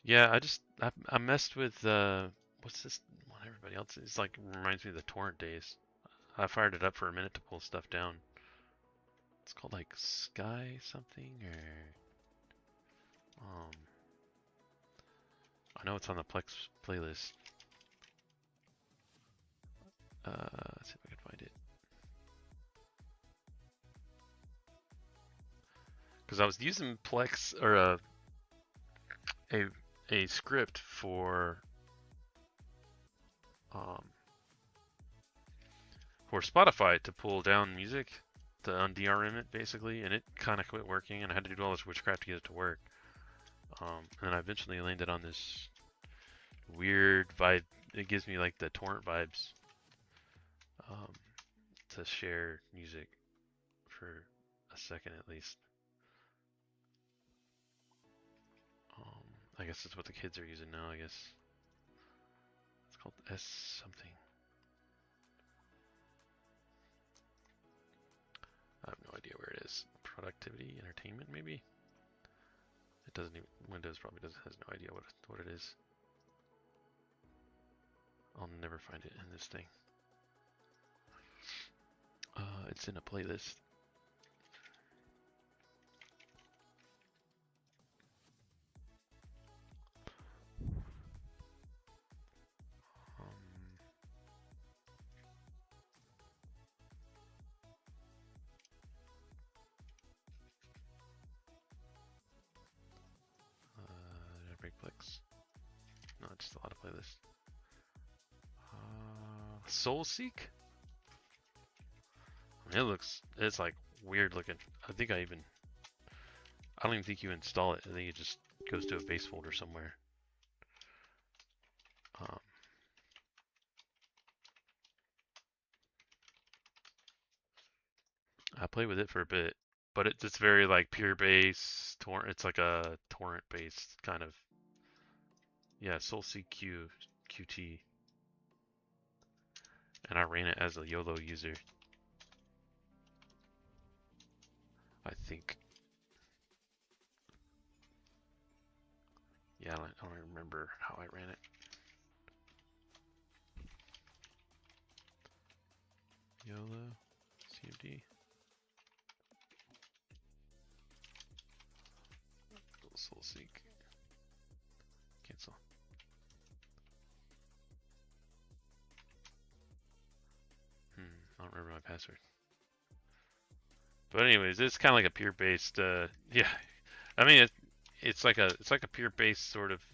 Yeah, I messed with what's this one everybody else is like reminds me of the torrent days. I fired it up for a minute to pull stuff down. It's called like Sky something or I know it's on the Plex playlist. Let's see if I can find it. Because I was using Plex or a script for for Spotify to pull down music, to DRM it basically, and it kind of quit working, and I had to do all this witchcraft to get it to work. And I eventually landed on this weird vibe. It gives me like the torrent vibes to share music for a second at least. I guess that's what the kids are using now, I guess. It's called S something. I have no idea where it is. Productivity, entertainment, maybe? It doesn't even, Windows probably has no idea what it is. I'll never find it in this thing. It's in a playlist. Did I break Plex? No, it's just a lot of playlists. Soulseek? I mean, it's like weird looking. I don't even think you install it. I think it just goes to a base folder somewhere. I played with it for a bit, but it's very like pure base torrent. It's like a torrent based kind of. Yeah, Soulseek QT. And I ran it as a YOLO user. I think. Yeah, I don't remember how I ran it. YOLO, CMD. Soulseek. Cancel. I don't remember my password. But anyways, it's kind of like a pure based. Yeah, I mean it's like a pure based sort of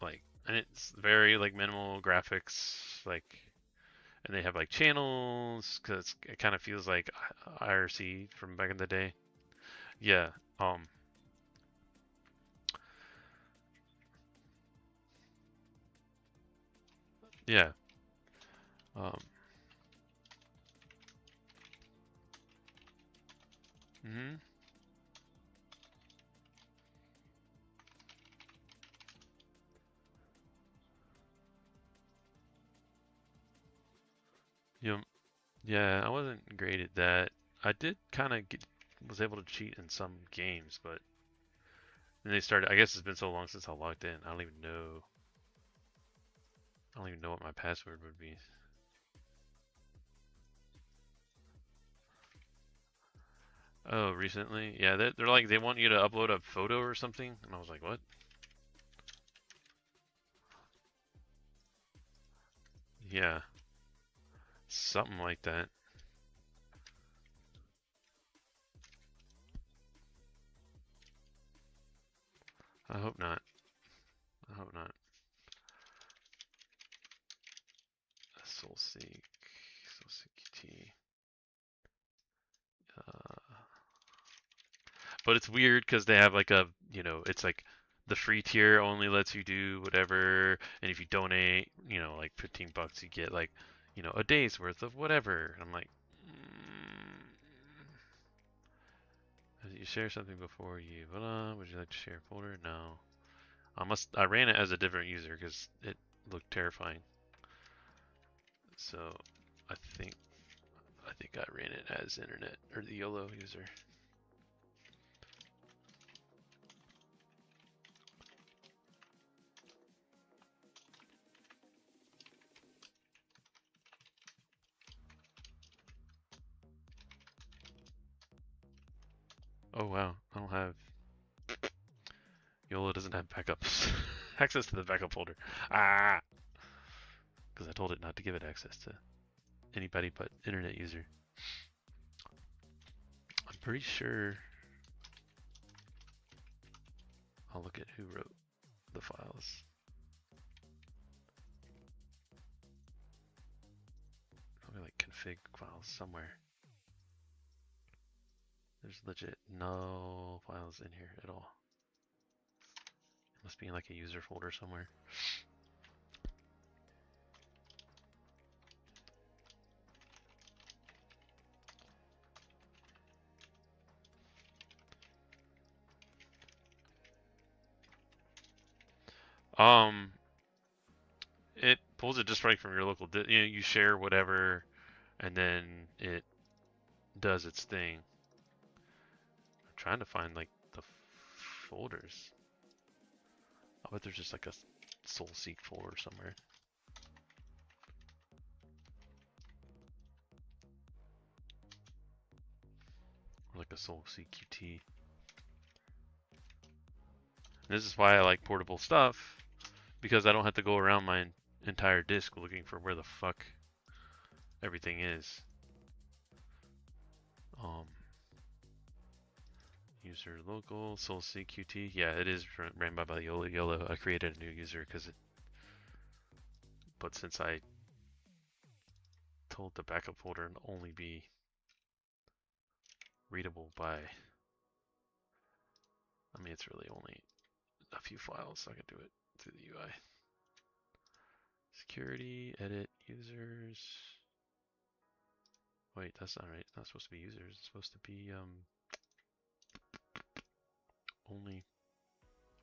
like, and it's very like minimal graphics, like, and they have like channels because it kind of feels like IRC from back in the day. Yeah. Yeah. Yeah, I wasn't great at that. I did kind of was able to cheat in some games, but then they started. I guess it's been so long since I logged in. I don't even know what my password would be. Oh, recently? Yeah, they're like, they want you to upload a photo or something, and I was like, what? Yeah, something like that. I hope not. I hope not. Soulseek QT. But it's weird because they have like a, it's like the free tier only lets you do whatever, and if you donate, like $15, you get like, a day's worth of whatever. And I'm like, you share something before you, would you like to share a folder? No. I ran it as a different user because it looked terrifying. So I think I ran it as internet or the YOLO user. Oh wow, I don't have. YOLO doesn't have backups. Access to the backup folder. Ah! Because I told it not to give it access to anybody but internet user. I'm pretty sure. I'll look at who wrote the files. config files somewhere. There's legit no files in here at all. It must be in like a user folder somewhere. It pulls it just right from your local. You share whatever, and then it does its thing. I'm trying to find like the folders. I bet there's just like a SoulSeek folder somewhere. Or like a SoulSeek Qt. And this is why I like portable stuff, because I don't have to go around my entire disk looking for where the fuck everything is. User local SoulSeek Qt. Yeah, it is ran by YOLO. I created a new user because it. But since I told the backup folder to only be readable by. I mean, it's really only a few files, so I can do it through the UI. Security, edit, users. Wait, that's not right. It's not supposed to be users. It's supposed to be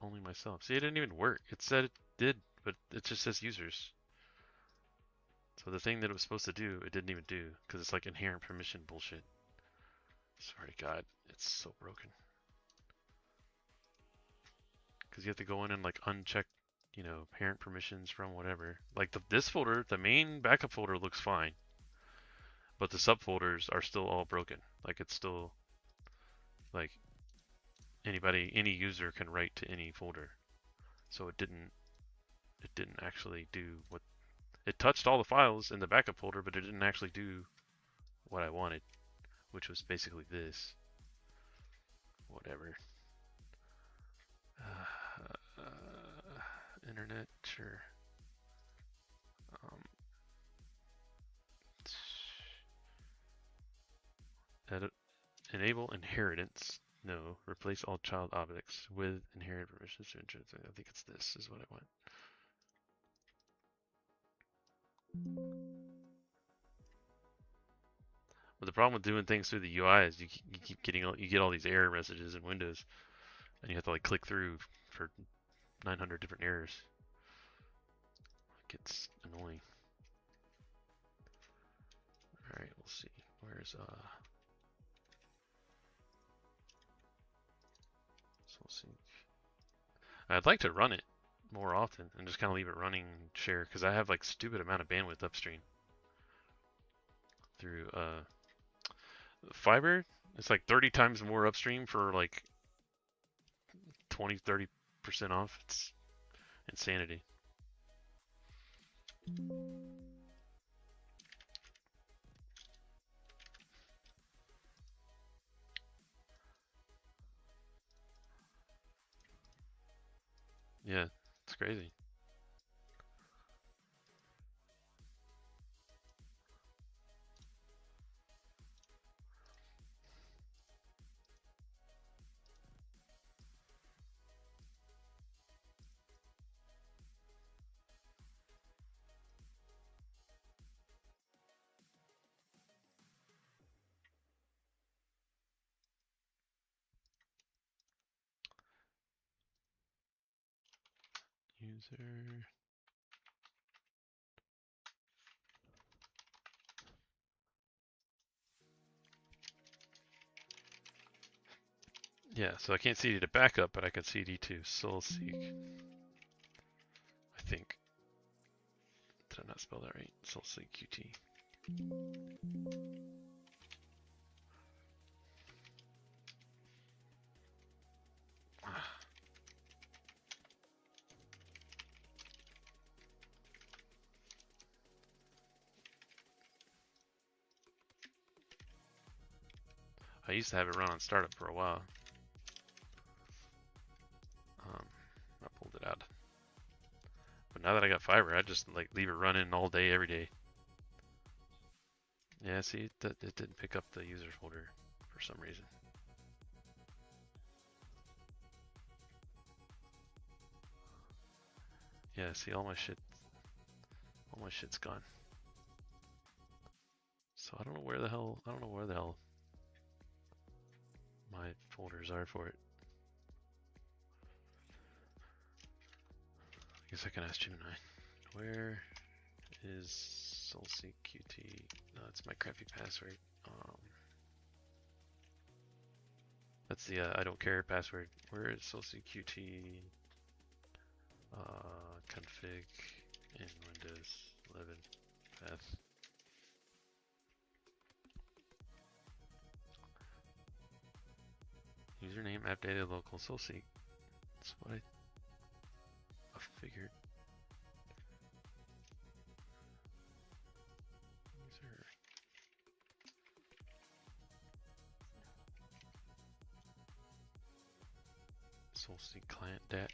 only myself. See, it didn't even work. It said it did, but it just says users. So the thing that it was supposed to do, it didn't even do, because it's like inherent permission bullshit. Swear to God, it's so broken. Because you have to go in and like uncheck, you know, parent permissions from whatever. Like this folder, the main backup folder looks fine, but the subfolders are still all broken. Like it's still like any user can write to any folder. So it didn't actually do what it touched all the files in the backup folder, but it didn't actually do what I wanted, which was basically this. Whatever. Internet, sure. Edit, enable inheritance. No, replace all child objects with inherent permissions. I think it's this is what I want. But the problem with doing things through the UI is you keep getting you get all these error messages in Windows, and you have to like click through for 900 different errors. It gets annoying. All right, we'll see. Where's SoulSeek? I'd like to run it more often and just kind of leave it running share, because I have like stupid amount of bandwidth upstream through fiber. It's like 30 times more upstream for like 20-30% off. It's insanity. Yeah, it's crazy. User. Yeah, so I can't CD to backup, but I can CD to SoulSeek. I think. Did I not spell that right? SoulSeek Qt. I used to have it run on startup for a while. I pulled it out. But now that I got fiber, I just like leave it running all day, every day. Yeah, see, that it didn't pick up the user folder for some reason. Yeah, see, all my shit's gone. So I don't know where the hell my folders are for it. I guess I can ask Gemini. Where is SoulSeek Qt? No, it's my crappy password. That's the I don't care password. Where is SoulSeek Qt config in Windows 11 path? Username app data local SoulSeek. That's what I figured. User. SoulSeek client dat.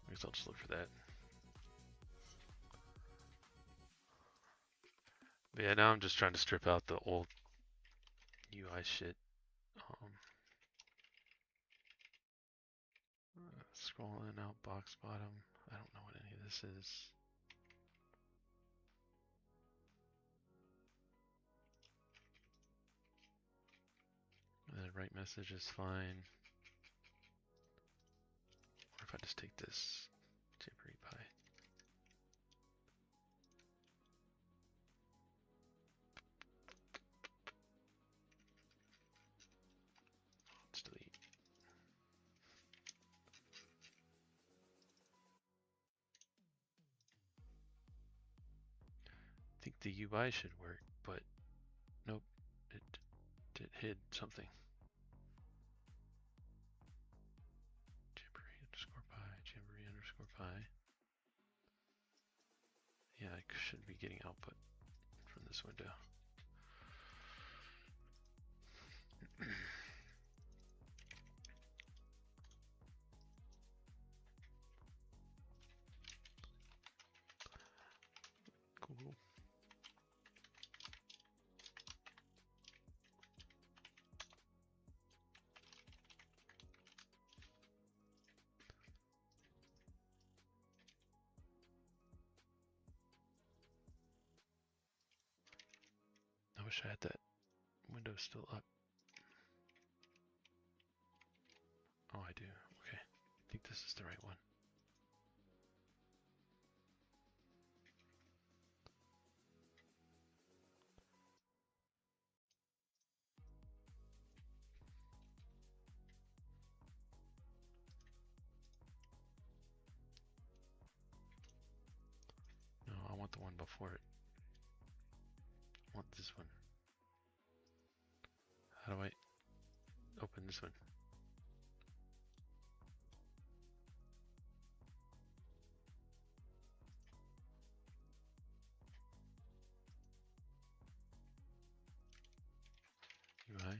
I guess I'll just look for that. But yeah, now I'm just trying to strip out the old UI shit. Scrolling out box bottom. I don't know what any of this is. The right message is fine. Or if I just take this Jibbery Pie. Let's delete. I think the UI should work, but nope, it hid something. Jamboree underscore pie, Jamboree underscore pie. Yeah, I should be getting output from this window. Cool. I wish I had that window still up. Oh, I do. Okay. I think this is the right one. No, I want the one before it. I want this one. How do I open this one? UI.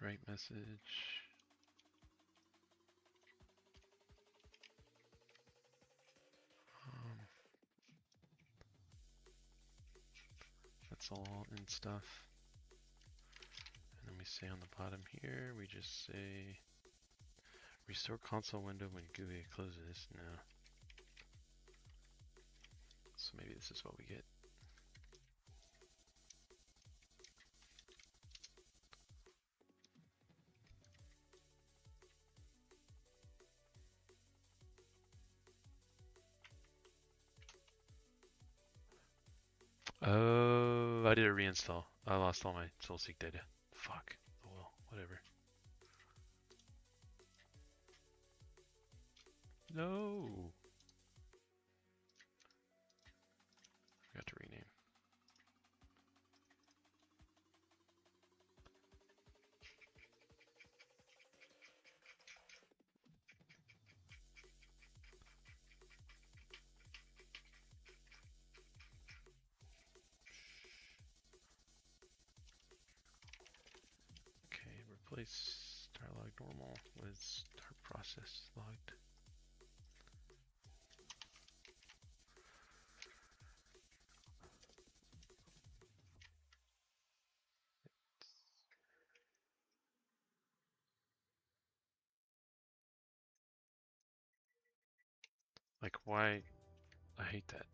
There's right message. That's all in stuff. And then we say on the bottom here, we just say restore console window when GUI closes. No. So maybe this is what we get. Oh, I did a reinstall. I lost all my SoulSeek data. Fuck. Oh well, whatever. No. replace start log normal with start process logged. Like, why? I hate that.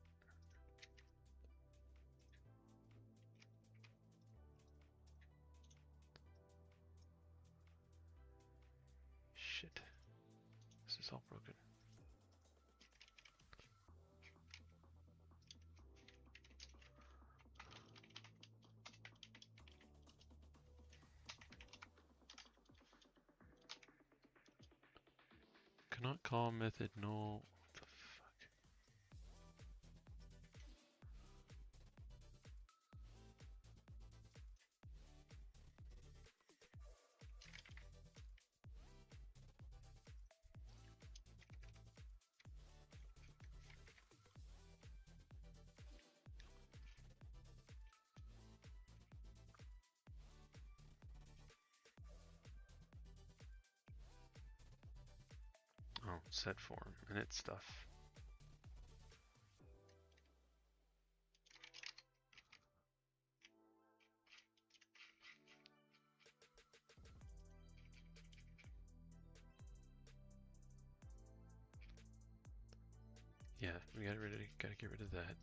Shit. This is all broken. Cannot call method null. What the fuck? Oh, set form and its stuff. Yeah, we gotta get rid of that.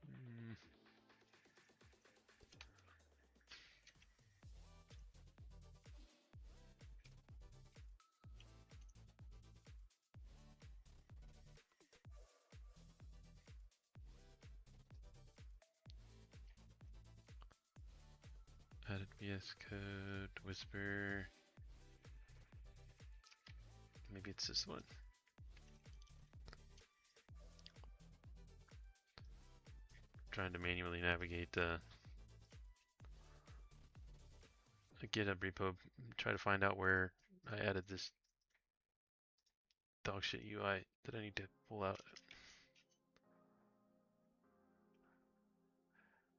Mm. Added VS Code, Whisper. Maybe it's this one. Trying to manually navigate the GitHub repo, try to find out where I added this dogshit UI that I need to pull out.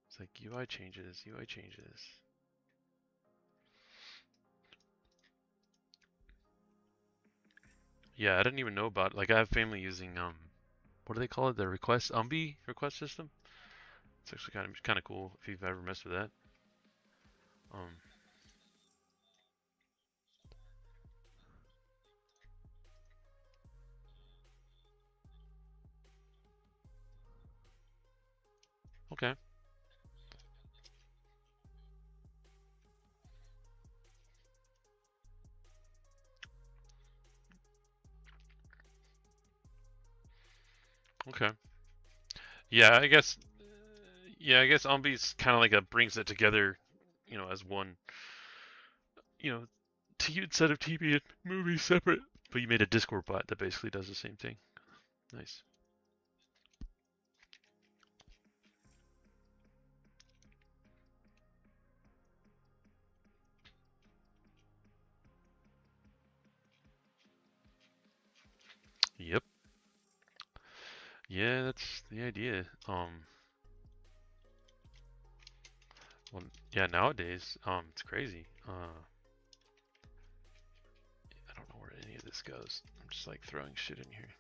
It's like UI changes, UI changes. Yeah, I didn't even know about, like, I have family using what do they call it? The request request system. It's actually kind of cool if you've ever messed with that. Okay. Okay. Yeah, I guess. Yeah, I guess Umbi's kind of like a brings it together, you know, as one. You know, instead of TV and movies separate, but you made a Discord bot that basically does the same thing. Nice. Yep. Yeah, that's the idea. Well, yeah, nowadays, it's crazy. I don't know where any of this goes. I'm just like throwing shit in here.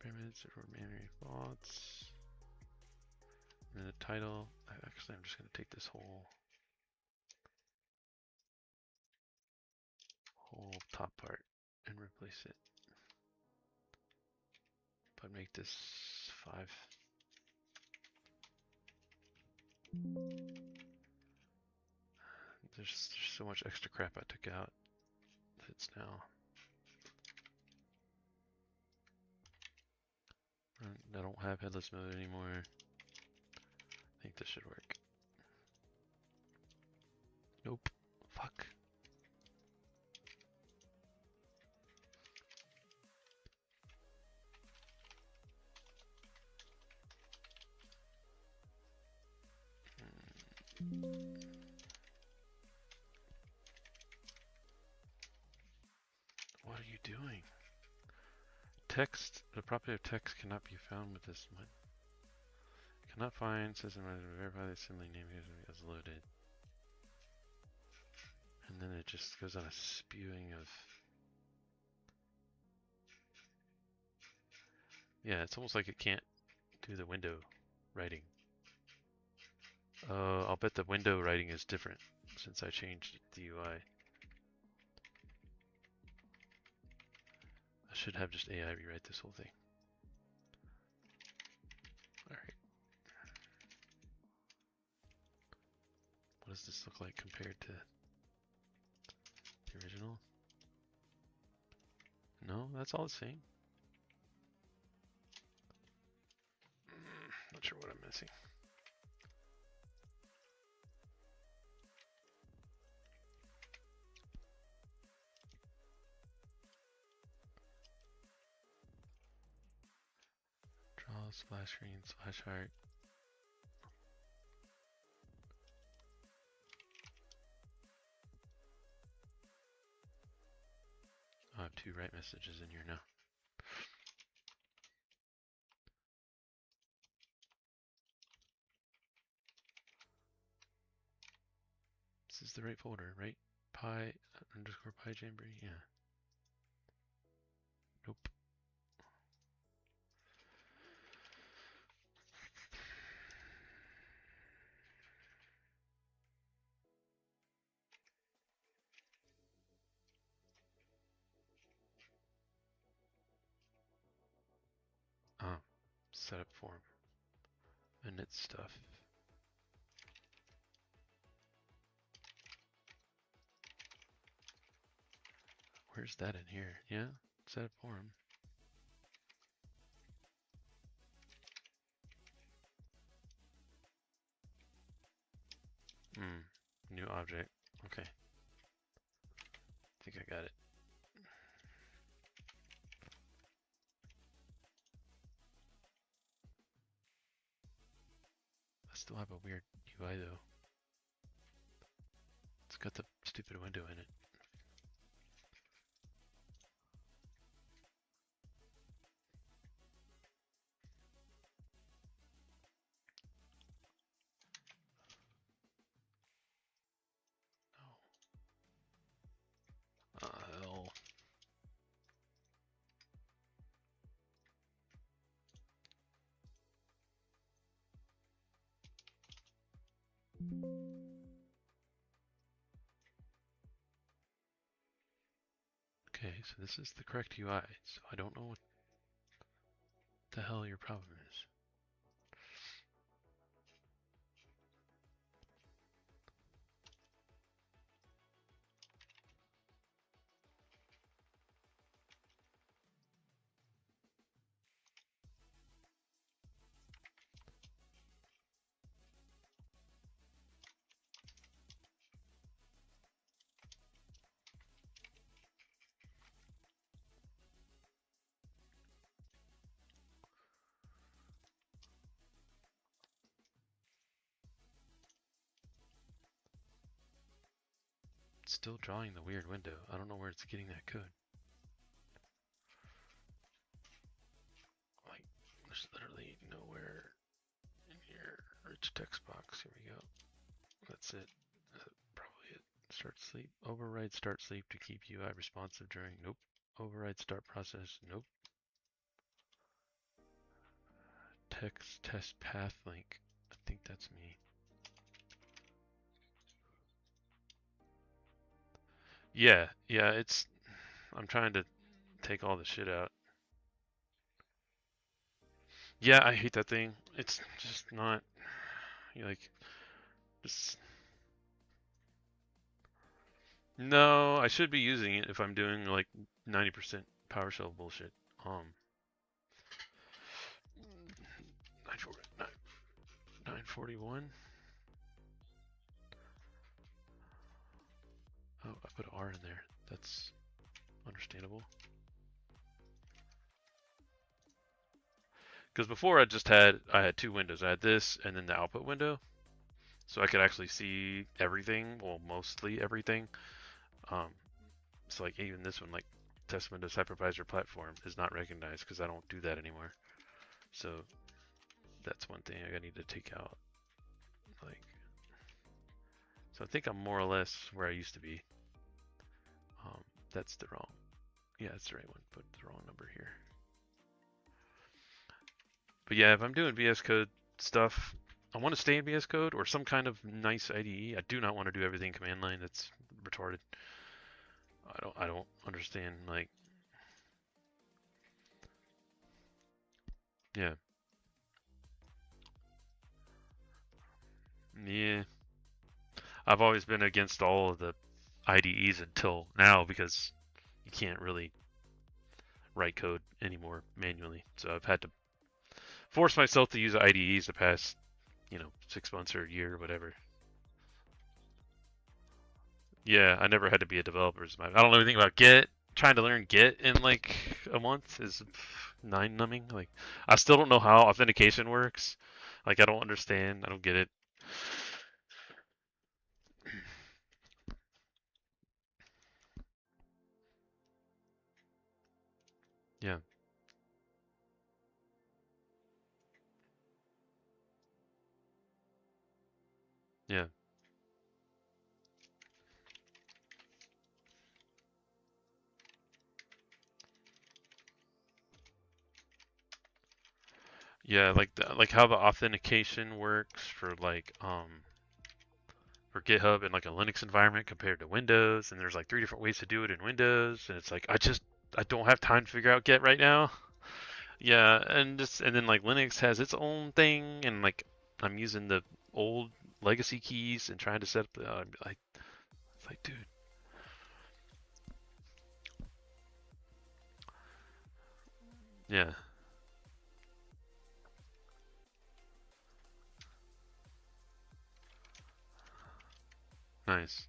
Pyramids or memory fonts. And then the title. Actually, I'm just gonna take this whole top part and replace it. But make this 5. There's so much extra crap I took out. Fits now. I don't have headless mode anymore. I think this should work. Nope. Fuck. What are you doing? Text, the property of text cannot be found with this one. Cannot find system verify the assembly name as loaded. And then it just goes on a spewing of... Yeah, it's almost like it can't do the window writing. I'll bet the window writing is different since I changed the UI. I should have just AI rewrite this whole thing. Alright. What does this look like compared to the original? No, that's all the same. Not sure what I'm missing. Draw, splash screen, splash art. I have two write messages in here now. This is the right folder, right? Pi underscore PyJamboree, yeah. Nope. Setup form. Init stuff. Where's that in here? Yeah, setup form. New object. Okay. I think I got it. I still have a weird UI though. It's got the stupid window in it. Hell. Okay, so this is the correct UI, so I don't know what the hell your problem is. It's still drawing the weird window. I don't know where it's getting that code. Like, there's literally nowhere in here. Rich text box. Here we go. That's it. Probably it. Start sleep. Override start sleep to keep UI responsive during. Nope. Override start process. Nope. Text test path link. I think that's me. Yeah, it's... I'm trying to take all the shit out. Yeah, I hate that thing. It's just not... like... Just... No, I should be using it if I'm doing like 90% PowerShell bullshit. 941. Oh, I put R in there. That's understandable. Because before I had two windows. I had this and then the output window. so I could actually see everything, well, mostly everything. So like even this one, like test Windows hypervisor platform is not recognized because I don't do that anymore. So that's one thing I need to take out. Like, so I think I'm more or less where I used to be. That's the wrong. Yeah, it's the right one. Put the wrong number here. But yeah, if I'm doing VS Code stuff, I want to stay in VS Code or some kind of nice IDE. I do not want to do everything command line. That's retarded. I don't understand, like, yeah. Yeah. I've always been against all of the IDEs until now because you can't really write code anymore manually. So I've had to force myself to use IDEs the past, 6 months or a year or whatever. Yeah, I never had to be a developer. I don't know anything about Git. Trying to learn Git in like a month is mind numbing. Like, I still don't know how authentication works. Like, I don't understand. I don't get it. Yeah, yeah. Yeah, like how the authentication works for GitHub in like a Linux environment compared to Windows, and there's like 3 different ways to do it in Windows, and it's like I don't have time to figure out Git right now. Yeah, and then like Linux has its own thing, and like I'm using the old legacy keys and trying to set up it's like, dude, yeah, nice.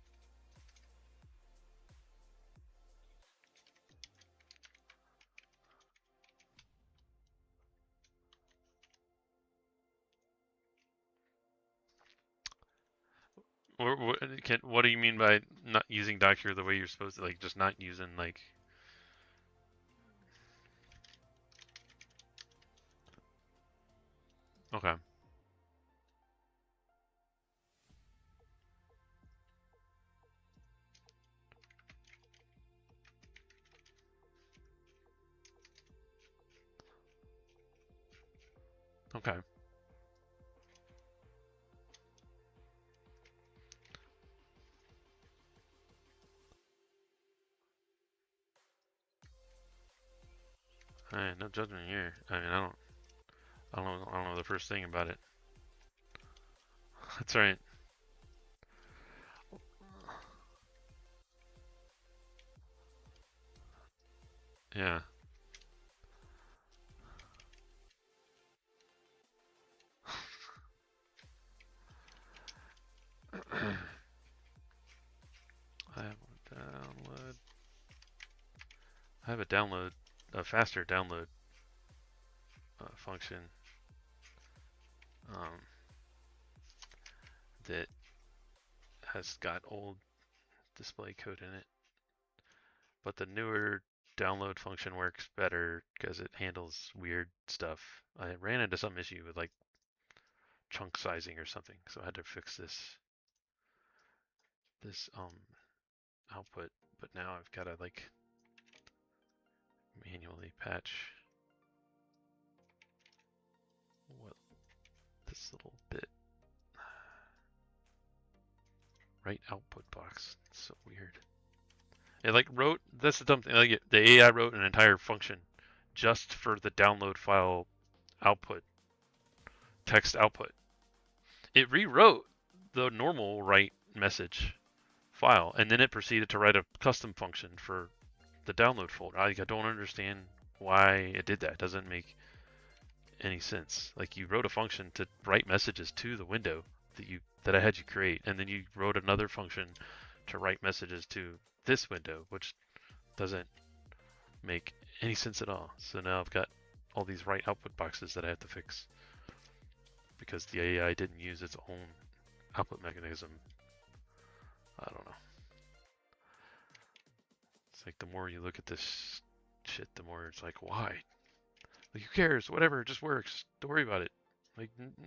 What do you mean by not using Docker the way you're supposed to? Like just not using like, okay, okay. Hey, no judgment here. I mean, I don't know the first thing about it. That's right. Yeah. I have a download. I have a faster download function um, that has got old display code in it, but the newer download function works better because it handles weird stuff. I ran into some issue with like chunk sizing or something, so I had to fix this output. But now I've got to like manually patch what this little bit. Right output box. It's so weird. It like wrote, that's the dumb thing. Like the AI wrote an entire function just for the download file output, text output. It rewrote the normal write message file, and then it proceeded to write a custom function for the download folder. I don't understand why it did that. It doesn't make any sense. Like you wrote a function to write messages to the window that I had you create, and then you wrote another function to write messages to this window, which doesn't make any sense at all. So now I've got all these write output boxes that I have to fix because the AI didn't use its own output mechanism. I don't know. It's like the more you look at this shit, the more it's like, why? Like, who cares? Whatever, it just works. Don't worry about it. Like, mm-hmm.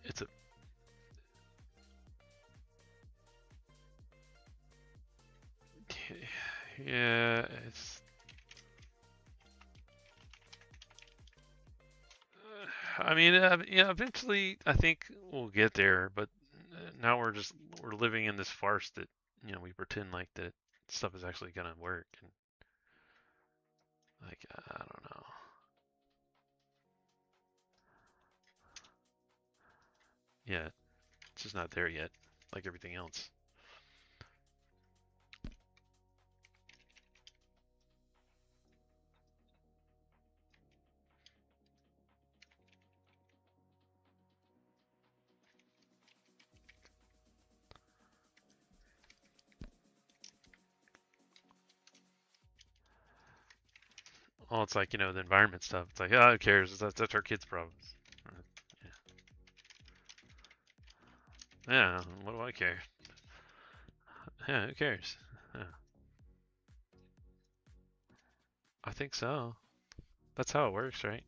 It's a yeah. It's. I mean, yeah. Eventually, I think we'll get there. But now we're living in this farce that we pretend like that stuff is actually gonna work, and like I don't know. Yeah, it's just not there yet, like everything else. Well, it's like the environment stuff. It's like, oh, who cares? That's our kids' problems. Yeah, what do I care? Yeah, who cares? Yeah. I think so. That's how it works, right?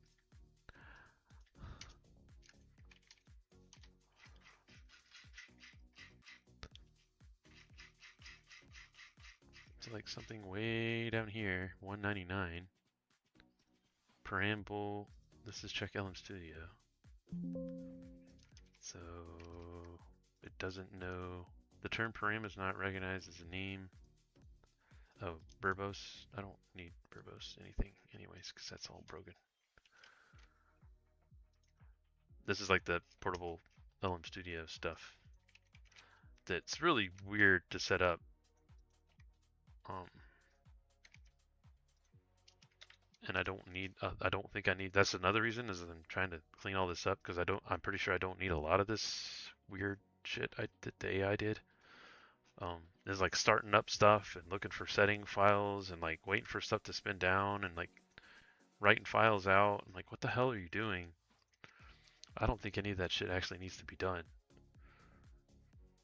It's like something way down here, 199. Preamble. This is Check LM Studio. So it doesn't know. The term param is not recognized as a name. Oh, verbose. I don't need verbose anything anyways, because that's all broken. This is like the portable LM Studio stuff that's really weird to set up. And I don't need. I don't think I need. That's another reason is I'm trying to clean all this up because I'm pretty sure I don't need a lot of this weird shit that the AI did. Is like starting up stuff and looking for setting files and like waiting for stuff to spin down and like writing files out. I'm like, what the hell are you doing? I don't think any of that shit actually needs to be done.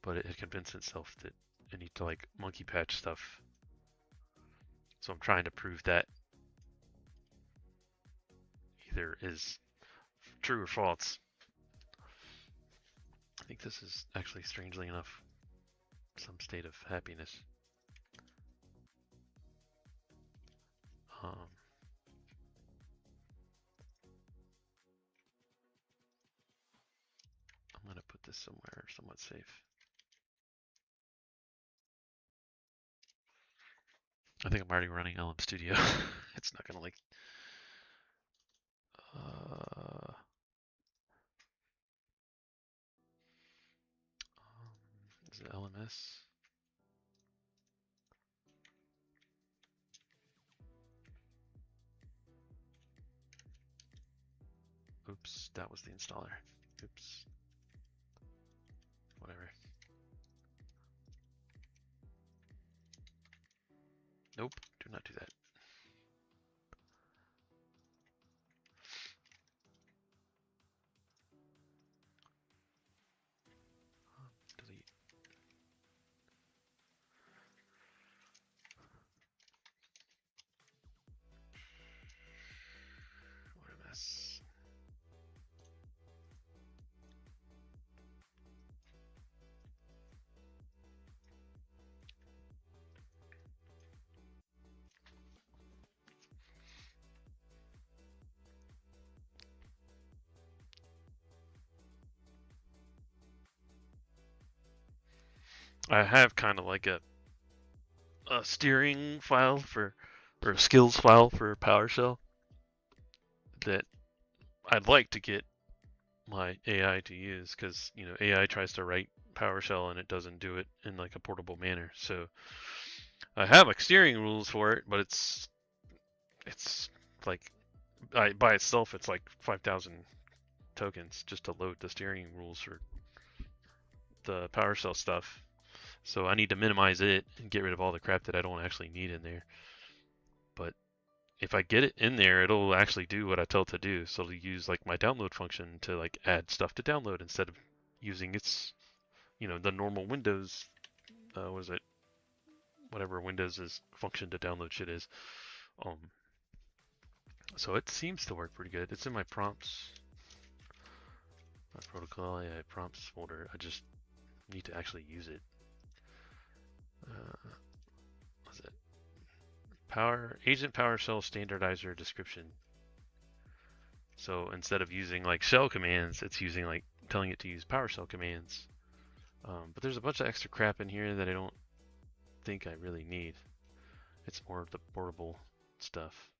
But it had convinced itself that it needs to like monkey patch stuff. So I'm trying to prove that either is true or false. I think this is actually, strangely enough, some state of happiness. I'm going to put this somewhere somewhat safe. I think I'm already running LM Studio. It's not going to like... is it LMS? Oops, that was the installer. Oops. Whatever. Nope, do not do that. Delete. What a mess. I have kind of like a a steering file for, or a skills file for PowerShell that I'd like to get my AI to use, because AI tries to write PowerShell and it doesn't do it in like a portable manner. So I have like steering rules for it, but it's like by itself it's like 5,000 tokens just to load the steering rules for the PowerShell stuff. So I need to minimize it and get rid of all the crap that I don't actually need in there. But if I get it in there, it'll actually do what I tell it to do. So it'll use like my download function to like add stuff to download instead of using its, the normal Windows, was it, whatever Windows' function to download shit is. Um, so it seems to work pretty good. It's in my prompts, my protocol AI prompts folder. I just need to actually use it. What's it? Agent PowerShell standardizer description. So instead of using like shell commands, it's using like telling it to use PowerShell commands. But there's a bunch of extra crap in here that I don't think I really need. It's more of the portable stuff.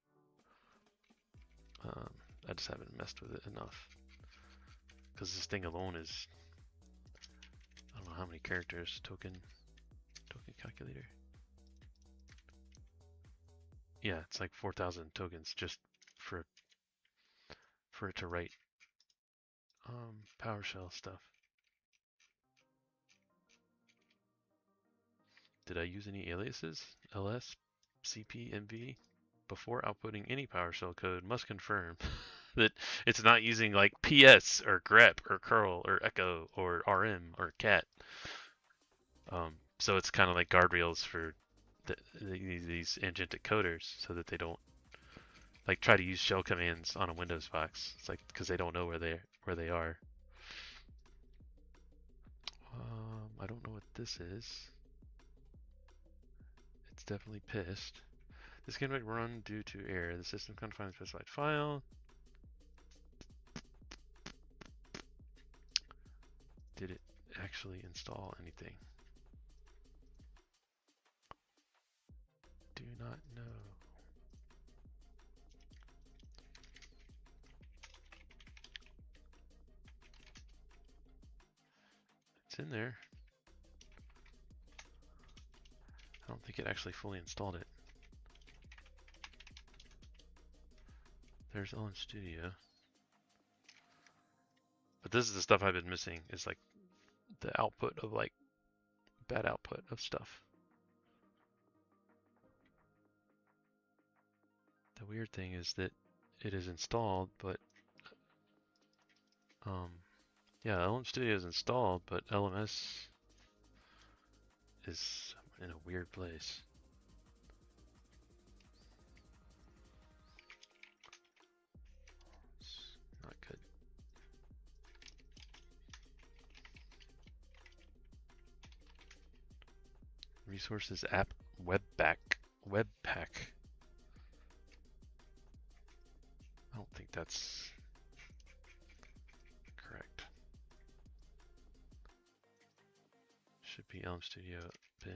I just haven't messed with it enough. Because this thing alone is, I don't know how many characters, token calculator. Yeah, it's like 4,000 tokens just for it to write PowerShell stuff. Did I use any aliases? ls, cp, mv? Before outputting any PowerShell code, must confirm that it's not using like ps or grep or curl or echo or rm or cat. So it's kind of like guardrails for these agentic coders, so that they don't like try to use shell commands on a Windows box. It's like because they don't know where they are. I don't know what this is. It's definitely pissed. This can be run due to error. The system can't find the specified file. Did it actually install anything? Do not know. It's in there. I don't think it actually fully installed it. There's LM Studio. But this is the stuff I've been missing, is like the output of like bad output of stuff. The weird thing is that it is installed, but yeah, LM Studio is installed, but LMS is in a weird place. It's not good. Resources app Webpack. I don't think that's correct. Should be Elm Studio bin.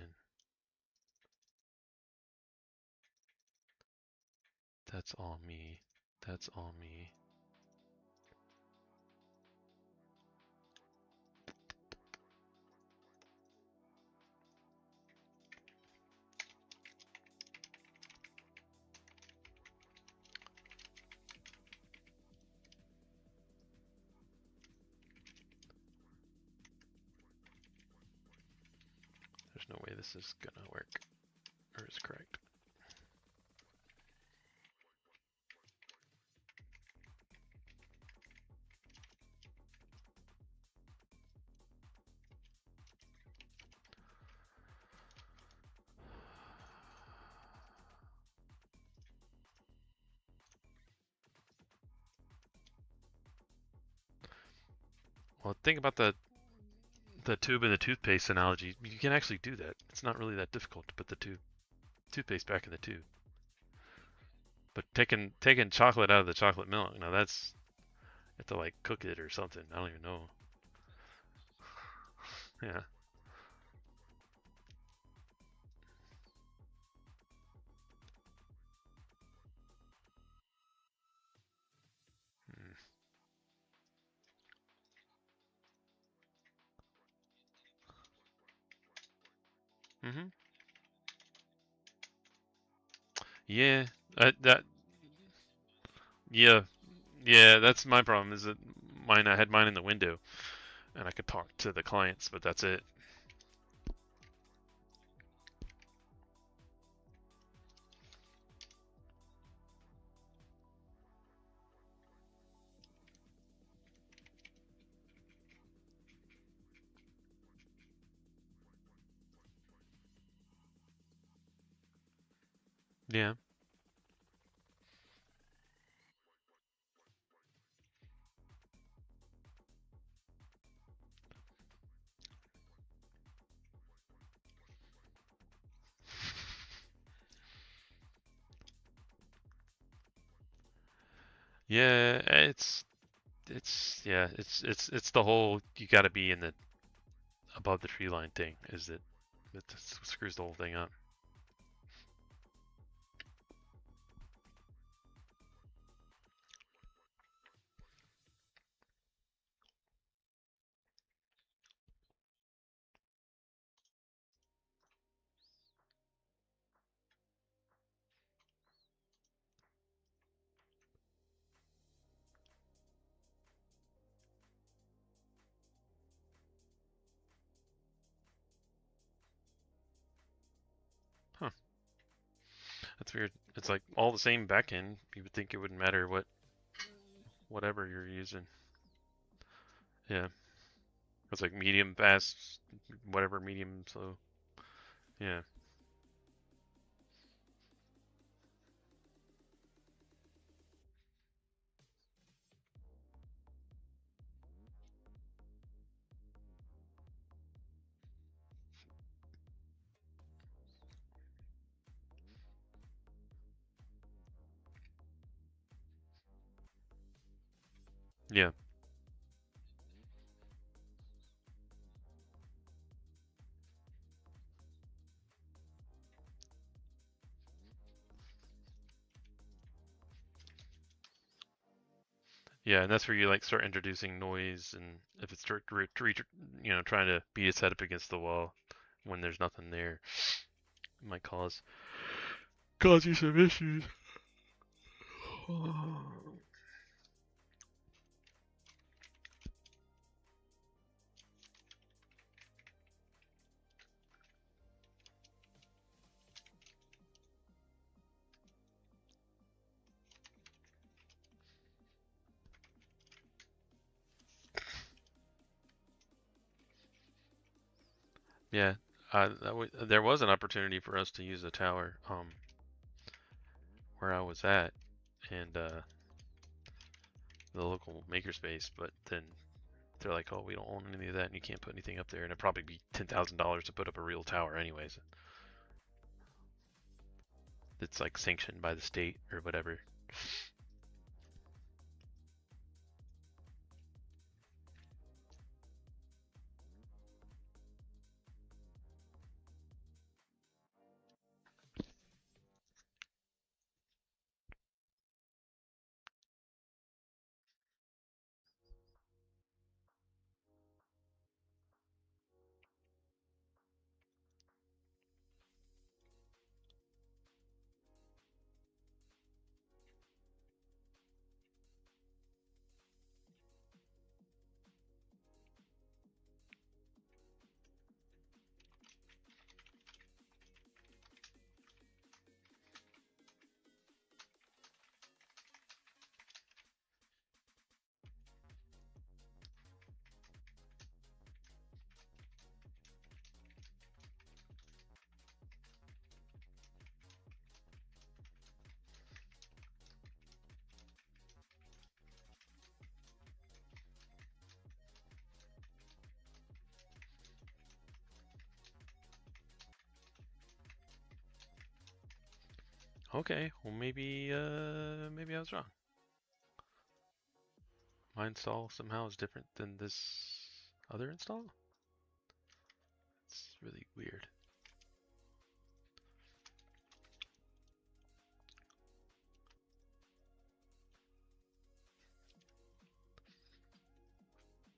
That's all me. That's all me. There's no way this is gonna work, or is correct. Well, think about the tube and the toothpaste analogy. You can actually do that. It's not really that difficult to put the toothpaste back in the tube. But taking chocolate out of the chocolate milk, now that's, you have to like cook it or something. I don't even know. Yeah. Mm-hmm. Yeah, yeah, yeah. That's my problem. Is that mine? I had mine in the window, and I could talk to the clients, but that's it. Yeah. Yeah, it's the whole you got to be in the above the tree line thing. Is that it screws the whole thing up. Huh. That's weird. It's like all the same backend. You would think it wouldn't matter whatever you're using. Yeah. It's like medium, fast, whatever, medium, slow. Yeah. Yeah. Yeah, and that's where you like start introducing noise, and if it start trying to beat its head up against the wall when there's nothing there, it might cause you some issues. Yeah, there was an opportunity for us to use a tower where I was at, and the local makerspace, but then they're like, "Oh, we don't own any of that, and you can't put anything up there." And it'd probably be $10,000 to put up a real tower, anyways. It's like sanctioned by the state or whatever. Okay, well maybe I was wrong. My install somehow is different than this other install. It's really weird.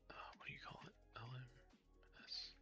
What do you call it? LMS.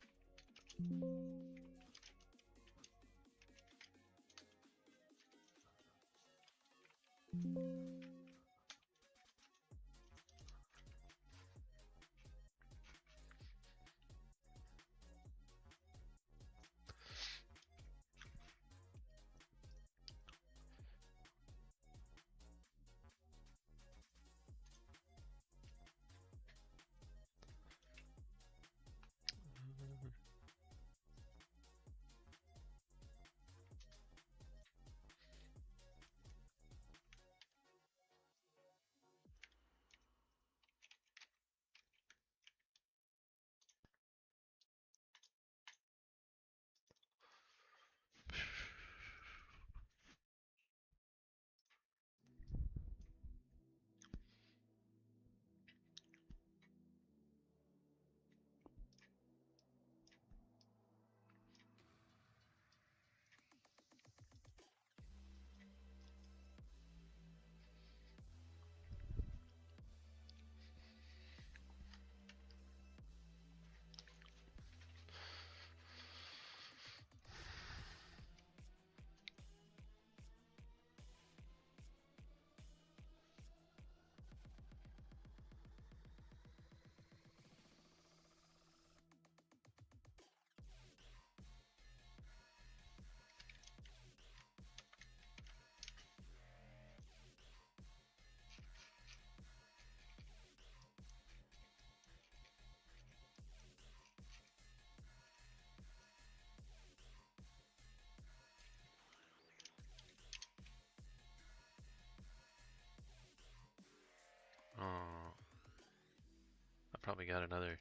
probably got another,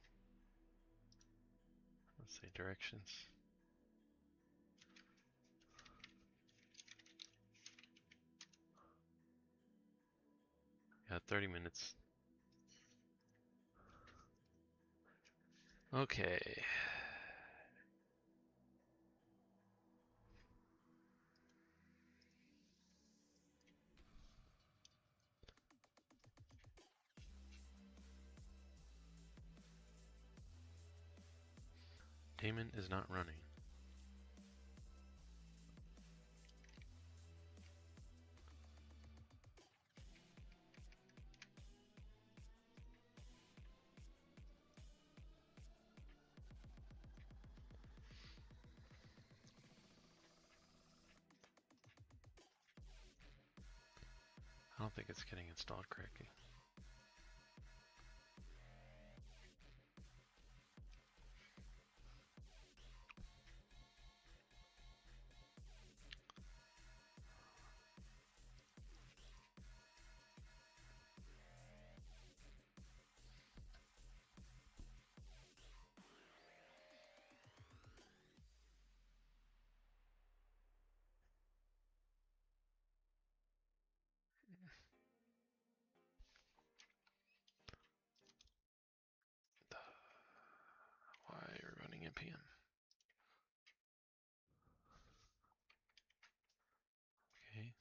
let's say, directions. Got 30 minutes. Okay. Daemon is not running. I don't think it's getting installed correctly. Why are we running npm? Okay.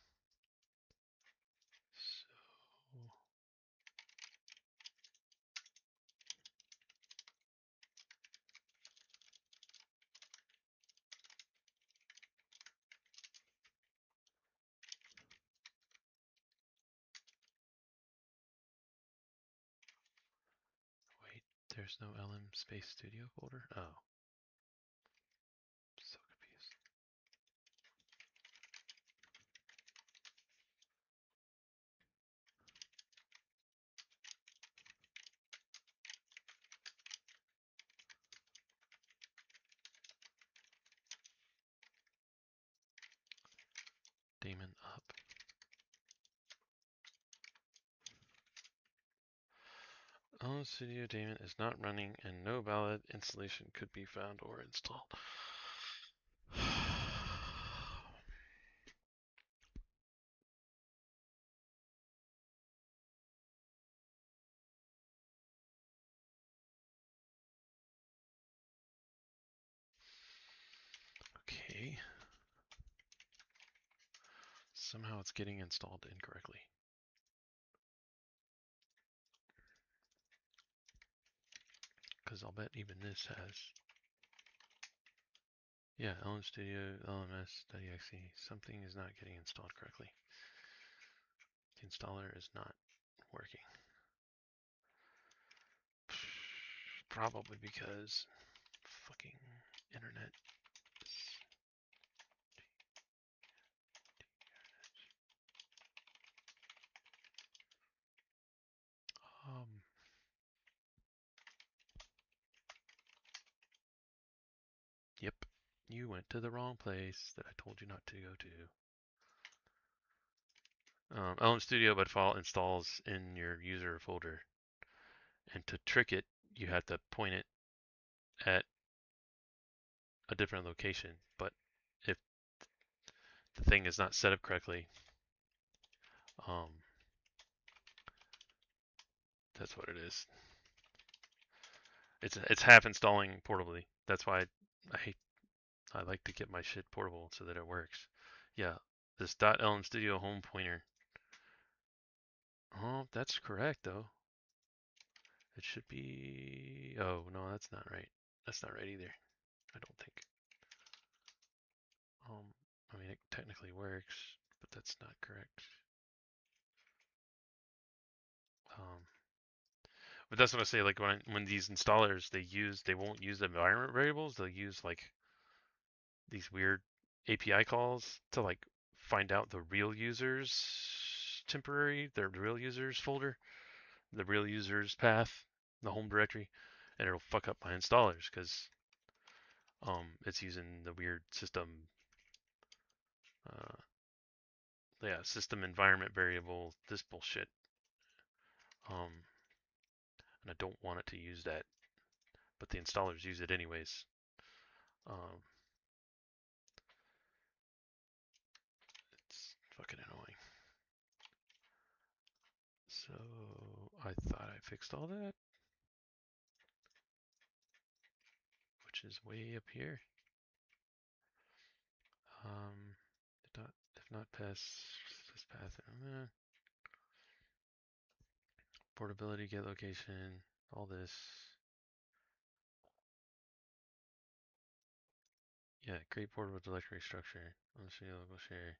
So wait, there's no LM Space Studio folder? Oh. So confused. Daemon up. Studio Daemon is not running and no valid installation could be found or installed. Okay. Somehow it's getting installed incorrectly. Because I'll bet even this has. Yeah, LM Studio, LMS.exe. Something is not getting installed correctly. The installer is not working. Probably because fucking internet. Um, yep, you went to the wrong place that I told you not to go to. LM Studio by default installs in your user folder. And to trick it, you have to point it at a different location. But if the thing is not set up correctly, that's what it is. It's half installing portably. That's why I like to get my shit portable so that it works. Yeah, this .lm Studio home pointer. Oh, that's correct though. It should be. Oh no, that's not right. That's not right either. I don't think. I mean it technically works, but that's not correct. But that's what I say. Like when these installers they won't use the environment variables. They'll use like these weird API calls to like find out the real users the real users folder, the real users path, the home directory, and it'll fuck up my installers because it's using the weird system system environment variable, this bullshit. and I don't want it to use that, but the installers use it anyways. It's fucking annoying. So I thought I fixed all that, which is way up here. If not pass this path, portability, get location, all this. Yeah, create portable directory structure. Let's see, local share.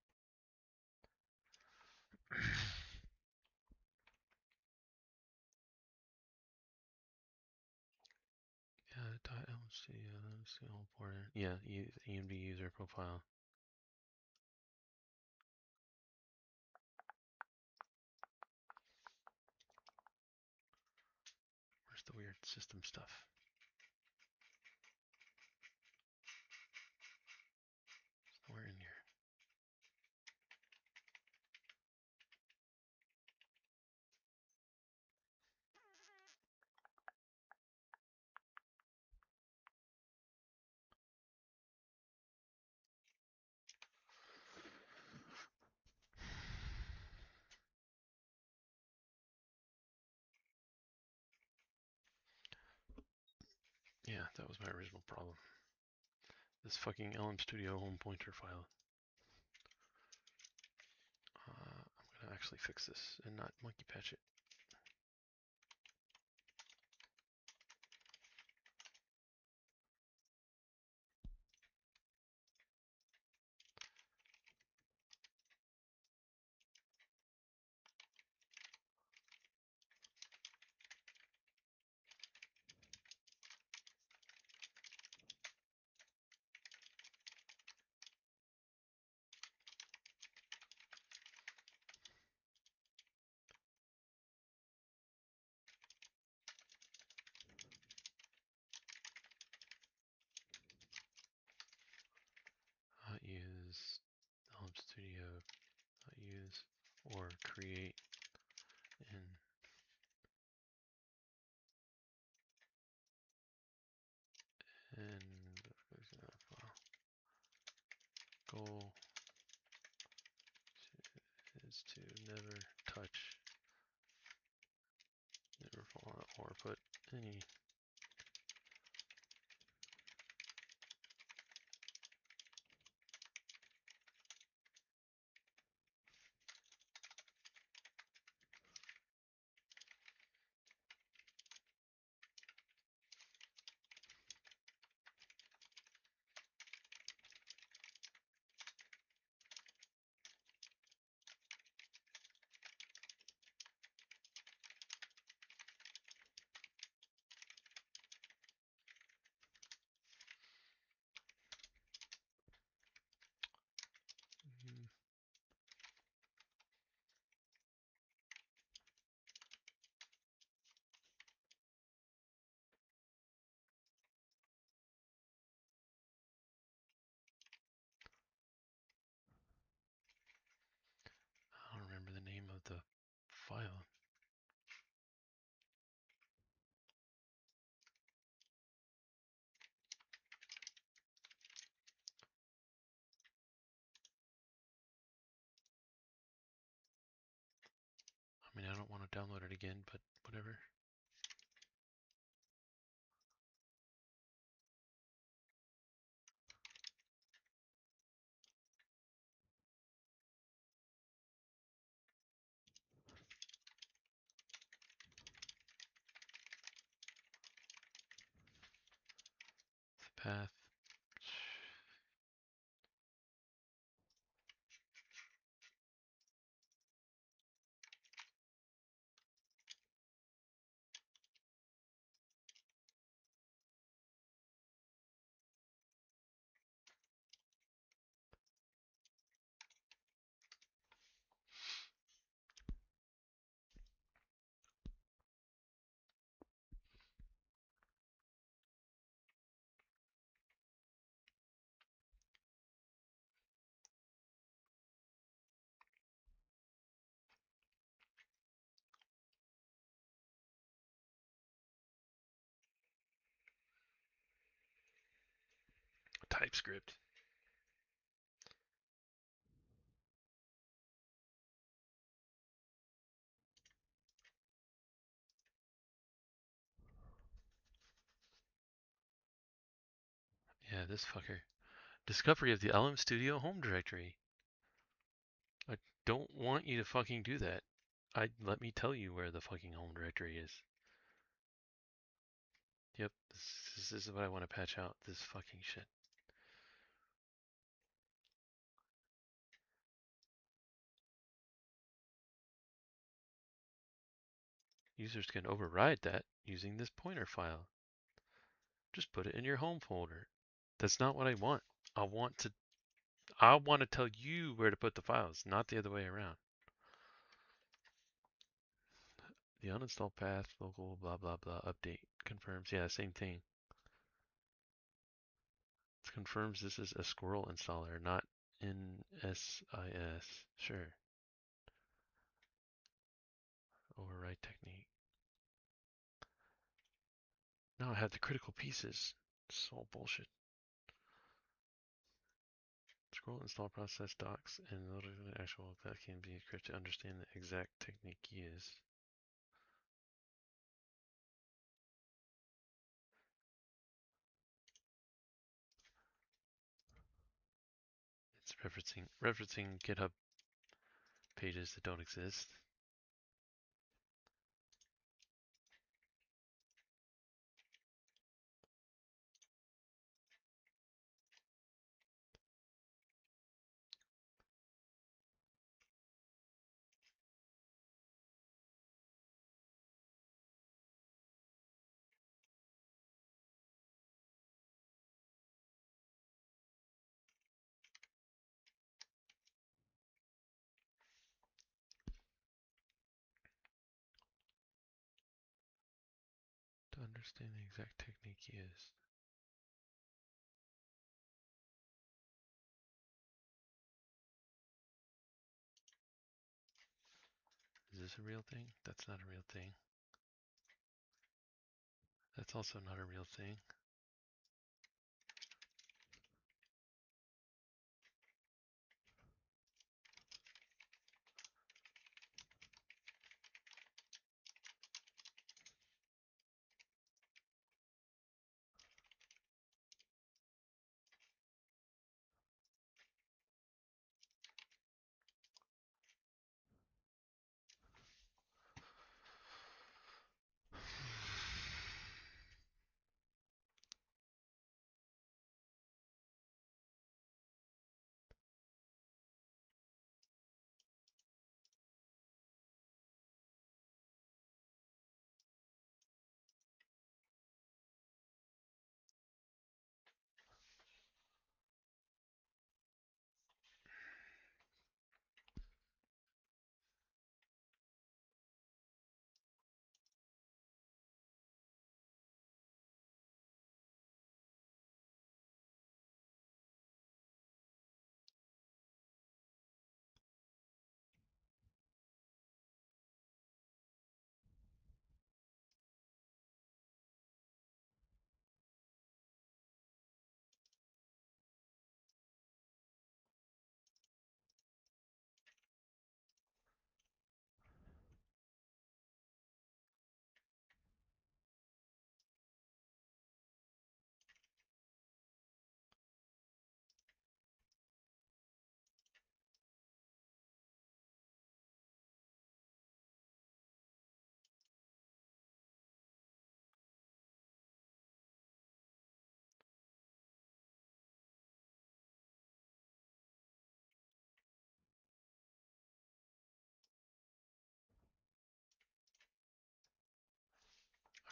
Yeah, .lc, all important. Yeah, EMD user profile. Where's the weird system stuff? Somewhere in here. Yeah, that was my original problem. This fucking LM Studio home pointer file. I'm gonna actually fix this and not monkey patch it. Use LM Studio, use or create in goal is to never touch, never fall or put any I don't remember the name of the file. I mean, I don't want to download it again, but whatever. The path. TypeScript. Yeah, this fucker. Discovery of the LM Studio home directory. I don't want you to fucking do that. Let me tell you where the fucking home directory is. Yep, this is what I want to patch out. This fucking shit. Users can override that using this pointer file. Just put it in your home folder. That's not what I want. I want to tell you where to put the files, not the other way around. The uninstall path, local, blah, blah, blah, update, confirms. Yeah, same thing. It confirms this is a Squirrel installer, not NSIS. Sure. Override technique. Now I have the critical pieces. It's all bullshit. Scroll install process docs and the actual path can be encrypted to understand the exact technique used. It's referencing GitHub pages that don't exist. To understand the exact technique used. Is this a real thing? That's not a real thing. That's also not a real thing.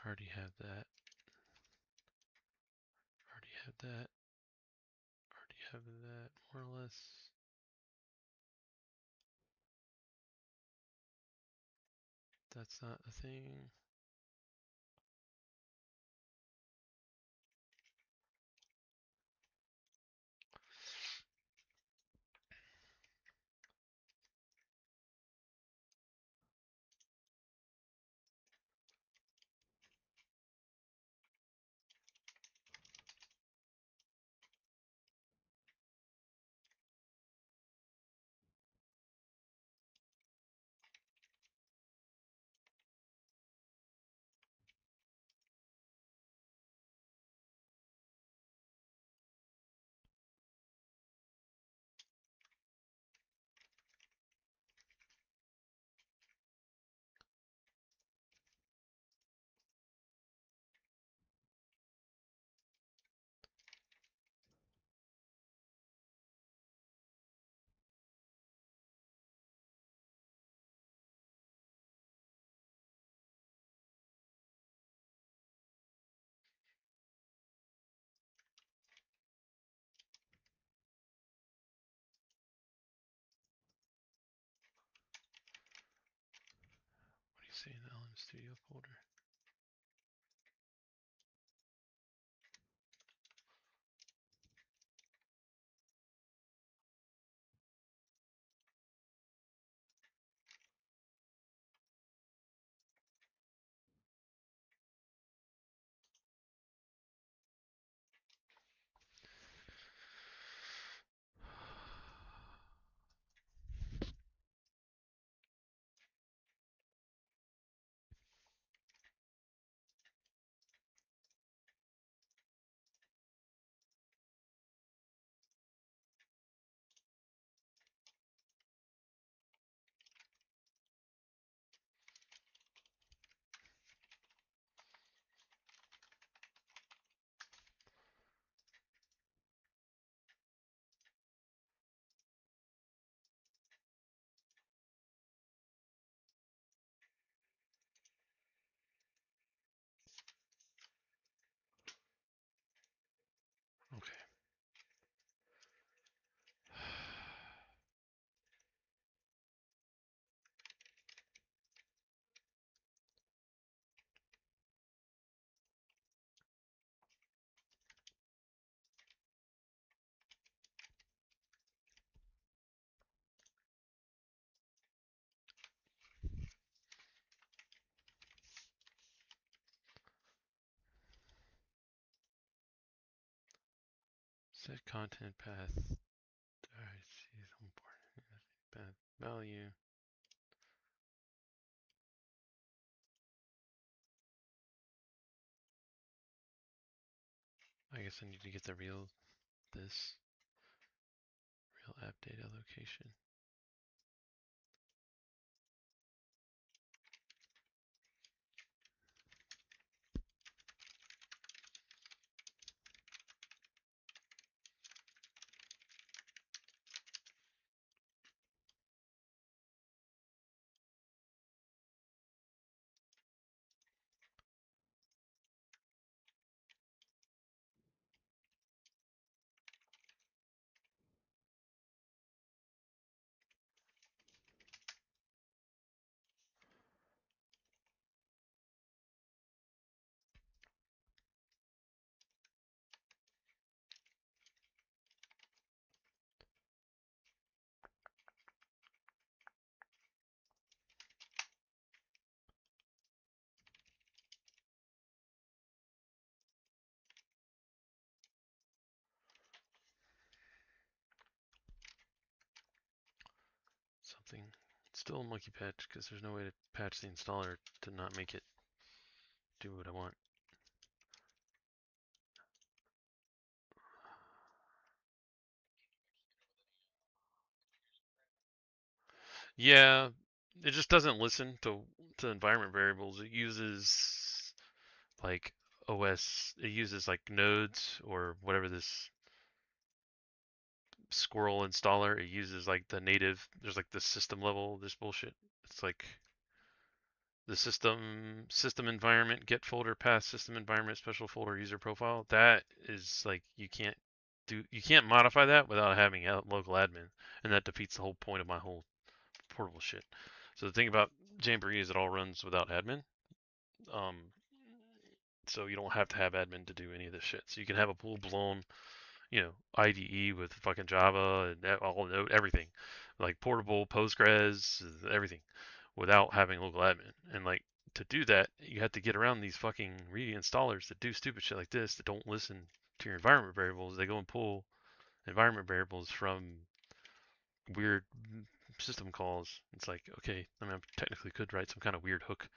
Already have that. Already have that. Already have that, more or less. That's not a thing. Studio folder. Okay. Set content path. Alright, see important path value. I guess I need to get the real app data location. Something. It's still a monkey patch because there's no way to patch the installer to not make it do what I want. Yeah, it just doesn't listen to environment variables. It uses like OS. It uses like nodes or whatever this Squirrel installer. It uses like the native. There's like the system level. This bullshit. It's like the system environment get folder path system environment special folder user profile. That is like you can't modify that without having a local admin, and that defeats the whole point of my whole portable shit. So the thing about Jamboree is it all runs without admin. Um, so you don't have to have admin to do any of this shit. So you can have a full blown, IDE with fucking Java and all everything, like portable Postgres, everything, without having local admin. And like to do that, you have to get around these fucking Reedy installers that do stupid shit like this that don't listen to your environment variables. They go and pull environment variables from weird system calls. It's like, okay, I mean, I technically could write some kind of weird hook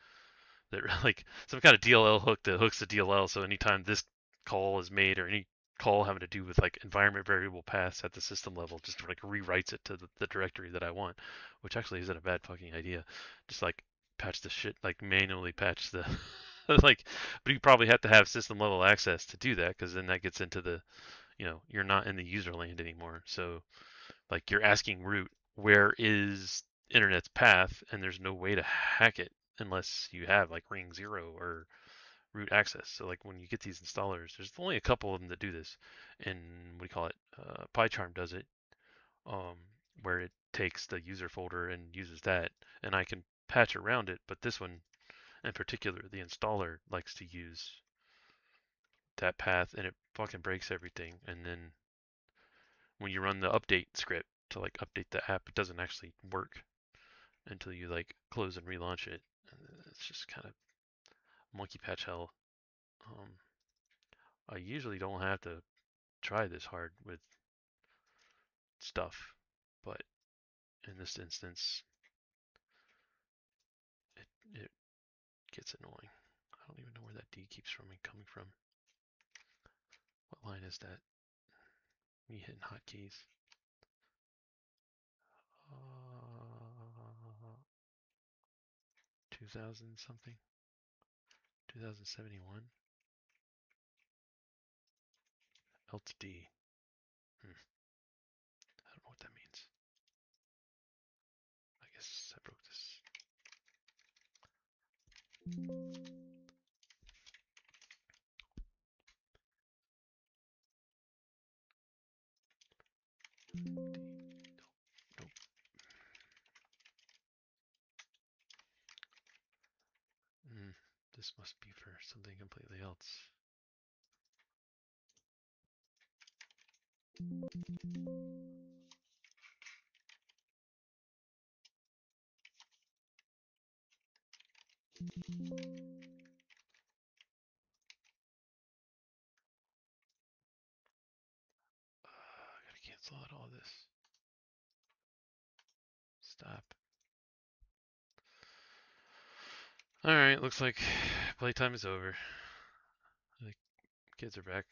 that like some kind of DLL hook that hooks the DLL. So anytime this call is made or any call having to do with like environment variable paths at the system level, just like rewrites it to the directory that I want, which actually isn't a bad fucking idea. Just like patch the shit, like manually patch the like, but you probably have to have system level access to do that because then that gets into the, you're not in the user land anymore. So like you're asking root, where is internet's path, and there's no way to hack it unless you have like ring 0 or root access. So like when you get these installers, there's only a couple of them that do this, and what do you call it? PyCharm does it, um, where it takes the user folder and uses that, and I can patch around it. But this one, in particular, the installer likes to use that path, and it fucking breaks everything. And then when you run the update script to like update the app, it doesn't actually work until you like close and relaunch it. It's just kind of monkey patch hell. I usually don't have to try this hard with stuff, but in this instance, it gets annoying. I don't even know where that D keeps coming from. What line is that? Me hitting hotkeys. 2000 something? 2071? Alt D. I don't know what that means. I guess I broke this. D. Nope. This must be for something completely else. I gotta cancel out all this. Stop. Alright, looks like playtime is over. The kids are back.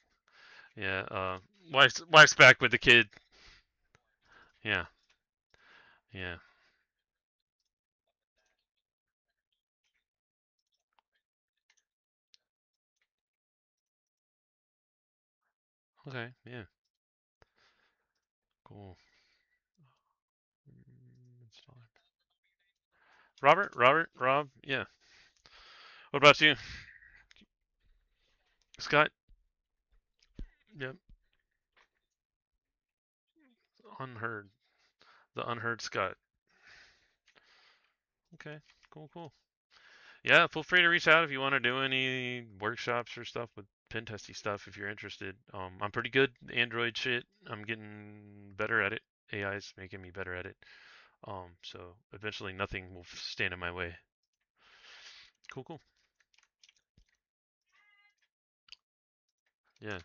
Yeah, wife's back with the kid. Yeah. Yeah. Okay, yeah. Cool. Rob, yeah. What about you? Scott? Yep. Unheard. The unheard Scott. Okay, cool. Yeah, feel free to reach out if you want to do any workshops or stuff with pen testy stuff if you're interested. I'm pretty good Android shit. I'm getting better at it. AI's making me better at it. So eventually nothing will stand in my way. Cool. Yeah.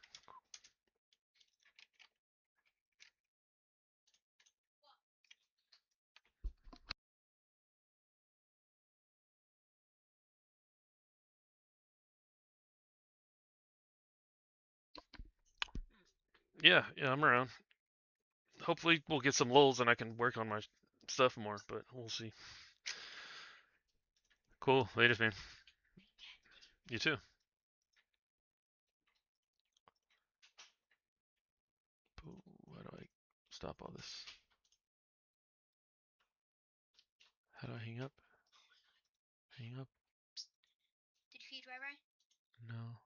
Yeah, I'm around. Hopefully we'll get some lulls and I can work on my stuff more, but we'll see. Cool. Latest, man. You too. How do I stop all this? How do I hang up? Hang up? Did you feed Ray Ray? No.